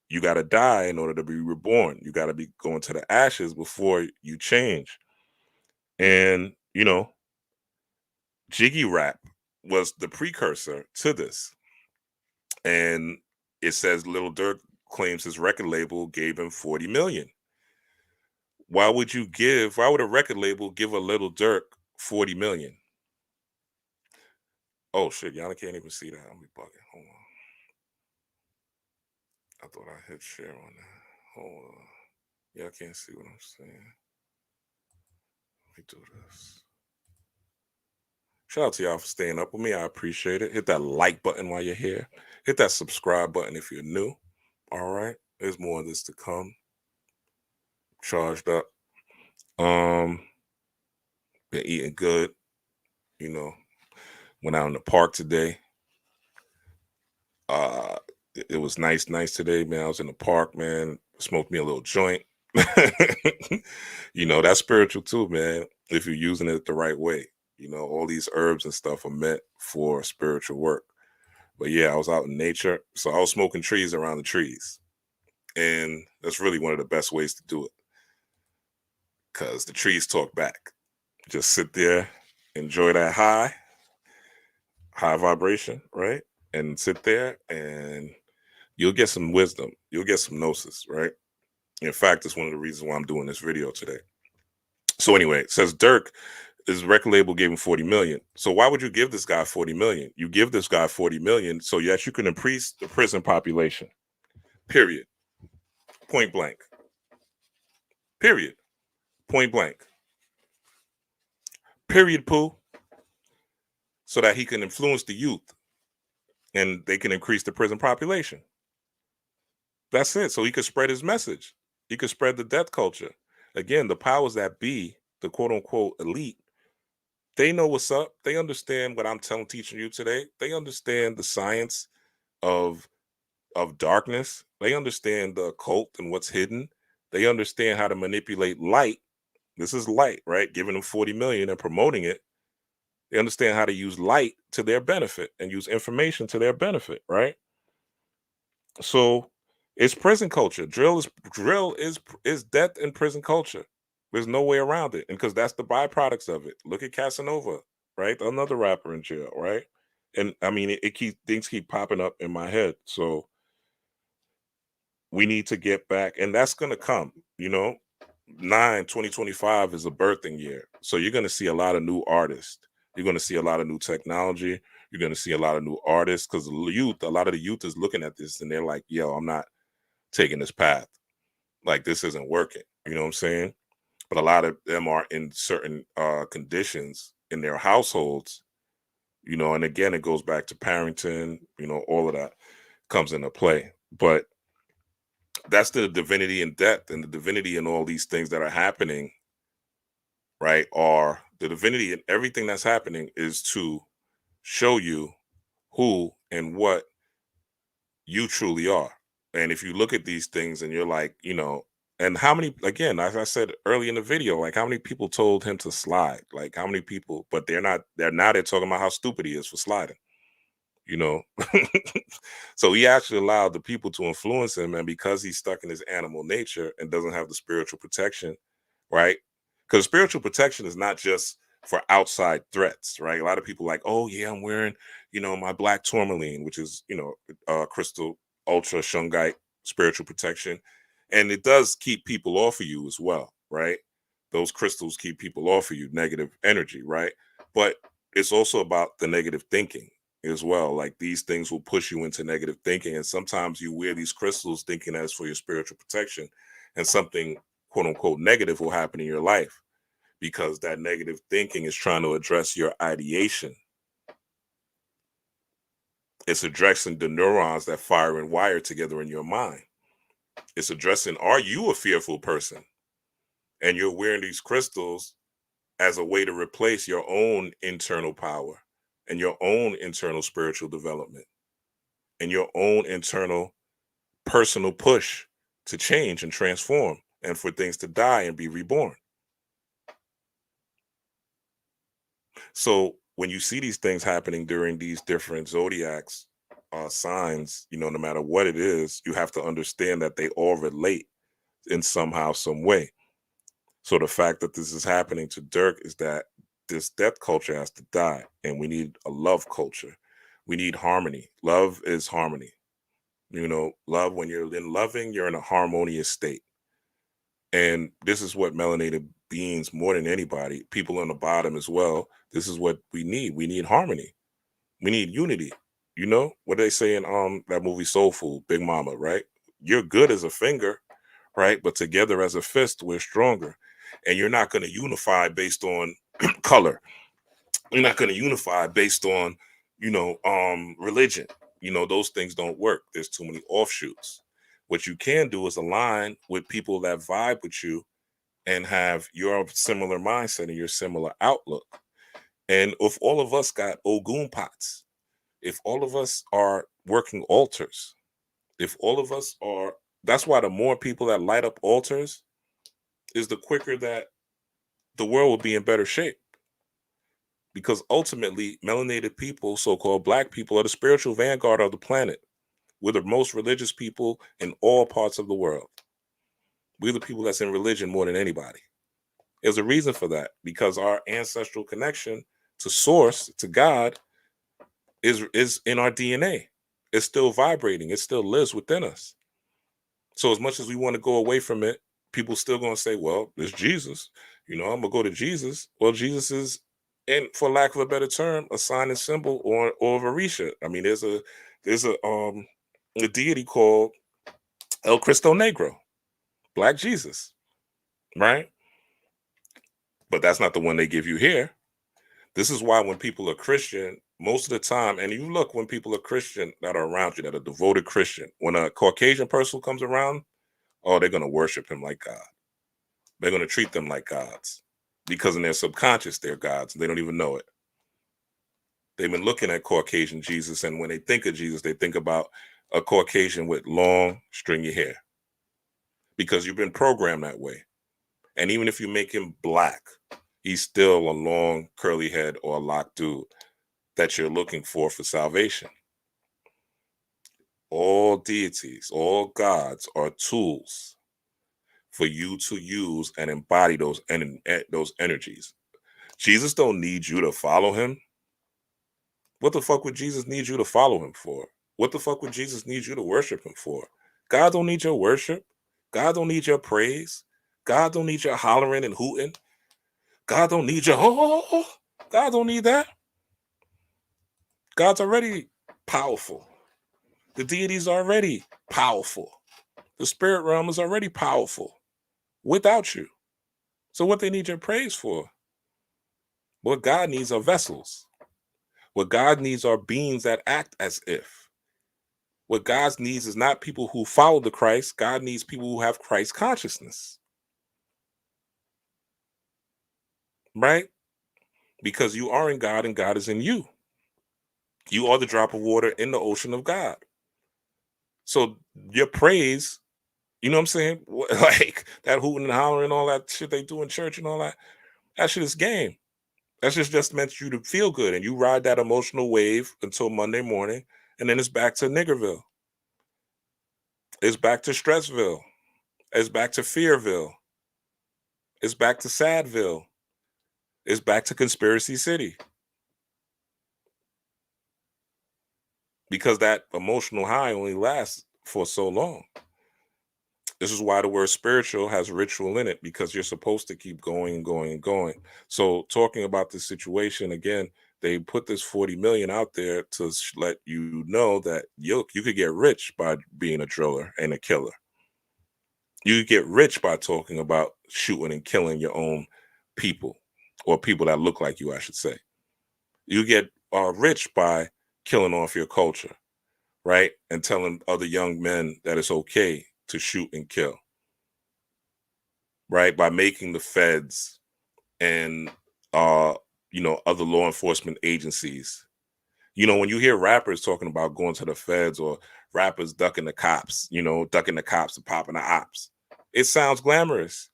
you got to die in order to be reborn. You got to be going to the ashes before you change. And Jiggy Rap was the precursor to this. And it says Lil Durk claims his record label gave him 40 million. Why would a record label give a Little Durk 40 million? Oh shit, y'all can't even see that. I'm be bugging. Hold on. I thought I hit share on that. Hold on. Y'all can't see what I'm saying. Let me do this. Shout out to y'all for staying up with me. I appreciate it. Hit that like button while you're here. Hit that subscribe button if you're new. All right. There's more of this to come. Charged up. Been eating good. Went out in the park today. It was nice today, man. I was in the park, man. Smoked me a little joint. That's spiritual too, man. If you're using it the right way. All these herbs and stuff are meant for spiritual work. But yeah, I was out in nature. So I was smoking trees around the trees. And that's really one of the best ways to do it. Because the trees talk back. Just sit there, enjoy that high vibration, right? And sit there and you'll get some wisdom. You'll get some gnosis, right? In fact, it's one of the reasons why I'm doing this video today. So anyway, it says Dirk, his record label gave him 40 million. So why would you give this guy 40 million? You give this guy 40 million so yes, you can increase the prison population. Period. Point blank. Period. Point blank. Period, Pooh. So that he can influence the youth and they can increase the prison population. That's it. So he could spread his message. He could spread the death culture. Again, the powers that be, the quote unquote elite, they know what's up. They understand what I'm teaching you today. They understand the science of darkness. They understand the occult and what's hidden. They understand how to manipulate light. This is light, right? Giving them 40 million and promoting it. They understand how to use light to their benefit and use information to their benefit, right? So it's prison culture. Drill is death in prison culture. There's no way around it. And because that's the byproducts of it. Look at Casanova, right? Another rapper in jail, right? And I mean things keep popping up in my head. So we need to get back, and that's gonna come, 2025 is a birthing year. So you're gonna see a lot of new artists. You're gonna see a lot of new technology. You're gonna see a lot of new artists because a lot of the youth is looking at this and they're like, yo, I'm not taking this path. Like this isn't working. You know what I'm saying? But a lot of them are in certain conditions in their households, and again, it goes back to parenting, all of that comes into play. But that's the divinity in death and the divinity in all these things that are happening, right? Are the divinity in everything that's happening is to show you who and what you truly are. And if you look at these things and you're like, and how many, again, as I said early in the video, like how many people told him to slide? Like how many people, but they're talking about how stupid he is for sliding, you know? So he actually allowed the people to influence him. And because he's stuck in his animal nature and doesn't have the spiritual protection, right? Because spiritual protection is not just for outside threats, right? A lot of people like, oh yeah, I'm wearing, my black tourmaline, which is, crystal ultra shungite spiritual protection. And it does keep people off of you as well, right? Those crystals keep people off of you, negative energy, right? But it's also about the negative thinking as well. Like these things will push you into negative thinking. And sometimes you wear these crystals thinking that's for your spiritual protection, and something quote unquote negative will happen in your life because that negative thinking is trying to address your ideation. It's addressing the neurons that fire and wire together in your mind. It's addressing, are you a fearful person? And you're wearing these crystals as a way to replace your own internal power and your own internal spiritual development and your own internal personal push to change and transform and for things to die and be reborn. So when you see these things happening during these different zodiacs, signs, no matter what it is, you have to understand that they all relate in somehow, some way. So the fact that this is happening to Dirk is that this death culture has to die, and we need a love culture. We need harmony. Love is harmony. Love, when you're in loving, you're in a harmonious state. And this is what melanated beings, more than anybody, people on the bottom as well, this is what we need. We need harmony. We need unity. What they say in that movie Soul Food, Big Mama, right? You're good as a finger, right? But together as a fist, we're stronger. And you're not going to unify based on color. You're not going to unify based on, religion. Those things don't work. There's too many offshoots. What you can do is align with people that vibe with you and have your similar mindset and your similar outlook. And if all of us got Ogun pots, if all of us are working altars, if all of us are, that's why the more people that light up altars is the quicker that the world will be in better shape. Because ultimately, melanated people, so-called black people, are the spiritual vanguard of the planet. We're the most religious people in all parts of the world. We're the people that's in religion more than anybody. There's a reason for that, because our ancestral connection to source, to God, is in our DNA. It's still vibrating. It still lives within us. So as much as we want to go away from it, people still going to say, well, there's Jesus. I'm going to go to Jesus. Well, Jesus is, and for lack of a better term, a sign and symbol or of Orisha. I mean, there's a deity called El Cristo Negro, Black Jesus, right? But that's not the one they give you here. This is why when people are Christian, most of the time, and you look when people are Christian that are around you, that are devoted Christian, when a Caucasian person comes around, oh, they're going to worship him like God. They're going to treat them like gods because in their subconscious, they're gods. They don't even know it. They've been looking at Caucasian Jesus, and when they think of Jesus, they think about a Caucasian with long, stringy hair because you've been programmed that way. And even if you make him black, he's still a long, curly head or a locked dude that you're looking for salvation. All deities, all gods are tools for you to use and embody those energies. Jesus don't need you to follow him. What the fuck would Jesus need you to follow him for? What the fuck would Jesus need you to worship him for? God don't need your worship. God don't need your praise. God don't need your hollering and hooting. God don't need your oh. God don't need that. God's already powerful. The deity's already powerful. The spirit realm is already powerful without you. So what they need your praise for? What God needs are vessels. What God needs are beings that act as if. What God needs is not people who follow the Christ. God needs people who have Christ consciousness. Right? Because you are in God and God is in you. You are the drop of water in the ocean of God. So your praise, you know what I'm saying? Like that hooting and hollering and all that shit they do in church and all that. That shit is game. That's just meant you to feel good. And you ride that emotional wave until Monday morning. And then it's back to Niggerville. It's back to Stressville. It's back to Fearville. It's back to Sadville. It's back to Conspiracy City. Because that emotional high only lasts for so long. This is why the word spiritual has ritual in it, because you're supposed to keep going and going and going. So talking about this situation again, they put this 40 million out there to let you know that you could get rich by being a driller and a killer. You could get rich by talking about shooting and killing your own people, or people that look like you, I should say. You get rich by killing off your culture, right? And telling other young men that it's okay to shoot and kill. Right, by making the feds and other law enforcement agencies You know, when you hear rappers talking about going to the feds or rappers ducking the cops, you know, ducking the cops and popping the ops, it sounds glamorous.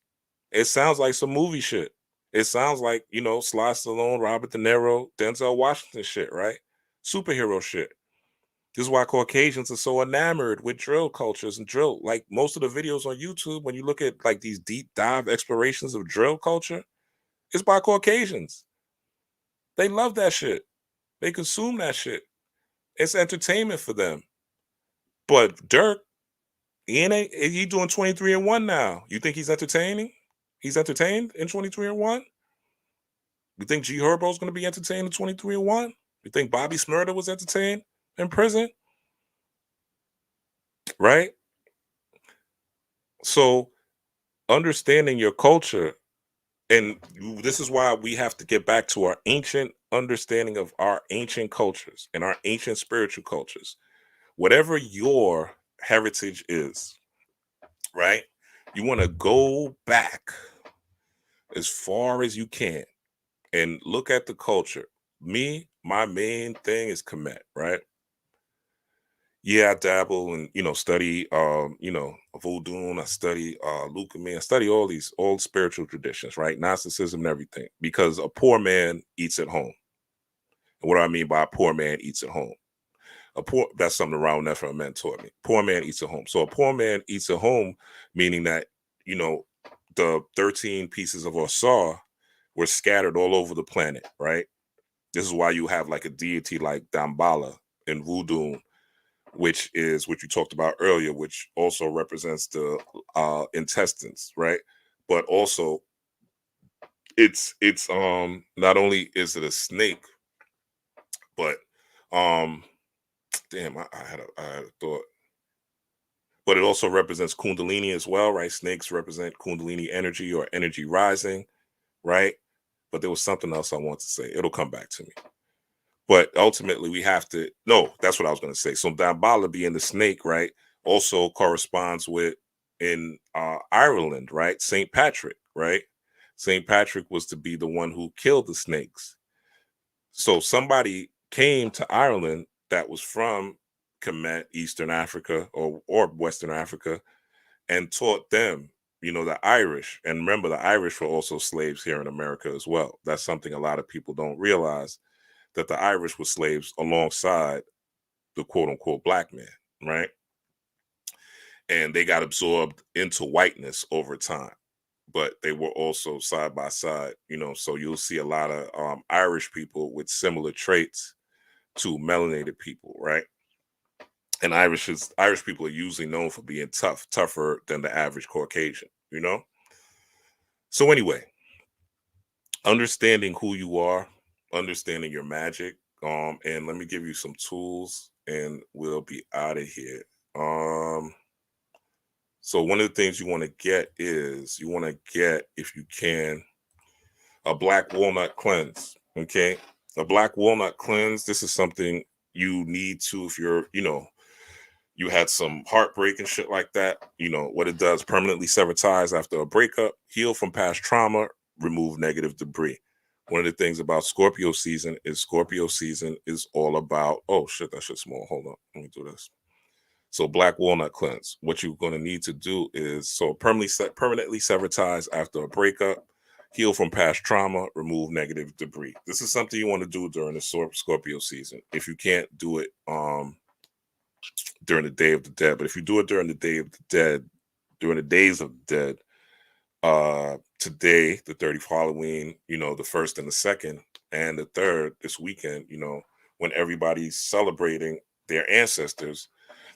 It sounds like some movie shit. It sounds like, you know, Sly Stallone, Robert De Niro, Denzel Washington shit, right? Superhero shit. This is why Caucasians are so enamored with drill cultures and drill. Like most of the videos on YouTube, when you look at like these deep dive explorations of drill culture, it's by Caucasians. They love that shit. They consume that shit. It's entertainment for them. But Dirk, he doing 23 and 1 now. You think he's entertaining? He's entertained in 23 and 1? You think G Herbo's gonna be entertained in 23 and 1? You think Bobby Smurda was entertained in prison? Right? So understanding your culture, and this is why we have to get back to our ancient understanding of our ancient cultures and our ancient spiritual cultures. Whatever your heritage is, right? You want to go back as far as you can and look at the culture. Me, my main thing is Kemet, right? Yeah, I dabble and study voodoo, and I study leukemia, I study all these old spiritual traditions, right? Gnosticism and everything. Because a poor man eats at home. And what do I mean by a poor man eats at home? A poor That's something around that from a man taught me. Poor man eats at home. So a poor man eats at home, meaning that, you know, the 13 pieces of our saw were scattered all over the planet, right? This is why you have like a deity like Dambala in voodoo, which is what you talked about earlier, which also represents the intestines, right? But also it's not only is it a snake, but um damn, I had a thought. But it also represents Kundalini as well, right? Snakes represent Kundalini energy or energy rising, right? But there was something else I want to say. It'll come back to me. But ultimately, we have to. No, that's what I was going to say. So Dambala being the snake, right, also corresponds with in Ireland, right? Saint Patrick, right? Saint Patrick was to be the one who killed the snakes. So somebody came to Ireland that was from Kemet, Eastern Africa, or Western Africa, and taught them, the Irish. And remember, the Irish were also slaves here in America as well. That's something a lot of people don't realize, that the Irish were slaves alongside the quote unquote black man, right? And they got absorbed into whiteness over time, but they were also side by side, so you'll see a lot of Irish people with similar traits to melanated people, right? And Irish people are usually known for being tougher than the average Caucasian. So anyway, understanding who you are, understanding your magic, and let me give you some tools, and we'll be out of here. Um, so one of the things you want to get is you want to get, if you can, a black walnut cleanse. Okay, a black walnut cleanse. This is something you need to, if you had some heartbreak and shit like that. What it does: permanently sever ties after a breakup, heal from past trauma, remove negative debris. One of the things about Scorpio season is all about, oh shit, that shit's small. Hold on, let me do this. So black walnut cleanse. What you're going to need to do is, so permanently sever ties after a breakup, heal from past trauma, remove negative debris. This is something you want to do during the Scorpio season. If you can't do it during the Day of the Dead, but if you do it during the Day of the Dead, during the days of the dead, today, the 30th Halloween, the first and the second and the third this weekend, when everybody's celebrating their ancestors,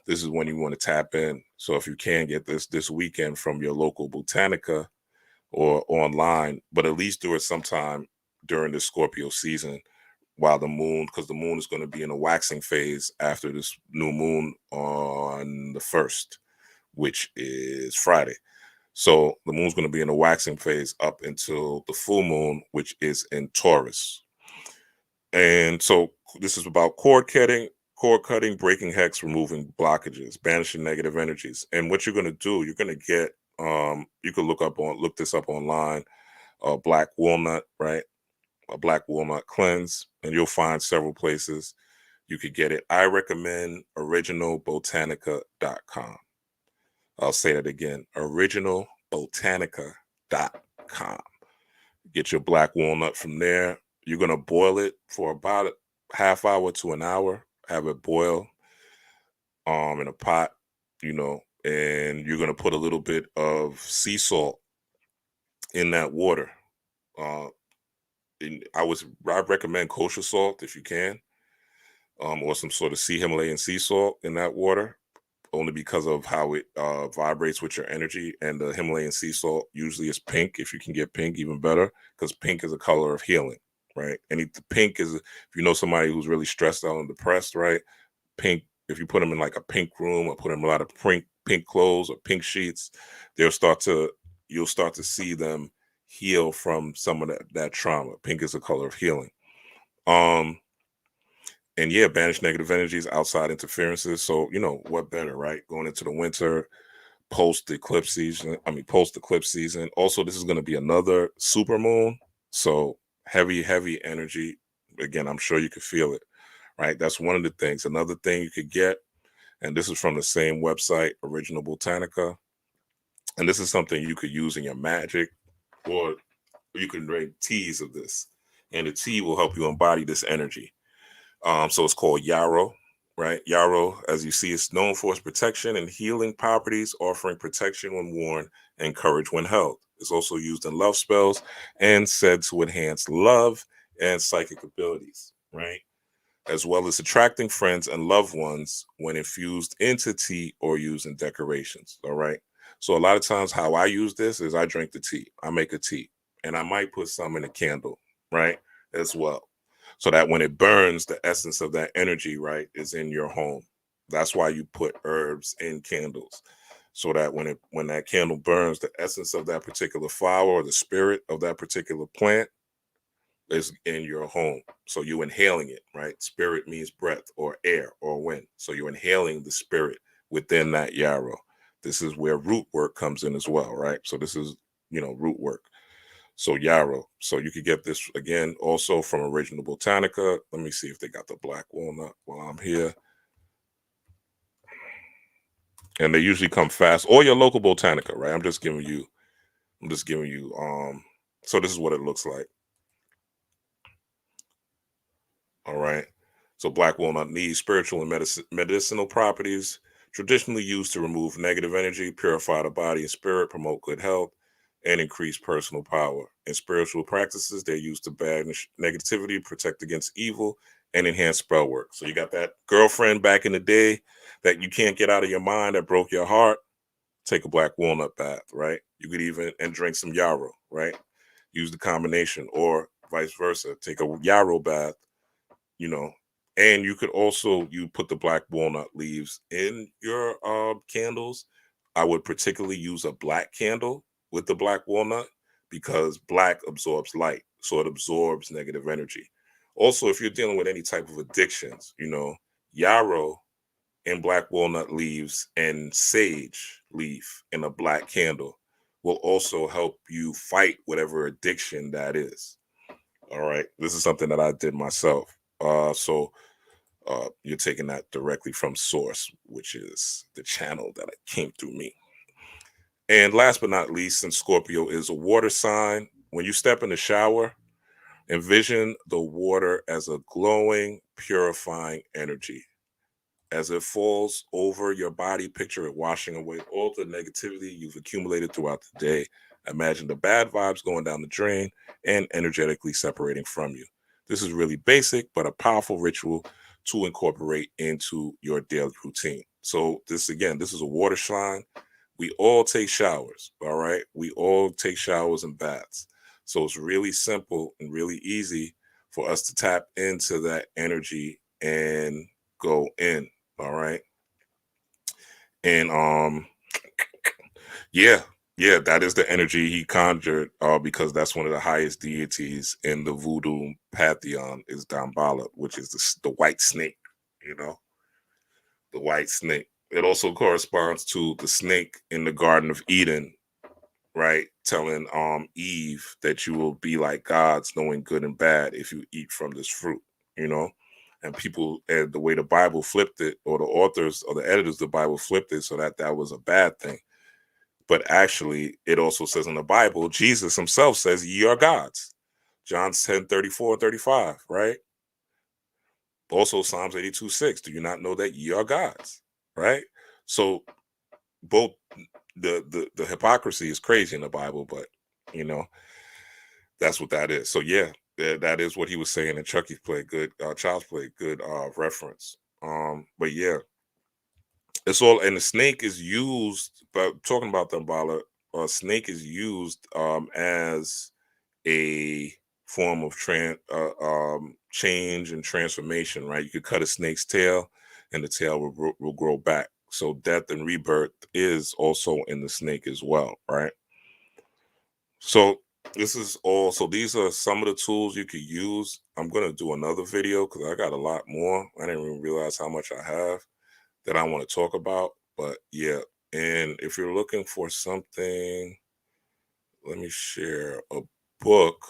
this is when you want to tap in. So if you can get this weekend from your local botanica or online, but at least do it sometime during the Scorpio season, while because the moon is going to be in a waxing phase after this new moon on the first, which is Friday. So the moon's going to be in a waxing phase up until the full moon, which is in Taurus. And so this is about cord cutting, breaking hex, removing blockages, banishing negative energies. And what you're going to do, you're going to get, you can look this up online, black walnut, right? A black walnut cleanse, and you'll find several places. You could get it. I recommend originalbotanica.com. I'll say that again, originalbotanica.com. Get your black walnut from there. You're going to boil it for about a half hour to an hour. Have it boil in a pot, and you're going to put a little bit of sea salt in that water. Uh, I recommend kosher salt if you can, or some sort of Himalayan sea salt in that water, only because of how it vibrates with your energy. And the Himalayan sea salt usually is pink. If you can get pink, even better, because pink is a color of healing, right? And the pink is, if you know somebody who's really stressed out and depressed, right? Pink. If you put them in like a pink room or put them in a lot of pink clothes or pink sheets, they'll start to you'll start to see them heal from some of that trauma. Pink is a color of healing. Um, and yeah, banish negative energies, outside interferences. So what better, right? Going into the winter, post eclipse season. Also, this is going to be another super moon, so heavy energy. Again, I'm sure you could feel it, right? That's one of the things. Another thing you could get, and this is from the same website, Original Botanica, and this is something you could use in your magic, or you can drink teas of this, and the tea will help you embody this energy. So it's called yarrow, right? Yarrow, as you see, is known for its protection and healing properties, offering protection when worn and courage when held. It's also used in love spells and said to enhance love and psychic abilities, right? As well as attracting friends and loved ones when infused into tea or used in decorations. All right. So a lot of times how I use this is I drink the tea. I make a tea and I might put some in a candle, right? As well. So that when it burns, the essence of that energy, right, is in your home. That's why you put herbs in candles. So that when that candle burns, the essence of that particular flower or the spirit of that particular plant is in your home. So you inhaling it, right? Spirit means breath or air or wind. So you're inhaling the spirit within that yarrow. This is where root work comes in as well, right? So this is, root work. So yarrow. So you could get this again also from Original Botanica. Let me see if they got the black walnut while I'm here. And they usually come fast. Or your local Botanica, right? I'm just giving you so this is what it looks like. All right. So black walnut needs spiritual and medicinal properties, traditionally used to remove negative energy, purify the body and spirit, promote good health, and increase personal power. In spiritual practices, they're used to banish negativity, protect against evil, and enhance spell work. So you got that girlfriend back in the day that you can't get out of your mind that broke your heart. Take a black walnut bath, right? You could even and drink some yarrow, right? Use the combination, or vice versa. Take a yarrow bath, you know and you could also you put the black walnut leaves in your candles. I would particularly use a black candle with the black walnut, because black absorbs light, so it absorbs negative energy. Also, if you're dealing with any type of addictions, yarrow and black walnut leaves and sage leaf in a black candle will also help you fight whatever addiction that is. All right, this is something that I did myself. So you're taking that directly from source, which is the channel that it came through me. And last but not least, since Scorpio is a water sign, when you step in the shower, envision the water as a glowing, purifying energy. As it falls over your body, picture it washing away all the negativity you've accumulated throughout the day. Imagine the bad vibes going down the drain and energetically separating from you. This is really basic, but a powerful ritual to incorporate into your daily routine. So, this is a water shrine. We all take showers, all right? We all take showers and baths. So, it's really simple and really easy for us to tap into that energy and go in. All right. And yeah, yeah, that is the energy he conjured, because that's one of the highest deities in the voodoo pantheon is Damballa, which is the white snake, you know, the white snake. It also corresponds to the snake in the Garden of Eden, right? Telling Eve that you will be like gods, knowing good and bad if you eat from this fruit, you know. and people, and the way the Bible flipped it, or the authors or the editors of the Bible flipped it so that that was a bad thing. But actually, it also says in the Bible, Jesus himself says, "Ye are gods." John 10:34-35, right? Also, Psalms 82:6. Do you not know that ye are gods? Right? So both the hypocrisy is crazy in the Bible, but you know, that's what that is. So yeah, that is what he was saying. And Chucky played good. Child's played good reference. But yeah, it's all, and the snake is used. But talking about the Umbala, snake is used as a form of change and transformation. Right? You could cut a snake's tail, and the tail will grow back. So death and rebirth is also in the snake as well. Right? So this is all. So these are some of the tools you could use. I'm gonna do another video because I got a lot more. I didn't even realize how much I have that I want to talk about. But yeah, and if you're looking for something, let me share a book.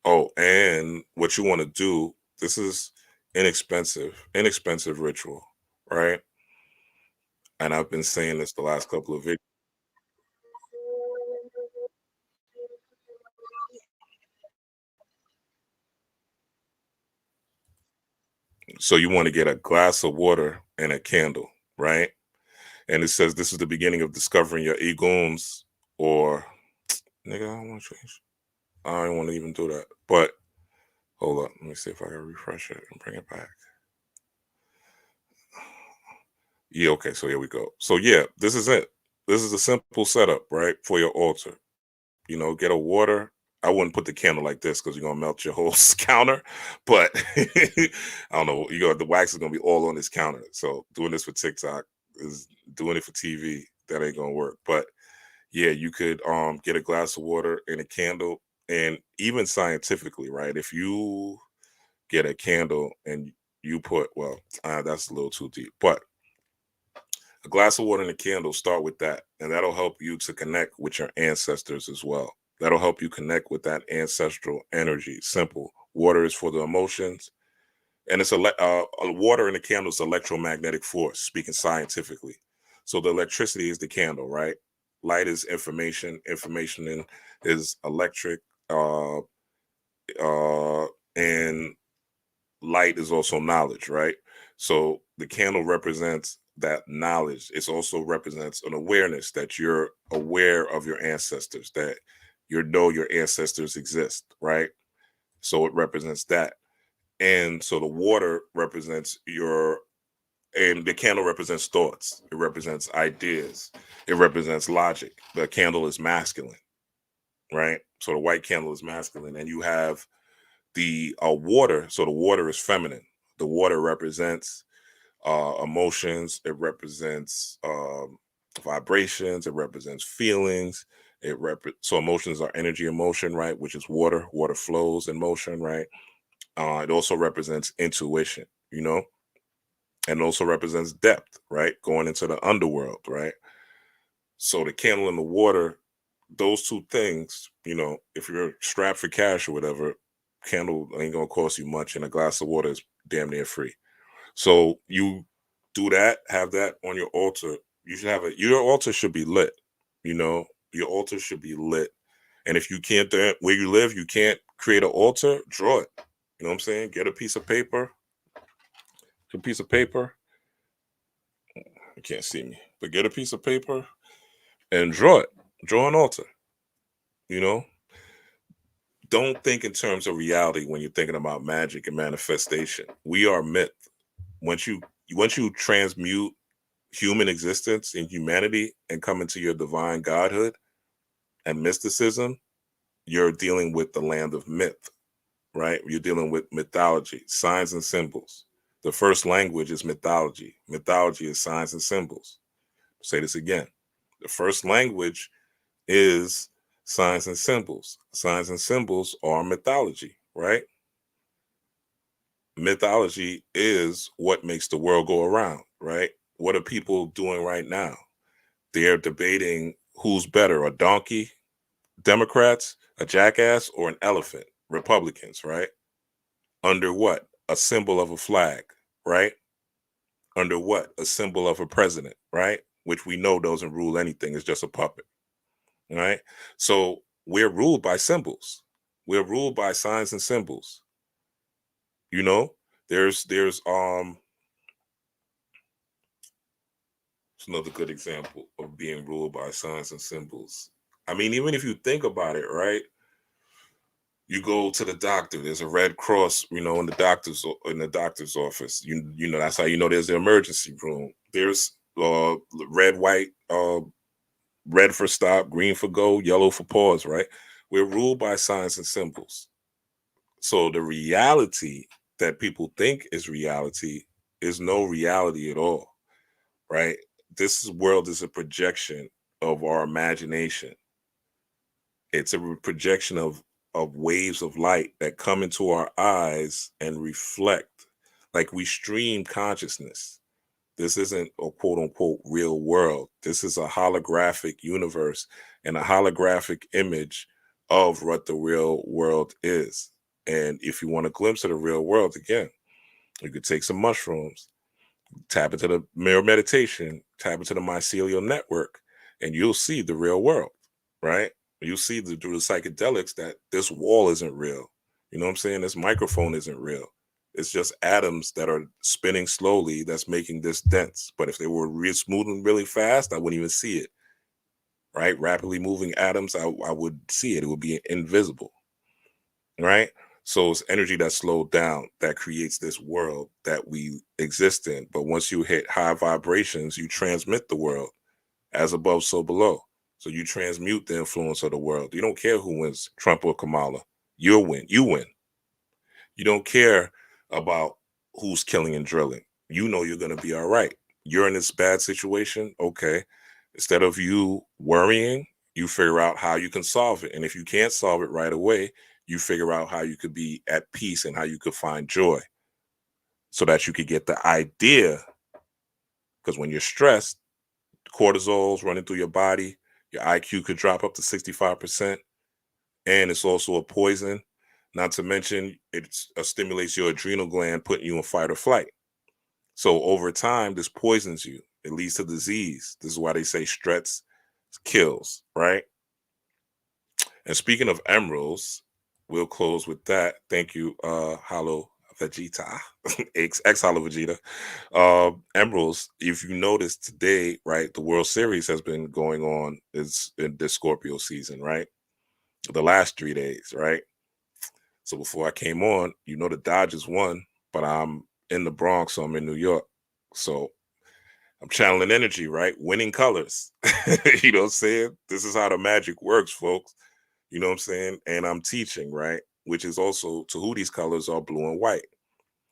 Oh, and what you want to do. This is inexpensive ritual, right? And I've been saying this the last couple of videos. So you want to get a glass of water and a candle, right? And it says this is the beginning of discovering your egoons, or nigga, I don't want to change. I don't want to even do that. But hold up, let me see if I can refresh it and bring it back. Yeah, okay, so here we go. So yeah, this is it. This is a simple setup, right, for your altar. Get a water. I wouldn't put the candle like this because you're gonna melt your whole counter. But I don't know. The wax is gonna be all on this counter. So doing this for TikTok is doing it for TV. That ain't gonna work. But yeah, you could get a glass of water and a candle, and even scientifically, right? If you get a candle and you put, well, that's a little too deep, but a glass of water and a candle, start with that, and that'll help you to connect with your ancestors as well. That'll help you connect with that ancestral energy. Simple. Water is for the emotions, and it's water in the candle is electromagnetic force, speaking scientifically. So the electricity is the candle, right? Light is information. Is electric, uh, and light is also knowledge, right? So the candle represents that knowledge. It also represents an awareness that you're aware of your ancestors, that your ancestors exist, right? So it represents that. And so the water represents and the candle represents thoughts. It represents ideas. It represents logic. The candle is masculine, right? So the white candle is masculine, and you have the water. So the water is feminine. The water represents emotions. It represents vibrations. It represents feelings. So emotions are energy in motion, right? Which is water. Water flows in motion, right? It also represents intuition, and also represents depth, right? Going into the underworld, right? So the candle and the water, those two things, if you're strapped for cash or whatever, candle ain't gonna cost you much, and a glass of water is damn near free. So you do that, have that on your altar. You should have your altar should be lit. You know, your altar should be lit. And if you can't do it where you live, you can't create an altar, draw it. You know what I'm saying? Get a piece of paper. You can't see me, but get a piece of paper and draw it. Draw an altar. You know, don't think in terms of reality when you're thinking about magic and manifestation. We are myth. Once you transmute human existence in humanity and come into your divine godhood and mysticism, you're dealing with the land of myth, right? You're dealing with mythology, signs and symbols. The first language is mythology. Mythology is signs and symbols. Say this again. The first language is signs and symbols. Signs and symbols are mythology, right? Mythology is what makes the world go around, right? What are people doing right now? They're debating who's better, a donkey, Democrats, a jackass, or an elephant, Republicans, right? Under what? a symbol of a flag, right? Under what? A symbol of a president, right? Which we know doesn't rule anything, it's just a puppet, right? So we're ruled by symbols. We're ruled by signs and symbols. You know, there's it's another good example of being ruled by signs and symbols. I mean, even if you think about it, right? You go to the doctor. There's a red cross, in the doctor's office. You know that's how you know there's the emergency room. There's red, white, red for stop, green for go, yellow for pause. Right? We're ruled by signs and symbols. So the reality that people think is reality is no reality at all. Right? World is a projection of our imagination. It's a projection of waves of light that come into our eyes and reflect, like we stream consciousness. This isn't a quote unquote real world. This is a holographic universe and a holographic image of what the real world is. And if you want a glimpse of the real world, again, you could take some mushrooms, tap into the mirror meditation, tap into the mycelial network, and you'll see the real world, right? You'll see through the psychedelics that this wall isn't real. You know what I'm saying? This microphone isn't real. It's just atoms that are spinning slowly that's making this dense. But if they were real smooth and really fast, I wouldn't even see it, right? Rapidly moving atoms, I would see it. It would be invisible, right? So it's energy that's slowed down that creates this world that we exist in. But once you hit high vibrations, you transmit the world as above, so below. So you transmute the influence of the world. You don't care who wins, Trump or Kamala. You'll win. You win. You don't care about who's killing and drilling. You know you're going to be all right. You're in this bad situation. Okay. Instead of you worrying, you figure out how you can solve it. And if you can't solve it right away, you figure out how you could be at peace and how you could find joy so that you could get the idea. Because when you're stressed, cortisol's running through your body, your IQ could drop up to 65%. And it's also a poison. Not to mention, it stimulates your adrenal gland, putting you in fight or flight. So over time, this poisons you. It leads to disease. This is why they say stress kills, right? And speaking of emeralds, we'll close with that. Thank you, Hollow Vegeta, ex Hollow Vegeta. Emeralds, if you notice today, right, the World Series has been going on is in this Scorpio season, right? The last 3 days, right? So before I came on, the Dodgers won, but I'm in the Bronx, so I'm in New York. So I'm channeling energy, right? Winning colors. You know what I'm saying? This is how the magic works, folks. You know what I'm saying? And I'm teaching, right? Which is also to who these colors are blue and white.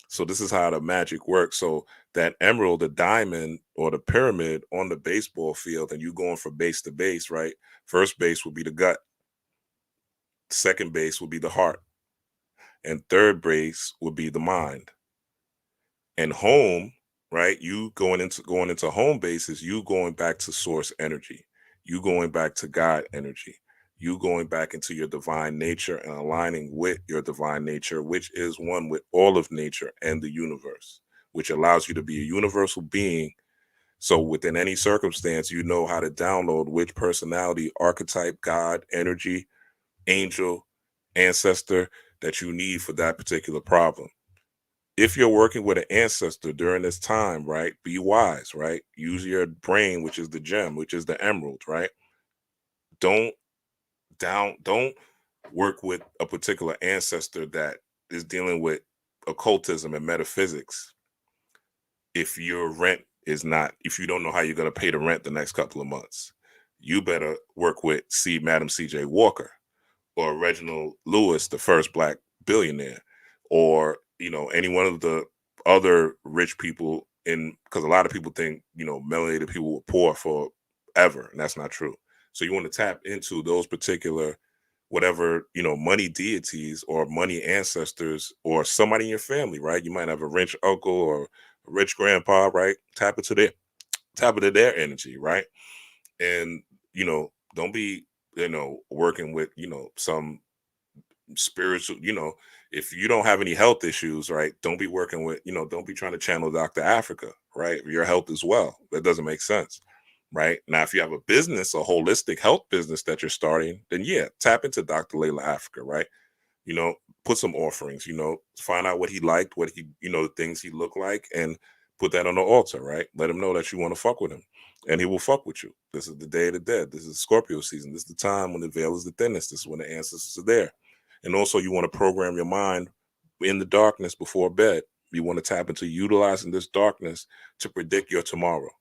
So this is how the magic works. So that emerald, the diamond, or the pyramid on the baseball field, and you going from base to base, right? First base would be the gut. Second base would be the heart. And third base would be the mind. And home, right? You going into home base is you going back to source energy, you going back to God energy, you going back into your divine nature and aligning with your divine nature, which is one with all of nature and the universe, which allows you to be a universal being. So within any circumstance, you know how to download which personality, archetype, God, energy, angel, ancestor that you need for that particular problem. If you're working with an ancestor during this time, right, be wise, right? Use your brain, which is the gem, which is the emerald, right? Don't don't work with a particular ancestor that is dealing with occultism and metaphysics if your rent is not, if you don't know how you're going to pay the rent the next couple of months. You better work with Madam CJ Walker or Reginald Lewis, the first black billionaire, or any one of the other rich people in, because a lot of people think melanated people were poor forever, and that's not true. So you want to tap into those particular whatever money deities or money ancestors or somebody in your family, right? You might have a rich uncle or a rich grandpa, right? Tap into their energy, right? And don't be working with some spiritual, if you don't have any health issues, right, don't be working with, don't be trying to channel Dr. Africa, right? Your health as well. That doesn't make sense. Right now, if you have a business, a holistic health business that you're starting, then yeah, tap into Dr. Layla Africa, right? you know put some offerings, find out what he liked, what he, the things he looked like, and put that on the altar, right? Let him know that you want to fuck with him, and he will fuck with you. This is the Day of the Dead. This is Scorpio season. This is the time when the veil is the thinnest. This is when the ancestors are there. And also, you want to program your mind in the darkness before bed. You want to tap into utilizing this darkness to predict your tomorrow,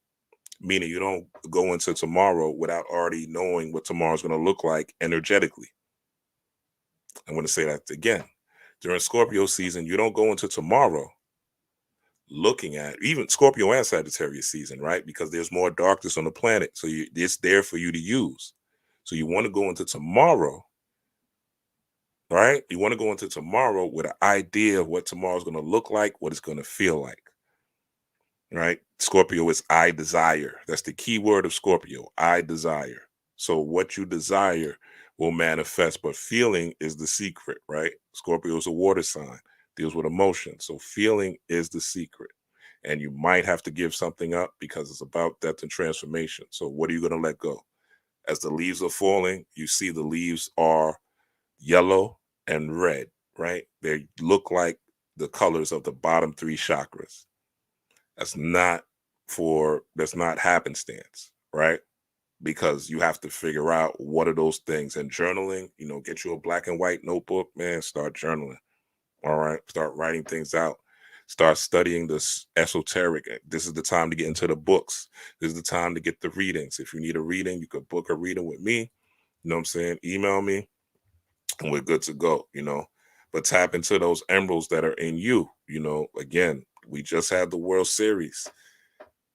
meaning you don't go into tomorrow without already knowing what tomorrow's going to look like energetically. I'm going to say that again. During Scorpio season, you don't go into tomorrow looking at even Scorpio and Sagittarius season, right? Because there's more darkness on the planet. So it's there for you to use. So you want to go into tomorrow, right? You want to go into tomorrow with an idea of what tomorrow's going to look like, what it's going to feel like, right? Scorpio is I desire. That's the key word of Scorpio, I desire. So what you desire will manifest, but feeling is the secret, right? Scorpio is a water sign, deals with emotion. So feeling is the secret. And you might have to give something up because it's about death and transformation. So what are you going to let go? As the leaves are falling, you see the leaves are yellow and red, right? They look like the colors of the bottom three chakras. That's not happenstance, right? Because you have to figure out what are those things. And journaling, get you a black and white notebook, man, start journaling. All right. Start writing things out. Start studying this esoteric. This is the time to get into the books. This is the time to get the readings. If you need a reading, you could book a reading with me. You know what I'm saying? Email me and we're good to go, But tap into those emeralds that are in you. Again, we just had the World Series.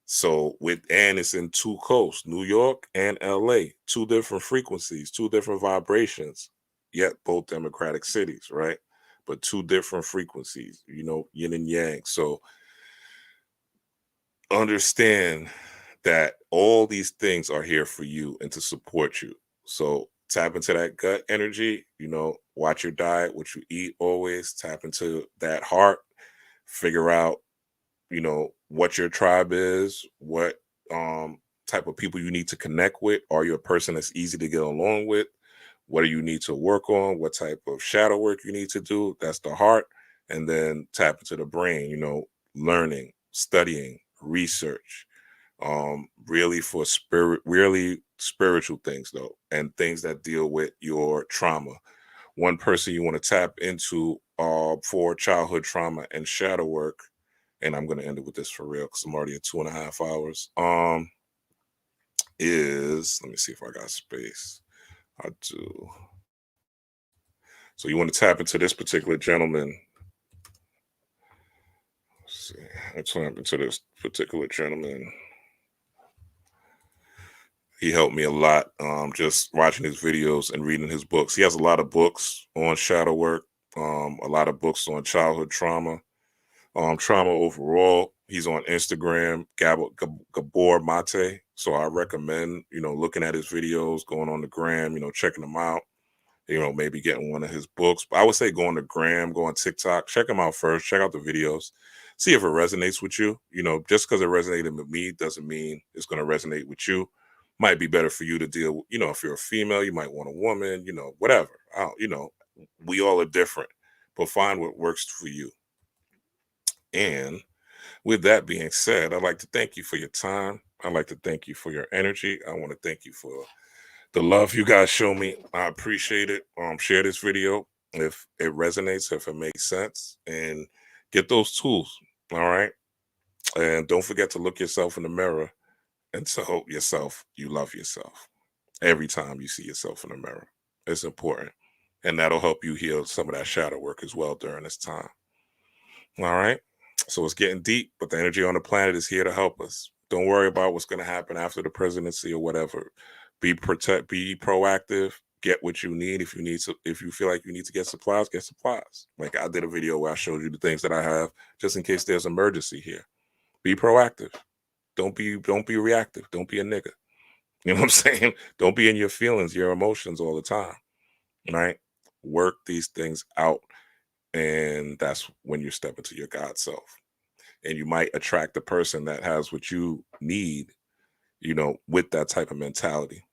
So and it's in two coasts, New York and LA, two different frequencies, two different vibrations, yet both democratic cities, right? But two different frequencies, yin and yang. So understand that all these things are here for you and to support you. So tap into that gut energy, watch your diet, what you eat always, tap into that heart, figure out what your tribe is, what type of people you need to connect with. Are you a person that's easy to get along with? What do you need to work on? What type of shadow work you need to do? That's the heart. And then tap into the brain, learning, studying, research, really spiritual things though, and things that deal with your trauma. One person you want to tap into for childhood trauma and shadow work, and I'm going to end it with this for real because I'm already at 2.5 hours. Is Let me see if I got space. I do. So you want to tap into this particular gentleman. Let's see. I tap into this particular gentleman. He helped me a lot. Just watching his videos and reading his books. He has a lot of books on shadow work. A lot of books on childhood trauma. Trauma overall. He's on Instagram, Gabor Mate. So I recommend, looking at his videos, going on the gram, checking them out, maybe getting one of his books. But I would say go on the gram, go on TikTok, check him out first, check out the videos, see if it resonates with you. Just because it resonated with me doesn't mean it's going to resonate with you. Might be better for you to deal with, if you're a female, you might want a woman, whatever. We all are different, but find what works for you. And with that being said, I'd like to thank you for your time. I'd like to thank you for your energy. I want to thank you for the love you guys show me. I appreciate it. Share this video if it resonates, if it makes sense, and get those tools. All right. And don't forget to look yourself in the mirror and tell yourself you love yourself every time you see yourself in the mirror. It's important. And that'll help you heal some of that shadow work as well during this time. All right. So it's getting deep, but the energy on the planet is here to help us. Don't worry about what's going to happen after the presidency or whatever. Be proactive, get what you need. If you feel like you need to get supplies, get supplies. Like I did a video where I showed you the things that I have just in case there's emergency here. Be proactive. Don't be reactive. Don't be a nigga. You know what I'm saying? Don't be in your feelings, your emotions all the time. Right? work these things out, and that's when you step into your God self. And you might attract a person that has what you need, with that type of mentality.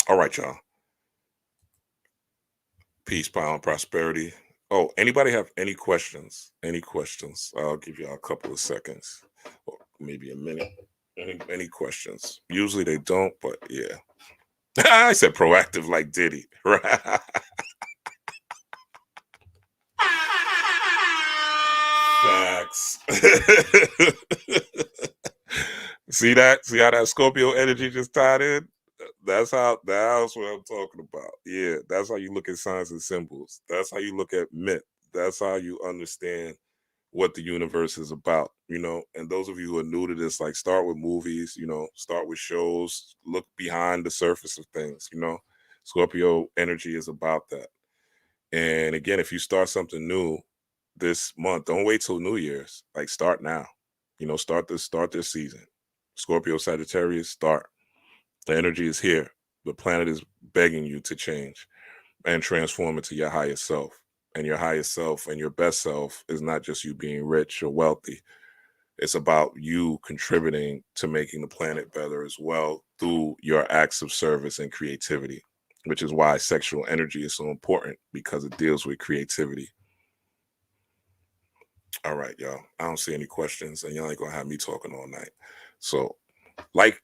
All right, y'all. Peace, power, and prosperity. Oh, anybody have any questions? Any questions? I'll give y'all a couple of seconds, or maybe a minute. Any questions? Usually they don't, but yeah. I said proactive like Diddy, right? Facts. See that? See how that Scorpio energy just tied in? That's what I'm talking about. Yeah, that's how you look at signs and symbols. That's how you look at myth. That's how you understand what the universe is about. And those of you who are new to this, like, start with movies, start with shows, look behind the surface of things. Scorpio energy is about that. And again, if you start something new this month, don't wait till New Year's. Like, start now. Start this season. Scorpio Sagittarius, start. The energy is here. The planet is begging you to change and transform into your highest self. And your highest self and your best self is not just you being rich or wealthy. It's about you contributing to making the planet better as well through your acts of service and creativity, which is why sexual energy is so important, because it deals with creativity. All right, y'all. I don't see any questions, and y'all ain't gonna have me talking all night. So, like,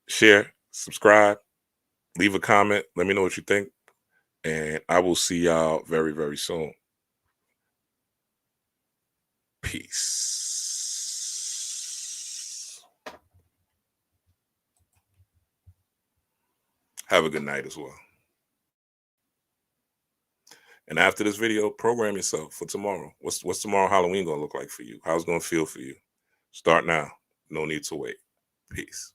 share, subscribe, leave a comment. Let me know what you think, and I will see y'all very, very soon. Peace. Have a good night as well. And after this video, program yourself for tomorrow. What's tomorrow Halloween gonna look like for you? How's it gonna feel for you? Start now. No need to wait. Peace.